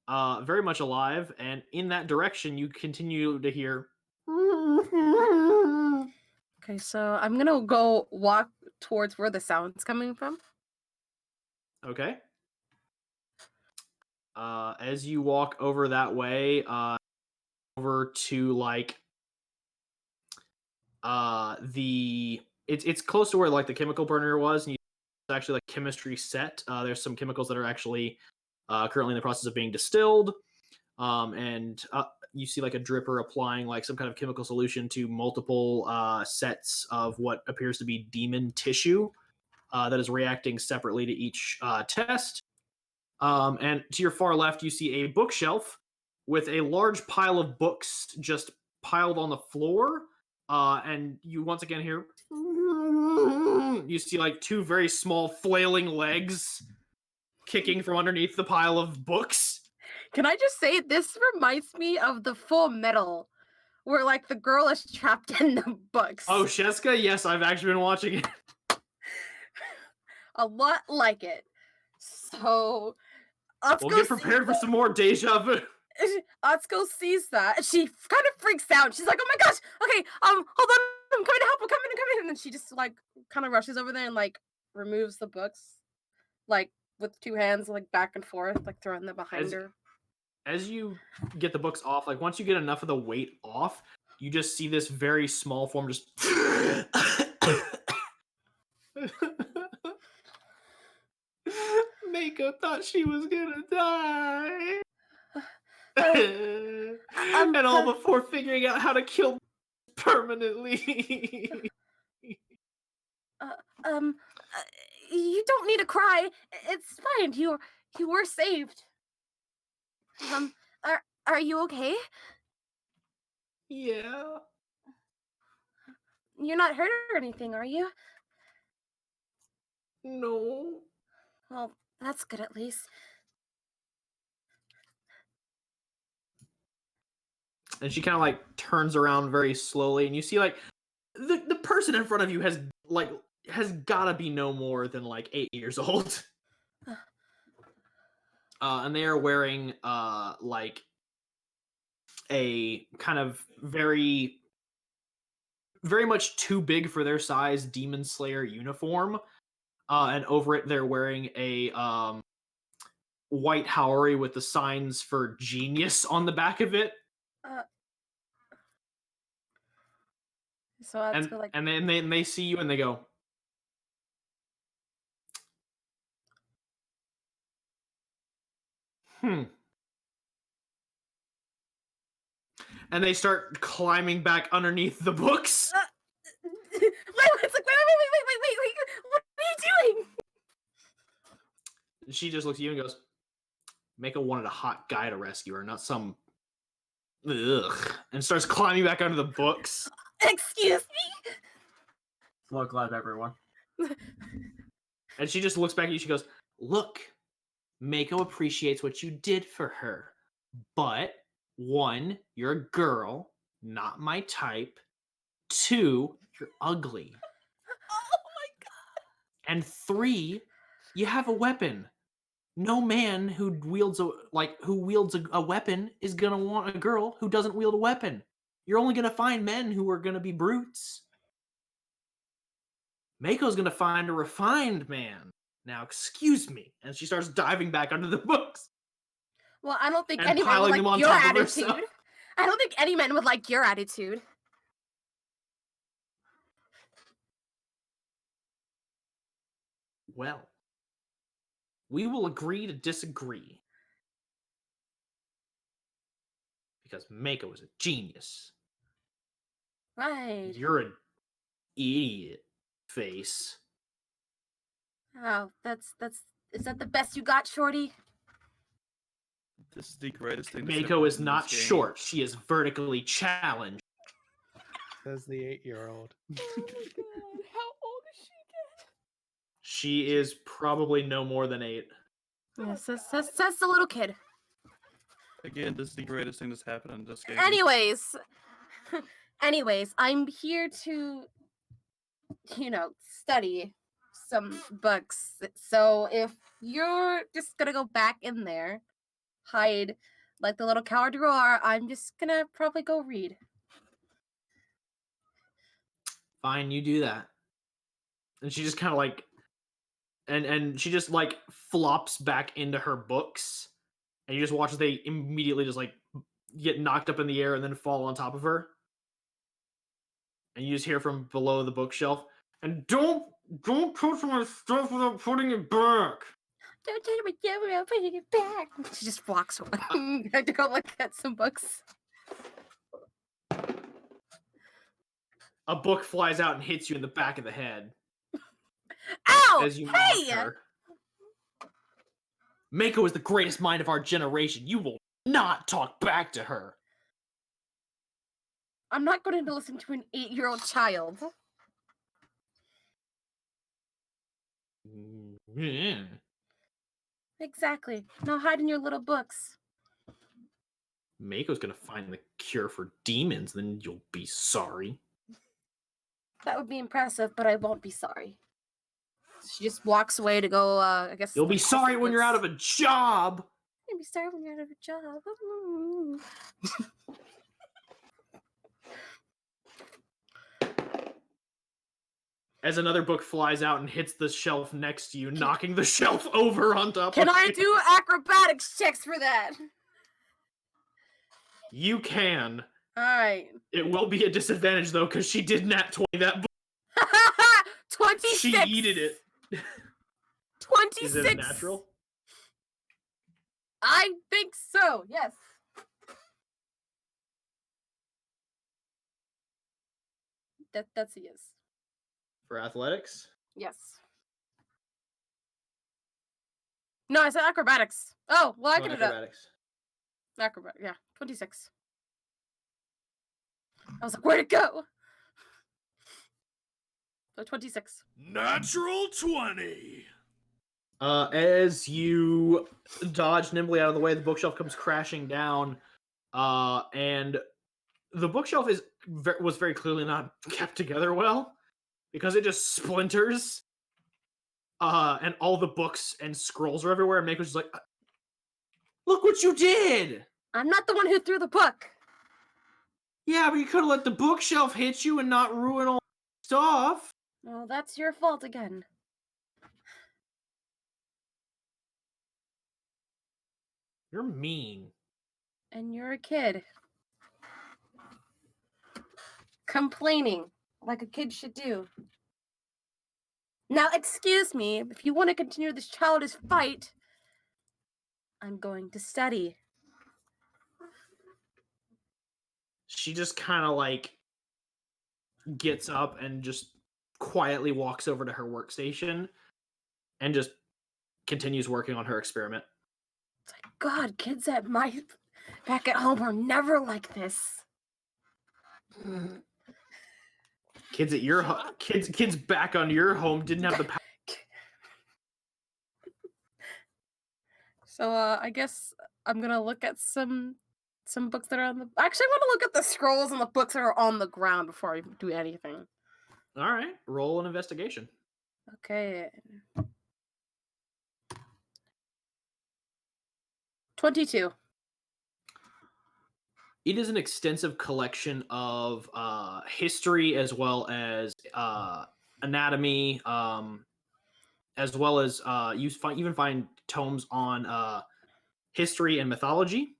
very much alive, and in that direction you continue to hear. Okay, so I'm gonna go walk towards where the sound's coming from. Okay. As you walk over that way, over to like it's close to where like the chemical burner was, and it's actually like chemistry set. There's some chemicals that are actually currently in the process of being distilled, and you see like a dripper applying like some kind of chemical solution to multiple sets of what appears to be demon tissue that is reacting separately to each test. And to your far left, you see a bookshelf with a large pile of books just piled on the floor. And you once again hear, you see like two very small flailing legs kicking from underneath the pile of books. Can I just say, this reminds me of the Full Metal, where like the girl is trapped in the books. Oh, Sheska? Yes, I've actually been watching it. A lot like it. So, We'll get prepared for some more deja vu. Atsuko sees that, and she kind of freaks out. She's like, "Oh my gosh! Okay, hold on, I'm coming to help. I'm coming!" And then she just like kind of rushes over there and like removes the books, like with two hands, like back and forth, like throwing them behind her. As you get the books off, like once you get enough of the weight off, you just see this very small form just. Mako thought she was gonna die. And all before figuring out how to kill permanently. You don't need to cry. It's fine. You were saved. Are you okay? Yeah. You're not hurt or anything, are you? No. Well, that's good at least. And she kind of like turns around very slowly, and you see like the person in front of you has gotta be no more than like 8 years old. And they are wearing like a kind of very much too big for their size Demon Slayer uniform. And over it they're wearing a white Haori with the signs for genius on the back of it. So that's like, and then they see you and they go, and they start climbing back underneath the books. It's like, wait, what are you doing? And she just looks at you and goes, Mako wanted a hot guy to rescue her, not some and starts climbing back under the books. Excuse me? Slow clap, everyone. And she just looks back at you, she goes, look, Mako appreciates what you did for her, but 1, you're a girl, not my type. 2, you're ugly. Oh my god. And 3, you have a weapon. no man who wields a weapon is gonna want a girl who doesn't wield a weapon. You're only gonna find men who are gonna be brutes. Mako's gonna find a refined man. Now, excuse me. And she starts diving back under the books. Well, I don't think And anyone would piling them like on your top of attitude. herself. I don't think any man would like your attitude. Well, we will agree to disagree. Because Mako is a genius. Right. You're an idiot face. Oh, is that the best you got, Shorty? This is the greatest thing. that's Mako ever is happened in not this game. short. She is vertically challenged. Says the 8-year-old. Oh my god, how old is she again? She is probably no more than 8. Yes, that's the little kid. Again, this is the greatest thing that's happened in this game. Anyways, I'm here to, study some books. So if you're just gonna go back in there, hide like the little coward you are, I'm just gonna probably go read. Fine, you do that. And she just kind of like, and she just like flops back into her books, and you just watch as they immediately just like get knocked up in the air and then fall on top of her. And you just hear from below the bookshelf, and don't touch my stuff without putting it back. Don't tell me without putting it back. She just walks away. I have to go look at some books. A book flies out and hits you in the back of the head. Ow! As you Hey! mock her. Mako is the greatest mind of our generation. You will not talk back to her. I'm not going to listen to an 8-year-old child. Yeah. Exactly. Now hide in your little books. Mako's gonna find the cure for demons, then you'll be sorry. That would be impressive, but I won't be sorry. She just walks away to go, I guess... You'll be sorry when you're out of a job! You'll be sorry when you're out of a job. As another book flies out and hits the shelf next to you, knocking the shelf over on top Can of I you. do acrobatics checks for that? You can. Alright. It will be a disadvantage, though, because she did nat 20 that book. 26! She yeeted it. 26! Is it a natural? I think so, yes. That's a yes. For athletics? Yes. No, I said acrobatics. Oh, well, I can do that. Acrobatics. Yeah, 26. I was like, where'd it go? So 26. Natural 20. As you dodge nimbly out of the way, the bookshelf comes crashing down, and the bookshelf was very clearly not kept together well, because it just splinters, and all the books and scrolls are everywhere, and Mako's just like, look what you did! I'm not the one who threw the book. Yeah, but you could have let the bookshelf hit you and not ruin all the stuff. Well, that's your fault again. You're mean. And you're a kid. Complaining, like a kid should do. Now, excuse me, if you want to continue this childish fight, I'm going to study. She just kind of like gets up and just quietly walks over to her workstation and just continues working on her experiment. It's like, God, kids back at home are never like this. Kids at your kids back on your home didn't have the power. So I guess I'm gonna look at some books that are on the. Actually, I'm gonna look at the scrolls and the books that are on the ground before I do anything. All right, roll an investigation. Okay. 22. It is an extensive collection of history as well as anatomy, as well as you even find tomes on history and mythology.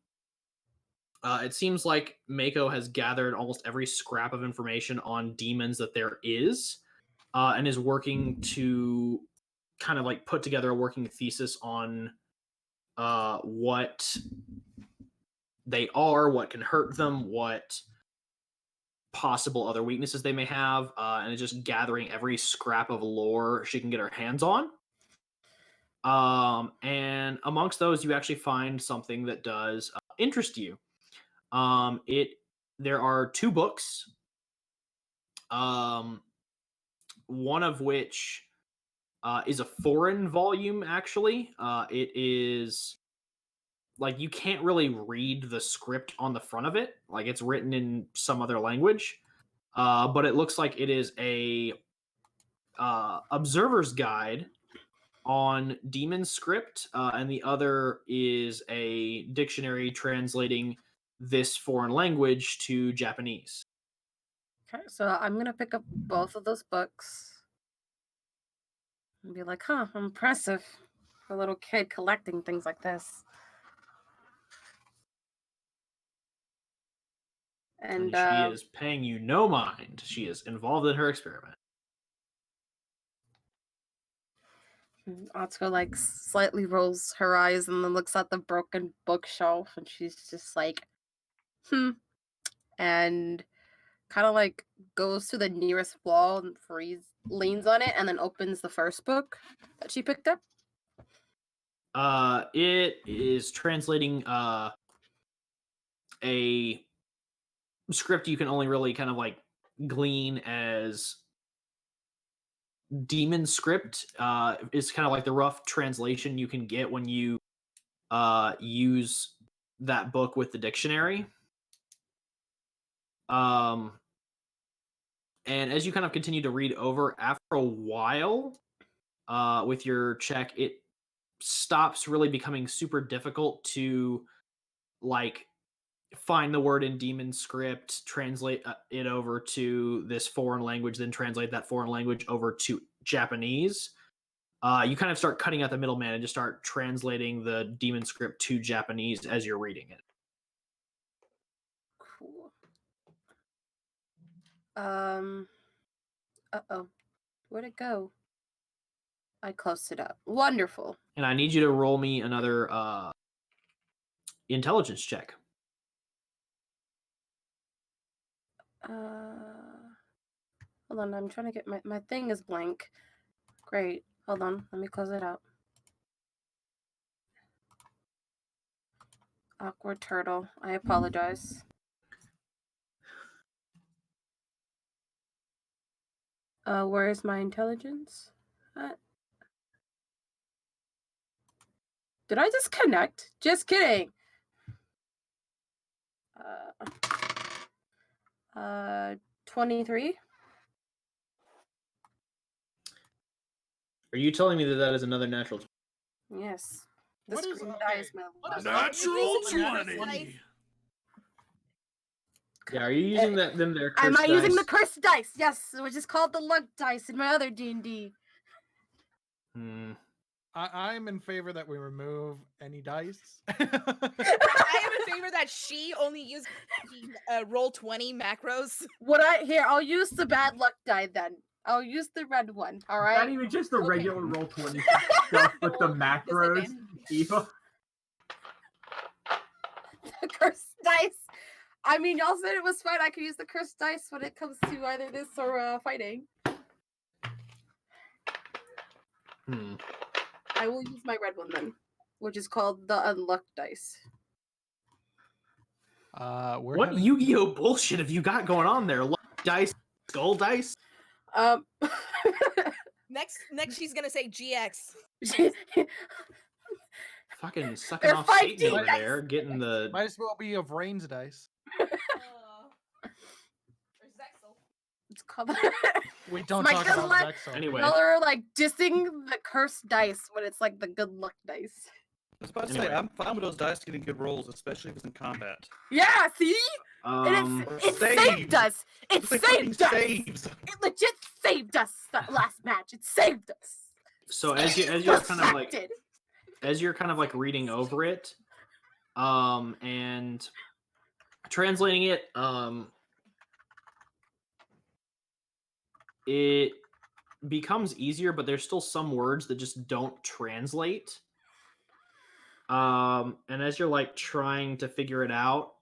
It seems like Mako has gathered almost every scrap of information on demons that there is, and is working to kind of like put together a working thesis on what they are, what can hurt them, what possible other weaknesses they may have, and is just gathering every scrap of lore she can get her hands on. And amongst those, you actually find something that does interest you. There are 2 books, one of which is a foreign volume. Actually, it is like you can't really read the script on the front of it, like it's written in some other language, but it looks like it is a observer's guide on demon script, and the other is a dictionary translating this foreign language to Japanese. Okay, so I'm gonna pick up both of those books and be like, huh, impressive. For a little kid collecting things like this. And she is paying you no mind. She is involved in her experiment. Atsuko like slightly rolls her eyes and then looks at the broken bookshelf and she's just like, and kind of like goes to the nearest wall and leans on it and then opens the first book that she picked up. It is translating a script you can only really kind of like glean as demon script. Is kind of like the rough translation you can get when you use that book with the dictionary. And as you kind of continue to read over, after a while, with your check, it stops really becoming super difficult to like find the word in demon script, translate it over to this foreign language, then translate that foreign language over to Japanese. You kind of start cutting out the middleman and just start translating the demon script to Japanese as you're reading it. Cool. Uh-oh. Where'd it go? I closed it up. Wonderful. And I need you to roll me another intelligence check. Hold on, I'm trying to get my thing is blank. Great. Hold on, let me close it out. Awkward turtle. I apologize. Where is my intelligence? Did I disconnect? Just kidding. 23. Are you telling me that that is another natural 20? Yes. What This is green okay, die is my what is last. Natural 20. 20. Yeah, are you using them there? Am I using the cursed dice? Yes, which is called the luck dice in my other D&D. I'm in favor that we remove any dice. I am in favor that she only use roll 20 macros. I'll use the bad luck die then. I'll use the red one, alright? Not even just the regular roll 20 stuff, but the macros. Eva. The cursed dice. I mean, y'all said it was fine. I could use the cursed dice when it comes to either this or fighting. I will use my red one then, which is called the unluck dice. What Yu-Gi-Oh bullshit have you got going on there? Luck dice, skull dice? Next she's gonna say GX. Fucking sucking off Satan over there, getting the... Might as well be of Rain's dice. It's called... We don't talk about Zexal. Anyway. Y'all are like dissing the cursed dice when it's like the good luck dice. was about to Anyway. say, I'm fine with those dice getting good rolls, especially if it's in combat. Yeah, see? Um, And it saved us. It It's like fucking saved us. saves. It legit saved us that last match. It saved us. so as you're kind of like Distracted. as you're kind of like reading over it, and translating it, it becomes easier, but there's still some words that just don't translate. And as you're like trying to figure it out,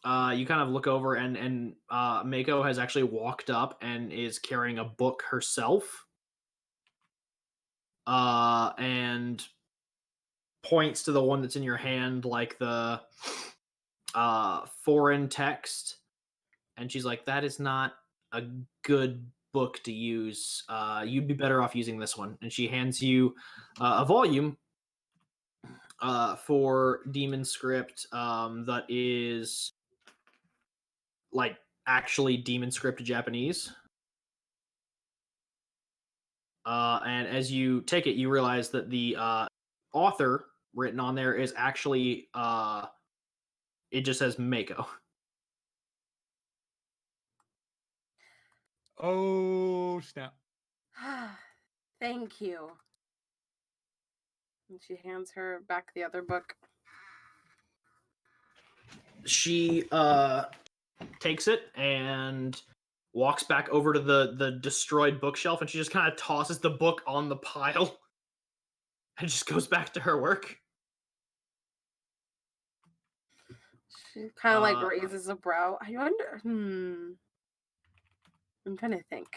you kind of look over and Mako has actually walked up and is carrying a book herself. And points to the one that's in your hand, like the foreign text, and she's like, "That is not a good book to use. You'd be better off using this one." And she hands you a volume for Demon Script that is like actually Demon Script Japanese. And as you take it, you realize that the author written on there is actually it just says Mako. Oh snap! Thank you. And she hands her back the other book. She takes it and walks back over to the destroyed bookshelf, and she just kind of tosses the book on the pile and just goes back to her work. She kind of like raises a brow. I wonder. I'm trying to think.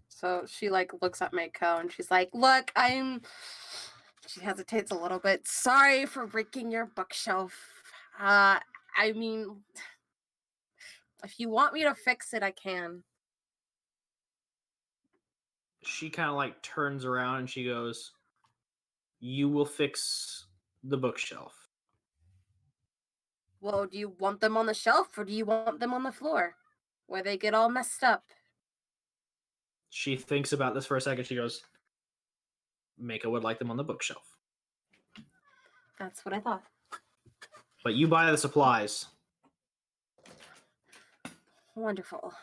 So she like looks at Mako and she's like, "Look, She hesitates a little bit. Sorry for breaking your bookshelf. I mean, if you want me to fix it, I can." She kind of like turns around and she goes, "You will fix the bookshelf." Well, do you want them on the shelf or do you want them on the floor where they get all messed up? She thinks about this for a second. She goes, "Mako would like them on the bookshelf. That's what I thought. But you buy the supplies Wonderful.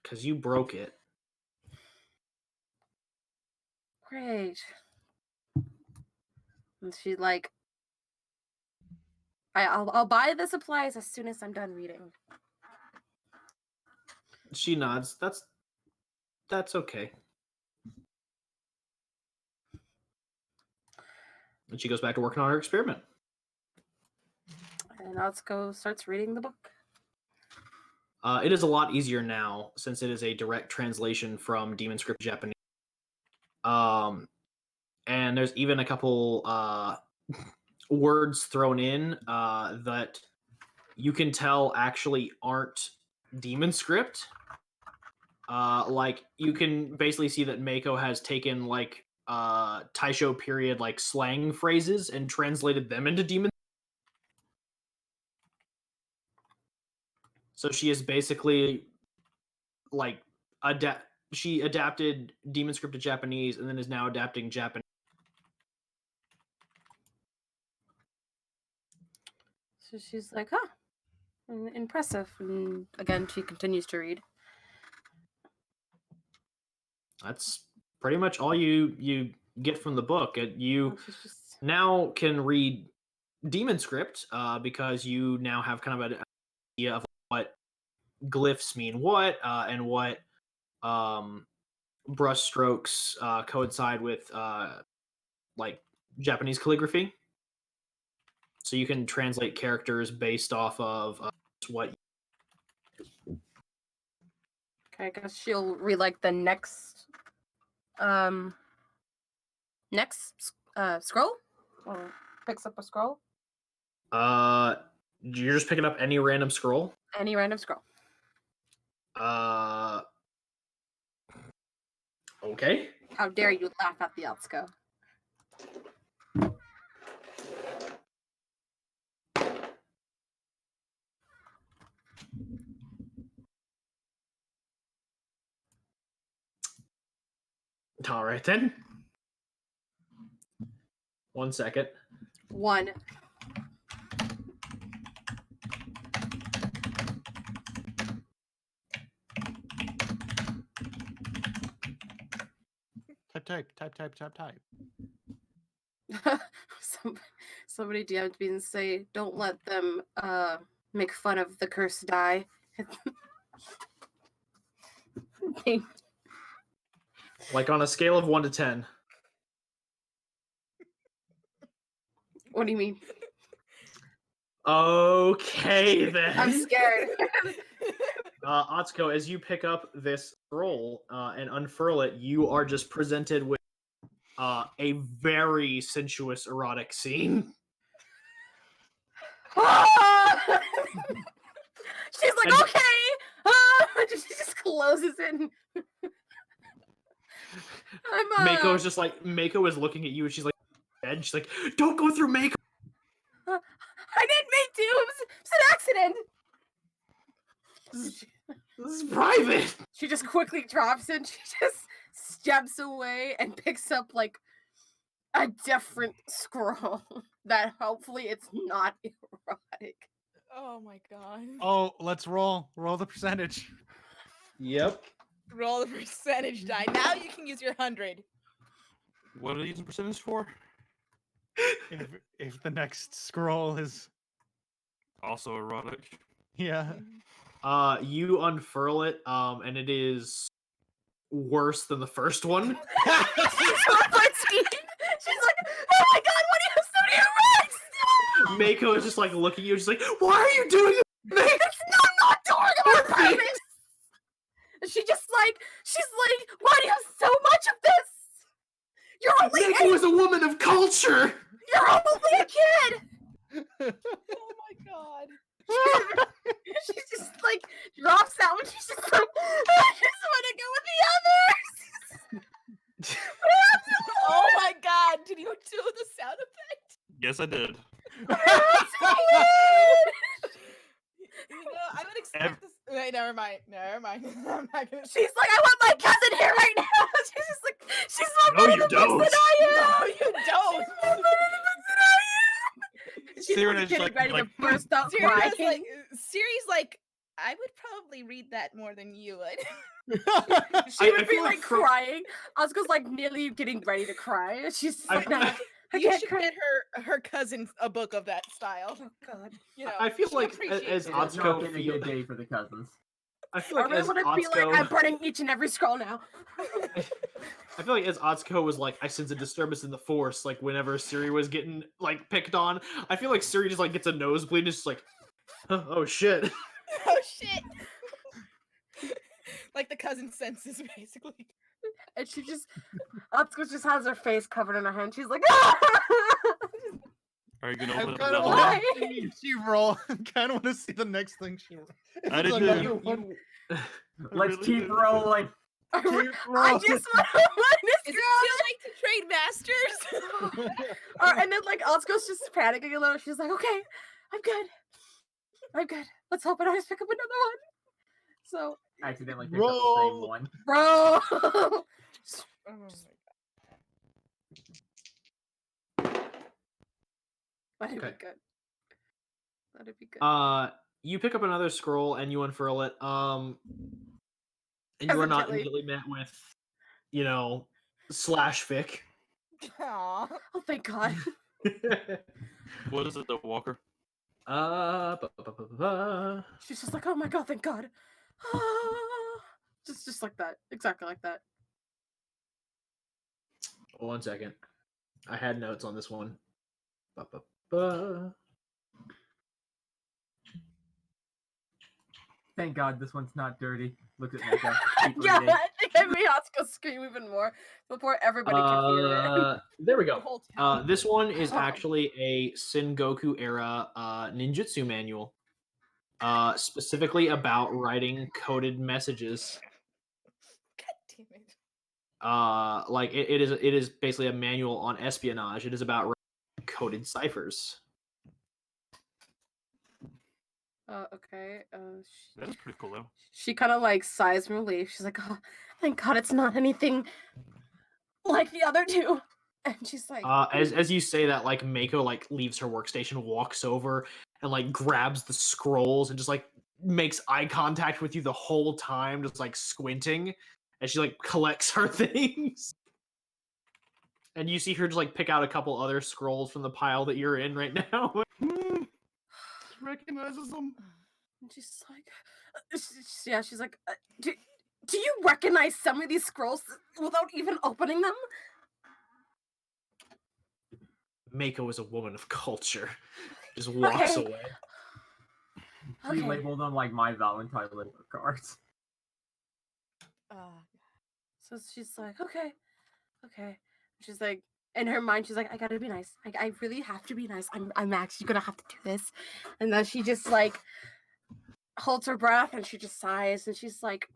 because you broke it." Great. And she like, I'll buy the supplies as soon as I'm done reading. She nods. That's okay. And she goes back to working on her experiment. And Atsuko starts reading the book. It is a lot easier now since it is a direct translation from Demon Script Japanese. And there's even a couple words thrown in that you can tell actually aren't Demon Script. Like you can basically see that Mako has taken like Taisho period like slang phrases and translated them into Demon. So she is basically like she adapted Demon Script to Japanese and then is now adapting Japanese. So she's like, "Huh, impressive." And again, she continues to read. That's pretty much all you get from the book. You now can read Demon Script because you now have kind of an idea of what glyphs mean what and what brush strokes coincide with like Japanese calligraphy. So you can translate characters based off of what. Okay, I guess she'll read like the next scroll, or picks up a scroll. You're just picking up any random scroll. Any random scroll. Okay. How dare you laugh at the Atsuko? All right then. 1 second. 1. Type. Somebody DM'd me and say, don't let them make fun of the cursed die. Like on a scale of 1 to 10. What do you mean? Okay, then. I'm scared. Atsuko, as you pick up this scroll and unfurl it, you are just presented with a very sensuous erotic scene. She's like, okay! She just closes it. Mako is just like, Mako is looking at you and she's like, and she's like, don't go through Mako! I didn't mean to! It was an accident! This is private! She just quickly drops it. She just steps away and picks up, like, a different scroll that hopefully it's not erotic. Oh my god. Oh, let's roll. Roll the percentage. Yep. Roll the percentage die. Now you can use your 100. What are you using percentage for? If the next scroll is Also erotic. yeah. You unfurl it, and it is worse than the first one. She's like, oh my god, what do you have so many erotics? Mako is just like looking at you, she's like, why are you doing this? I'm not doing it on purpose! She's like, why do you have so much of this? You're only Mako is a woman of culture! You're only a kid! Oh my god. She's just like, drops that one. She's just like, I just want to go with the others! Oh my god. Did you do the sound effect? Yes, I did. I would expect this. Wait, never mind. I'm not gonna. She's like, I want my cousin here right now. She's just like, she's more No, better you than don't. this than I am. No, you don't. She's more better than this than I am. She's Sirenea's getting like- ready like- to burst out Siri's crying. like, I would probably read that more than you would. She would I be feel like like from- crying. Asuka's like nearly getting ready to cry. She's just like, nah, I You can't should cry. get her cousin a book of that style. Oh god. You know, I feel she'd like appreciate as it. It's not Atsuko been a good day for the cousins. I feel I like really as want to feel like I'm Atsuko, burning each and every scroll now. I feel like as Atsuko was like, I sense a disturbance in the force, like whenever Siri was getting like picked on, I feel like Siri just like gets a nosebleed and is just like, oh shit. Oh shit! Like the cousin senses, basically. And she just, Atsuko just has her face covered in her hand. She's like, Are you gonna I open up kind of another want one? to see she roll. I kind of want to see the next thing she rolls. I did Another too. one. Let's really keep do. rolling. I Keep just rolling. want to this Is it girl. too late to trade masters? And then like Atsuko's just panicking a little. She's like, okay, I'm good. Let's hope I don't have to pick up another one. So, I accidentally picked up the same Roll. one. bro. That'd Okay. be good. That'd be good. You pick up another scroll and you unfurl it. And you are not Hesitantly. immediately met with, you know, slash fic. Aw. Oh, thank God. What is it, the Walker? She's just like, oh my God, thank God. Just like that. Exactly like that. 1 second. I had notes on this one. Ba-ba-ba. Thank God this one's not dirty. Look at makeup. Keep Yeah, reading. I think it made Atsuko scream even more before everybody could hear it. There we The go. whole town. This one is actually a Sengoku era ninjutsu manual, specifically about writing coded messages. God damn it. Like it is basically a manual on espionage. It is about writing coded ciphers. Okay. That is pretty cool, though. She kind of like sighs in relief. She's like, oh, thank God it's not anything like the other two. And she's like, as you say that, like Mako like leaves her workstation, walks over, and like grabs the scrolls and just like makes eye contact with you the whole time, just like squinting, as she like collects her things. And you see her just like pick out a couple other scrolls from the pile that you're in right now. Recognizes them. and she's like, she's like, do you recognize some of these scrolls without even opening them? Mako is a woman of culture. Just walks away. We label them like My Valentine label cards. So she's like, okay. She's like, in her mind, she's like, I gotta be nice. I really have to be nice. I'm actually gonna have to do this. And then she just like holds her breath and she just sighs and she's like,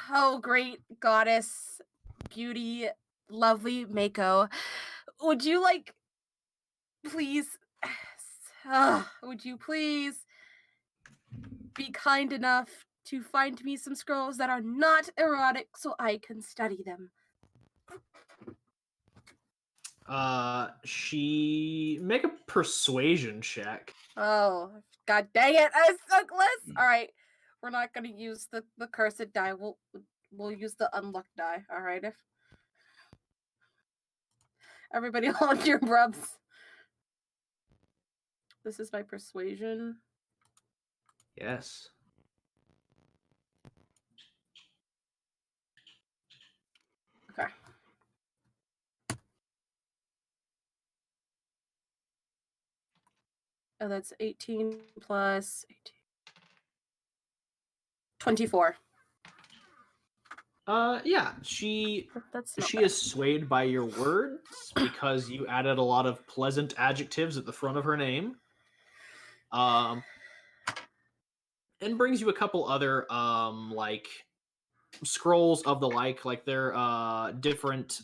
oh, great goddess, beauty, lovely Mako. Would you like, please, would you please be kind enough to find me some scrolls that are not erotic so I can study them? She make a persuasion check. Oh, god dang it! I was so close. All right, we're not gonna use the cursed die. We'll use the unluck die. All right, if everybody hold your breaths. This is my persuasion. Yes. Okay. Oh, that's 18 plus 18. 24. Yeah, she That's is swayed by your words because you added a lot of pleasant adjectives at the front of her name. And brings you a couple other like scrolls of the like they're different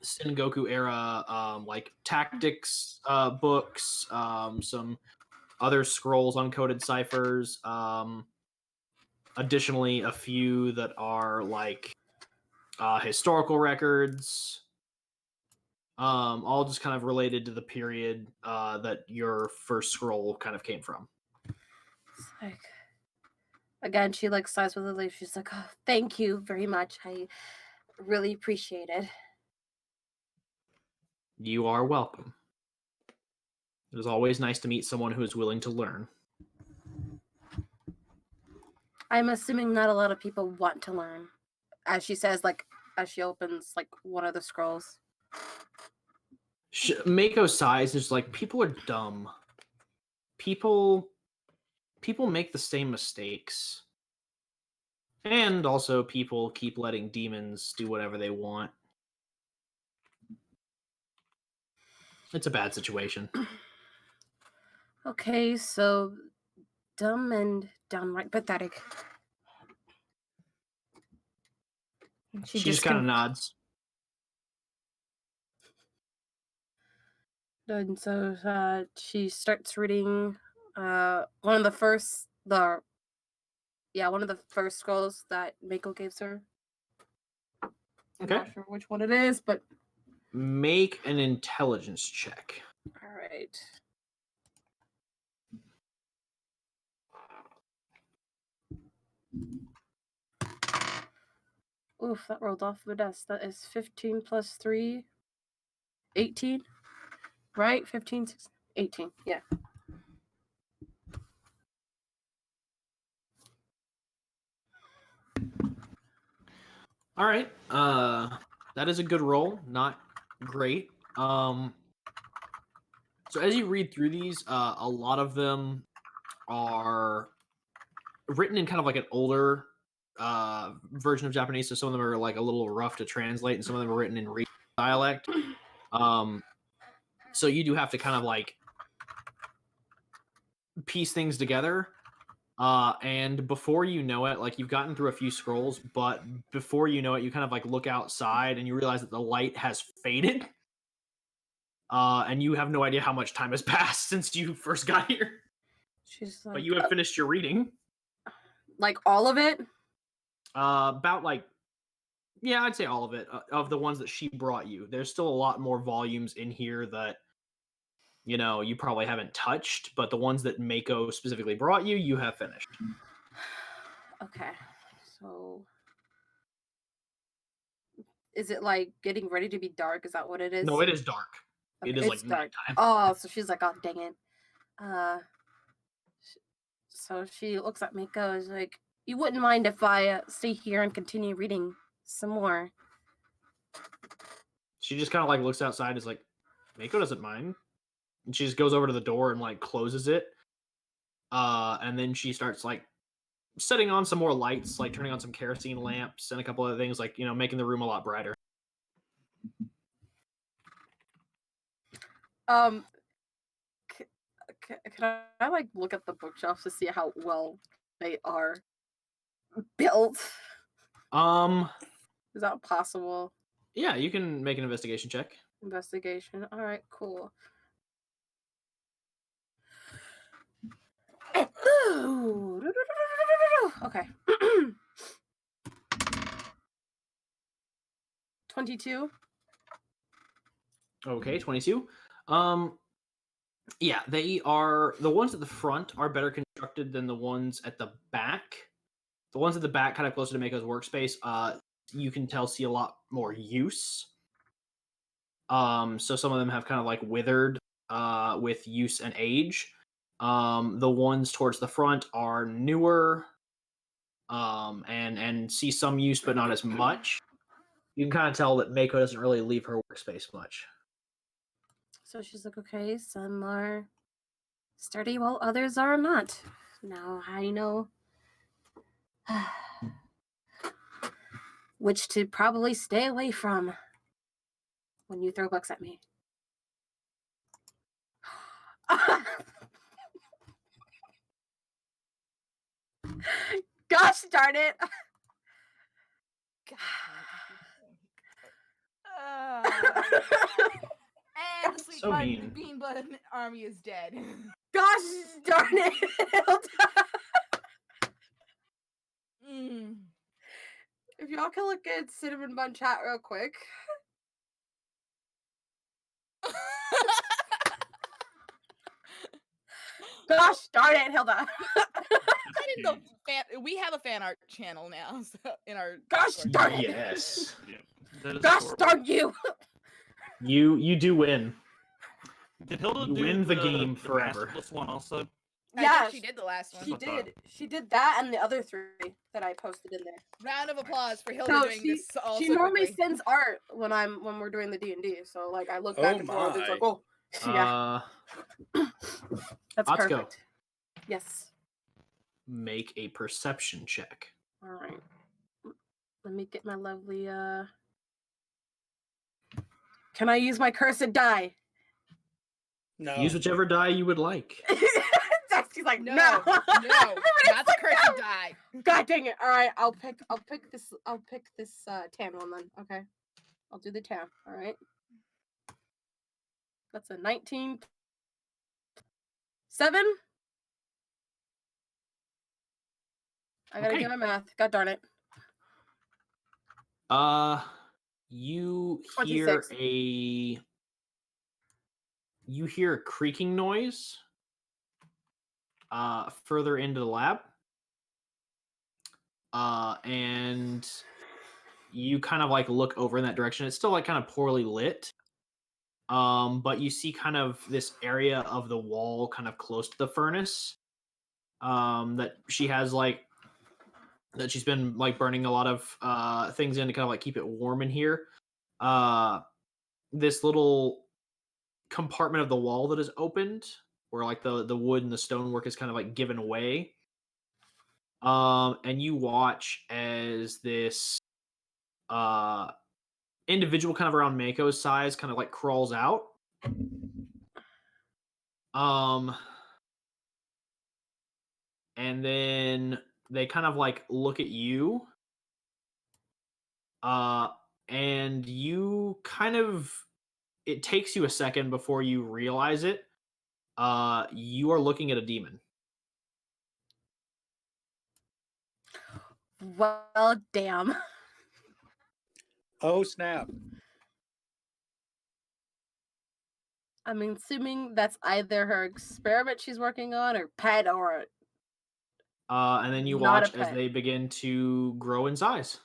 Sengoku era like tactics books, some other scrolls, uncoded ciphers, additionally a few that are like historical records, all just kind of related to the period that your first scroll kind of came from. It's like, again, she like sighs with a relief. She's like, oh, thank you very much. I really appreciate it. You are welcome. It is always nice to meet someone who is willing to learn. I'm assuming not a lot of people want to learn. As she says, like, as she opens, like, one of the scrolls. Mako sighs and is like, people are dumb. People make the same mistakes. And also people keep letting demons do whatever they want. It's a bad situation. Okay, so dumb and downright pathetic. She just kind of nods. And so she starts reading one of the first scrolls that Mako gives her. Okay. I'm not sure which one it is, but Make an intelligence check. all right. Oof, that rolled off my desk. That is 15 plus 3, 18. Right? 15, 16, 18. Yeah. All right. That is a good roll. Not great. So as you read through these, a lot of them are written in kind of like an older version of Japanese. So some of them are like a little rough to translate, and some of them are written in dialect. So you do have to kind of like piece things together. And before you know it, like you've gotten through a few scrolls, but before you know it, you kind of like look outside and you realize that the light has faded. And you have no idea how much time has passed since you first got here. She's like, but you have finished your reading. Like all of it? About like Yeah, I'd say all of it. Of the ones that she brought you, there's still a lot more volumes in here that you probably haven't touched, but the ones that Mako specifically brought you, you have finished. Okay, so is it like getting ready to be dark? Is that what it is? No, it is dark. Okay, it is like dark. nighttime. Oh, so she's like, oh, dang it. So she looks at Mako and is like, you wouldn't mind if I stay here and continue reading some more. She just kind of like looks outside, is like, Mako doesn't mind. And she just goes over to the door and like closes it. And then she starts like setting on some more lights, like turning on some kerosene lamps and a couple other things, like, making the room a lot brighter. Can I like look at the bookshelves to see how well they are built? Is that possible? Yeah, you can make an investigation check. Investigation. All right, cool. Okay. 22. Okay, 22. Yeah, the ones at the front are better constructed than the ones at the back. The ones at the back, kind of closer to Mako's workspace, you can see a lot more use. So some of them have kind of like withered with use and age. The ones towards the front are newer and see some use, but not as much. You can kind of tell that Mako doesn't really leave her workspace much. So she's like, okay, some are sturdy while others are not. Now I know which to probably stay away from when you throw books at me. Gosh darn it! And the sweet So so mean. Bean Blood Army is dead. Gosh darn it! If y'all can look at Cinnamon Bun chat real quick. Gosh darn it, Hilda. I didn't know we have a fan art channel now, so in our Gosh darn it. Yes. That is Gosh adorable. darn you. You do win. Did Hilda You do win the game the forever. maskless one also? I Yeah, think she did the last one. She I thought- did. She did that and the other 3 that I posted in there. Round of applause for Hilda So doing this also she normally quickly. sends art when we're doing the D&D. So like I look Oh back and forth. It's my. like, oh, yeah, that's Atsuko. perfect. Yes. Make a perception check. All right. Let me get my lovely. Can I use my cursed die? No. Use whichever die you would like. She's like, No, no, no, not the cursed no. die. God dang it! All right, I'll pick this tan one then. Okay, I'll do the tan. All right, that's a 19. 7. I gotta Okay. do my math. God darn it. You 26. hear a creaking noise further into the lab. And you kind of like look over in that direction. It's still like kind of poorly lit. But you see kind of this area of the wall kind of close to the furnace. That she has like that she's been like burning a lot of things in to kind of like keep it warm in here. This little compartment of the wall that is opened where like the wood and the stonework is kind of like given away. And you watch as this individual kind of around Mako's size kind of like crawls out. And then they kind of like look at you. And you kind of, it takes you a second before you realize it. You are looking at a demon. Well, damn. Oh snap! I'm assuming that's either her experiment she's working on, or pet, or And then you Not a watch as pet. they begin to grow in size.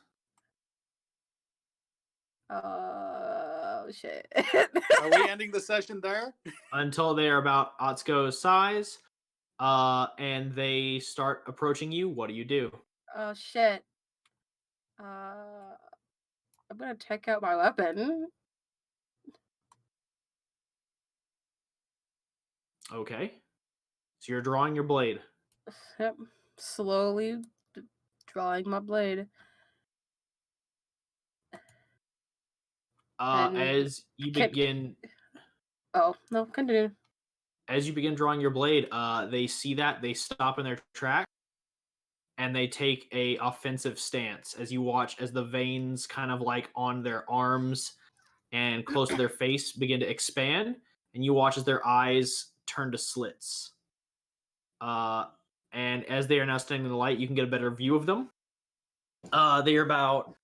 oh shit. Are we ending the session there? Until they are about Atsuko's size. And they start approaching you. What do you do? Oh shit. I'm gonna check out my weapon. Okay. So you're drawing your blade. Yep. Slowly drawing my blade. And As you begin Oh, no, continue. as you begin drawing your blade, they see that, they stop in their track, and they take a offensive stance as you watch as the veins kind of like on their arms and close to their face begin to expand, and you watch as their eyes turn to slits. And as they are now standing in the light, you can get a better view of them. They are about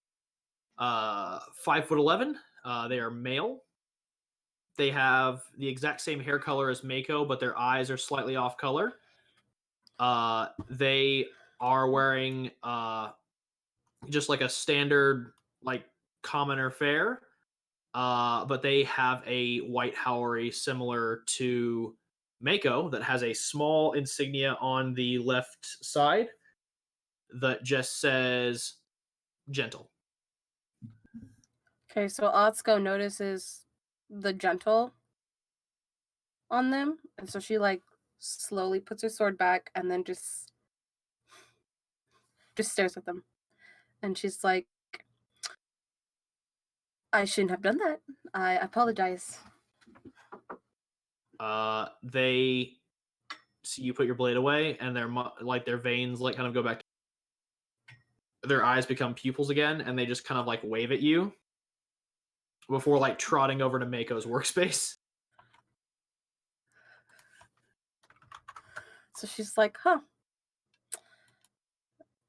5'11". They are male. They have the exact same hair color as Mako, but their eyes are slightly off color. They are wearing just like a standard, like commoner fare, but they have a white Haori similar to Mako that has a small insignia on the left side that just says gentle. Okay, so Atsuko notices the gentle on them, and so she like slowly puts her sword back and then just stares at them. And she's like, I shouldn't have done that. I apologize. They see you put your blade away, and their veins like kind of go back. Their eyes become pupils again, and they just kind of like wave at you before like trotting over to Mako's workspace. So she's like, huh.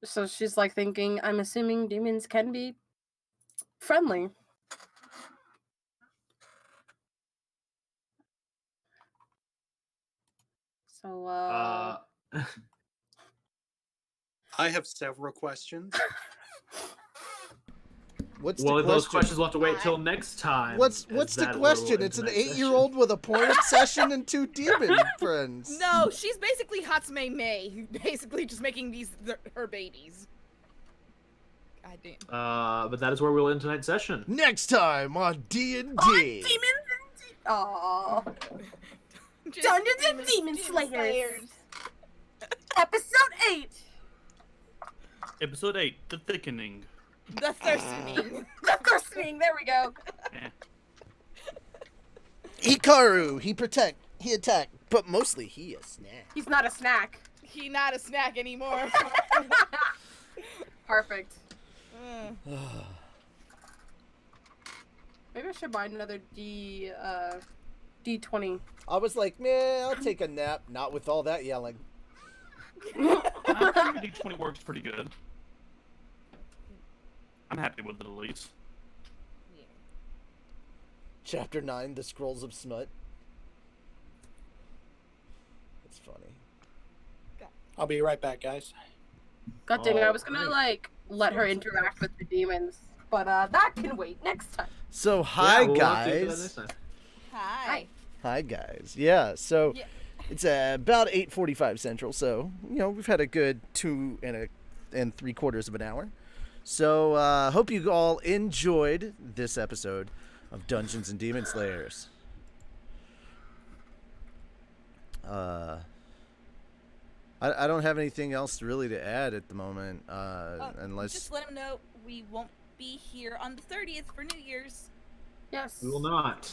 So she's like thinking, I'm assuming demons can be friendly. So, I have several questions. What's Well, the if those question? questions will have to wait till next time. What's as the that question? will It's an internet 8-year-old with a porn obsession and 2 demon friends. No, she's basically Hatsume Mei, basically just making her babies. God damn. But that is where we'll end tonight's session. Next time on D&D. Aww. Dungeons and Demon Slayers. Episode 8. Episode 8, The Thickening. The Thirstening. The Thirstening, there we go. Hikaru, he attack, but mostly he a snack. He's not a snack. He not a snack anymore. Perfect. Maybe I should buy another D20. I was like, man, I'll take a nap, not with all that yelling. I think D20 works pretty good. I'm happy with it at least. Chapter 9, The Scrolls of Smut. It's funny. I'll be right back, guys. God dang it, I was gonna let her interact with the demons, but that can wait next time. So hi Yeah, we'll have to do that guys. next time. Hi. Hi guys. Yeah, so it's about 8:45 Central, so we've had a good 2 and 3/4 of an hour. So hope you all enjoyed this episode of Dungeons and Demon Slayers. I don't have anything else really to add at the moment, unless Just let them know we won't be here on the 30th for New Year's. Yes. We will not.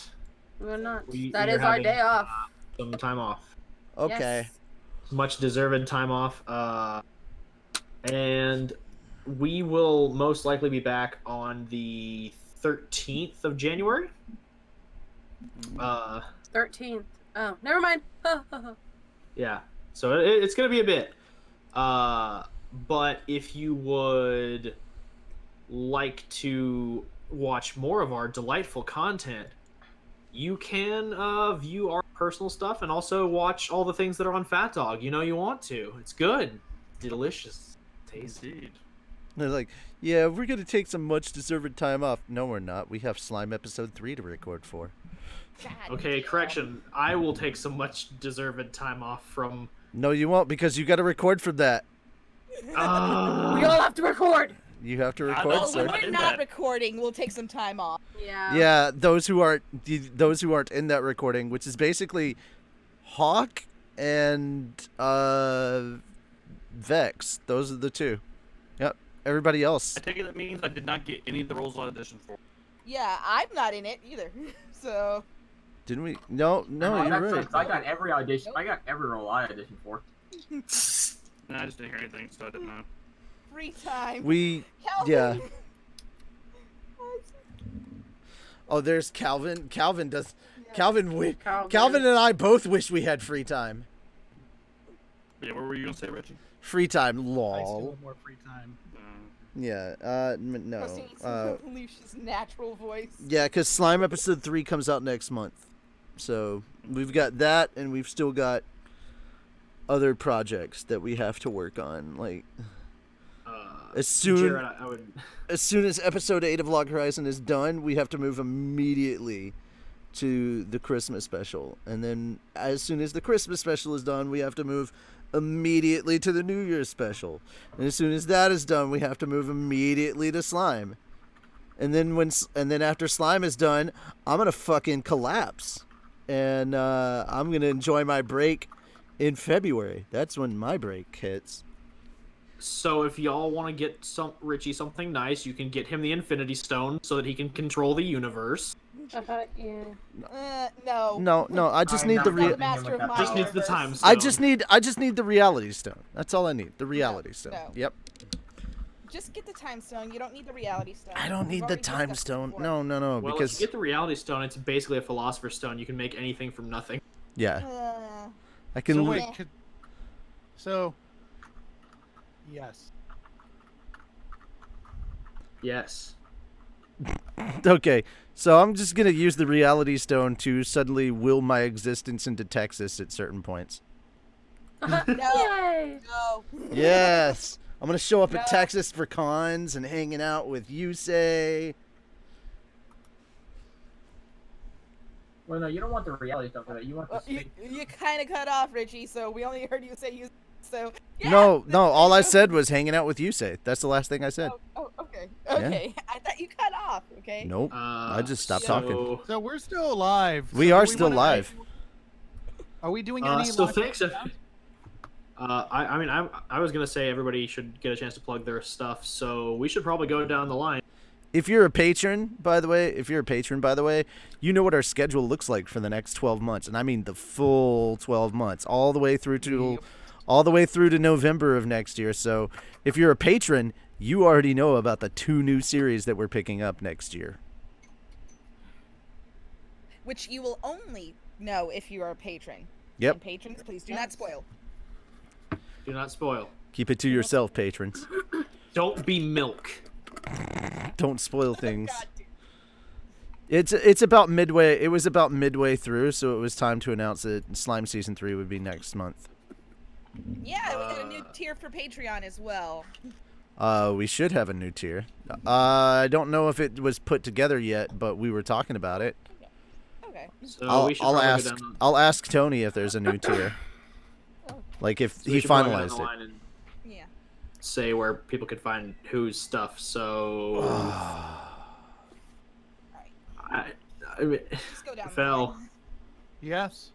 We will not. We That are is our having, day off. Some time off. Okay. Yes. Much deserved time off. And we will most likely be back on the 13th of January. 13th. Oh, never mind. Yeah. So it's going to be a bit. But if you would like to watch more of our delightful content, you can view our personal stuff and also watch all the things that are on Fat Dog. You know you want to. It's good. Delicious. Tasty. Indeed. They're like, yeah, we're going to take some much-deserved time off. No, we're not. We have Slime Episode 3 to record for. Okay, correction. I will take some much-deserved time off from... No, you won't, because you got to record for that. We all have to record. You have to record, Well, sir. when we're not recording, we'll take some time off. Yeah. Yeah, those who aren't in that recording, which is basically Hawk and Vex. Those are the two. Yep. Everybody else. I take it that means I did not get any of the roles I auditioned for. Yeah, I'm not in it either. So. Didn't we? No, Oh, you're that right. sucks. I got every audition. I got every role I auditioned for. No, I just didn't hear anything, so I didn't know. Free time. Calvin. Yeah. Oh, there's Calvin. Calvin does. Yeah. Calvin and I both wish we had free time. Yeah, what were you gonna say, Richie? Free time, I lol. still more free time. Yeah. No. Lucius' natural voice. Yeah, because Slime Episode 3 comes out next month, so we've got that, and we've still got other projects that we have to work on, like. As soon as episode 8 of Log Horizon is done, we have to move immediately to the Christmas special. And then as soon as the Christmas special is done, we have to move immediately to the New Year's special. And as soon as that is done, we have to move immediately to Slime. And then after Slime is done, I'm going to fucking collapse. And I'm going to enjoy my break in February. That's when my break hits. So if y'all want to get Richie something nice, you can get him the Infinity Stone so that he can control the universe. Yeah. No. No. I just need the just needs the time stone. I just need the reality stone. That's all I need. The reality stone. No. Yep. Just get the time stone. You don't need the reality stone. I don't need the time stone. No. Well, Because if you get the reality stone, it's basically a philosopher's stone. You can make anything from nothing. Yeah. I can. So wait. So. Yes. Yes. Okay, so I'm just gonna use the reality stone to suddenly will my existence into Texas at certain points. No. Yes, I'm gonna show up at Texas for cons and hanging out with Yusei. Well, no, you don't want the reality stuff. You want the you kind of cut off, Richie. So we only heard you say you. So yeah, No. All I said was hanging out with Yusei. That's the last thing I said. Oh, okay. Okay. Yeah. I thought you cut off. Okay. Nope. I just stopped talking. So we're still live. We are still live. Are we doing any? So thanks. I was gonna say everybody should get a chance to plug their stuff. So we should probably go down the line. If you're a patron, by the way, you know what our schedule looks like for the next 12 months, and I mean the full 12 months, all the way through to November of next year. So if you're a patron, you already know about the 2 new series that we're picking up next year. Which you will only know if you are a patron. Yep. And patrons, please do not spoil. Do not spoil. Keep it to yourself, patrons. Don't be milk. Don't spoil things. It's about midway. It was about midway through, so it was time to announce that Slime Season 3 would be next month. Yeah, we got a new tier for Patreon as well. We should have a new tier. I don't know if it was put together yet, but we were talking about it. Okay. So I'll ask Tony if there's a new tier. Like if he finalized it. Yeah. Say where people could find whose stuff. So. Let's go down. Fel. Yes.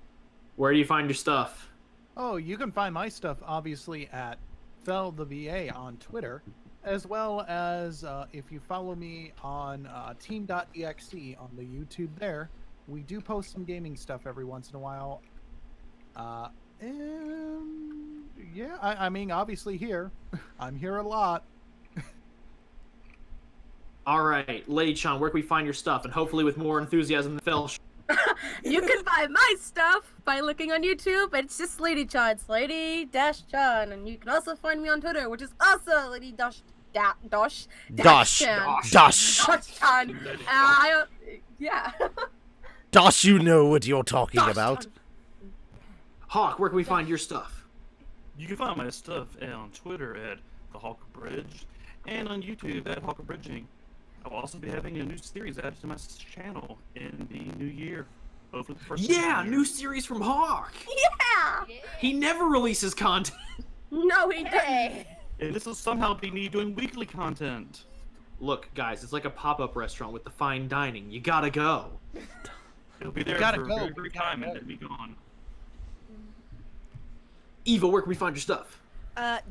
Where do you find your stuff? Oh, you can find my stuff obviously at FelTheVA on Twitter, as well as if you follow me on team.exe on the YouTube there, we do post some gaming stuff every once in a while. And yeah, I mean, obviously here, I'm here a lot. All right, Lady Chan, where can we find your stuff? And hopefully with more enthusiasm than Fel. You can find my stuff by looking on YouTube. It's just Lady Chan. It's Lady-Chan. And you can also find me on Twitter, which is also Lady-Chan. Dosh. Yeah. Dosh, you know what you're talking about. Hawk, where can we find your stuff? You can find my stuff on Twitter at TheHawkAbridged and on YouTube at HawkAbridging. I'll also be having a new series added to my channel in the new year. Hopefully the first New series from Hawk. Yeah. He never releases content. No, he didn't. And this will somehow be me doing weekly content. Look, guys, it's like a pop-up restaurant with the fine dining. You gotta go. It'll be there Gotta for go. a very brief time and then be gone. Eva, where can we find your stuff?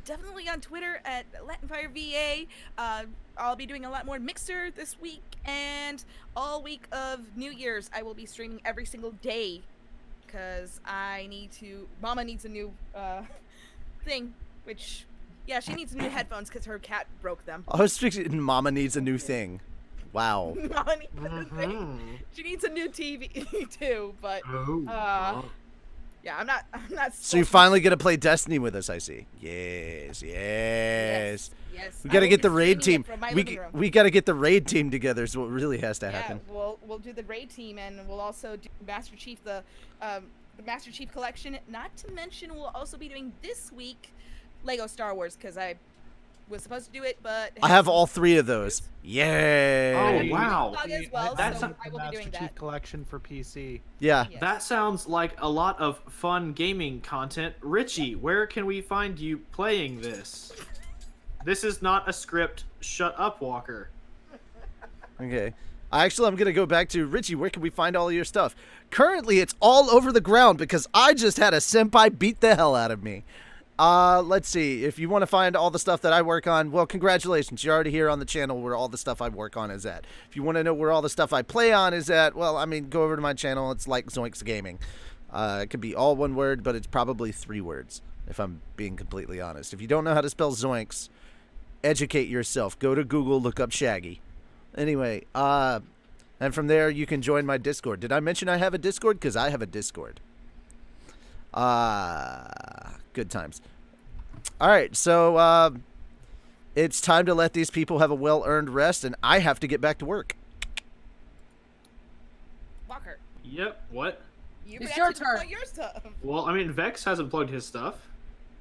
Definitely on Twitter at LatinFireVA. I'll be doing a lot more Mixer this week, and all week of New Year's I will be streaming every single day, because Mama needs a new thing, which, yeah, she needs new headphones because her cat broke them. I was thinking Mama needs a new thing. Wow. Mama needs a thing. She needs a new TV too, but yeah, I'm not. So you're finally gonna play Destiny with us, I see. Yes. Yes. We gotta I get will the be raid streaming team. it from my living room. We gotta get the raid team together. Is what really has to happen. Yeah, we'll do the raid team, and we'll also do Master Chief, the Master Chief collection. Not to mention, we'll also be doing this week Lego Star Wars, because I was supposed to do it, but I have all 3 of those. Yay! Oh, wow. As well, That's so I will be doing Master Chief that. collection for PC. Yeah. Yes. That sounds like a lot of fun gaming content. Richie, where can we find you playing this? This is not a script. Shut up, Walker. Okay. Actually, I'm going to go back to Richie. Where can we find all of your stuff? Currently, it's all over the ground because I just had a senpai beat the hell out of me. Let's see. If you want to find all the stuff that I work on, well, congratulations. You're already here on the channel where all the stuff I work on is at. If you want to know where all the stuff I play on is at, well, I mean, go over to my channel. It's like Zoinks Gaming. It could be all one word, but it's probably 3 words, if I'm being completely honest. If you don't know how to spell Zoinks, educate yourself. Go to Google, look up Shaggy. Anyway, and from there, you can join my Discord. Did I mention I have a Discord? Because I have a Discord. Good times. All right, so it's time to let these people have a well-earned rest, and I have to get back to work. Walker, Yep, what? It's your turn. Plug your stuff. Well, I mean, Vex hasn't plugged his stuff.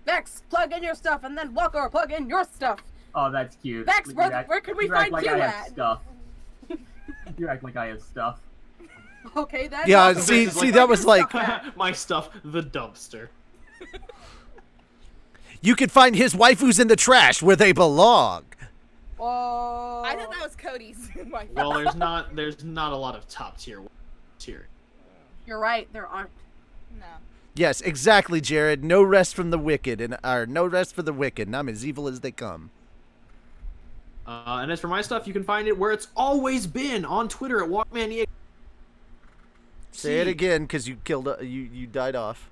Vex, plug in your stuff, and then Walker, plug in your stuff. Oh, that's cute. Vex, where can we find like you I have at? Stuff. You act like I have stuff. Okay, that's Yeah, awesome. see, that was like... My stuff, the dumpster. You can find his waifus in the trash where they belong. Oh. I thought that was Cody's wife. Well, there's not a lot of top tier. You're right, there aren't. No. Yes, exactly, Jared. No rest from the wicked, no rest for the wicked, and I'm as evil as they come. And as for my stuff, you can find it where it's always been, on Twitter at WalkmanEXE. Say it again, because you killed you died off.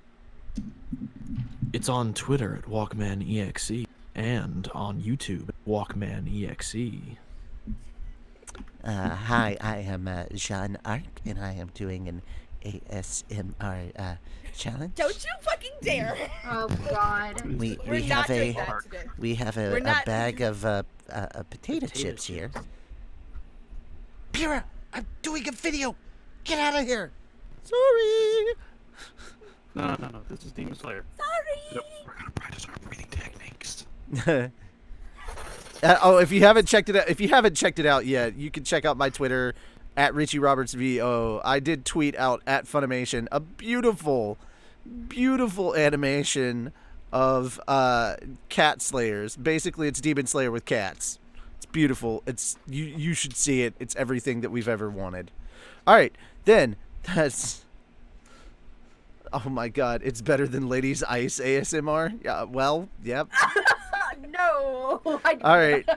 It's on Twitter at WalkmanEXE and on YouTube at WalkmanEXE. Hi, I am Jean Arc, and I am doing an ASMR challenge. Don't you fucking dare! Oh God. We We're have not doing that today. we have a bag of potato chips here. Pyrrha, I'm doing a video. Get out of here. Sorry. No. This is Demon Slayer. Sorry. We're gonna practice our breathing techniques. If you haven't checked it out yet, you can check out my Twitter at RichieRobertsVO. I did tweet out at Funimation a beautiful animation of cat slayers. Basically, it's Demon Slayer with cats. It's beautiful. It's you should see it. It's everything that we've ever wanted. All right, then that's. Oh my God, it's better than Ladies Ice ASMR. Yeah, well, yep. No. All right.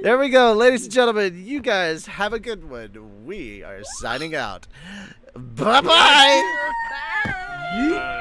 There we go, ladies and gentlemen. You guys have a good one. We are signing out. Bye-bye. Bye.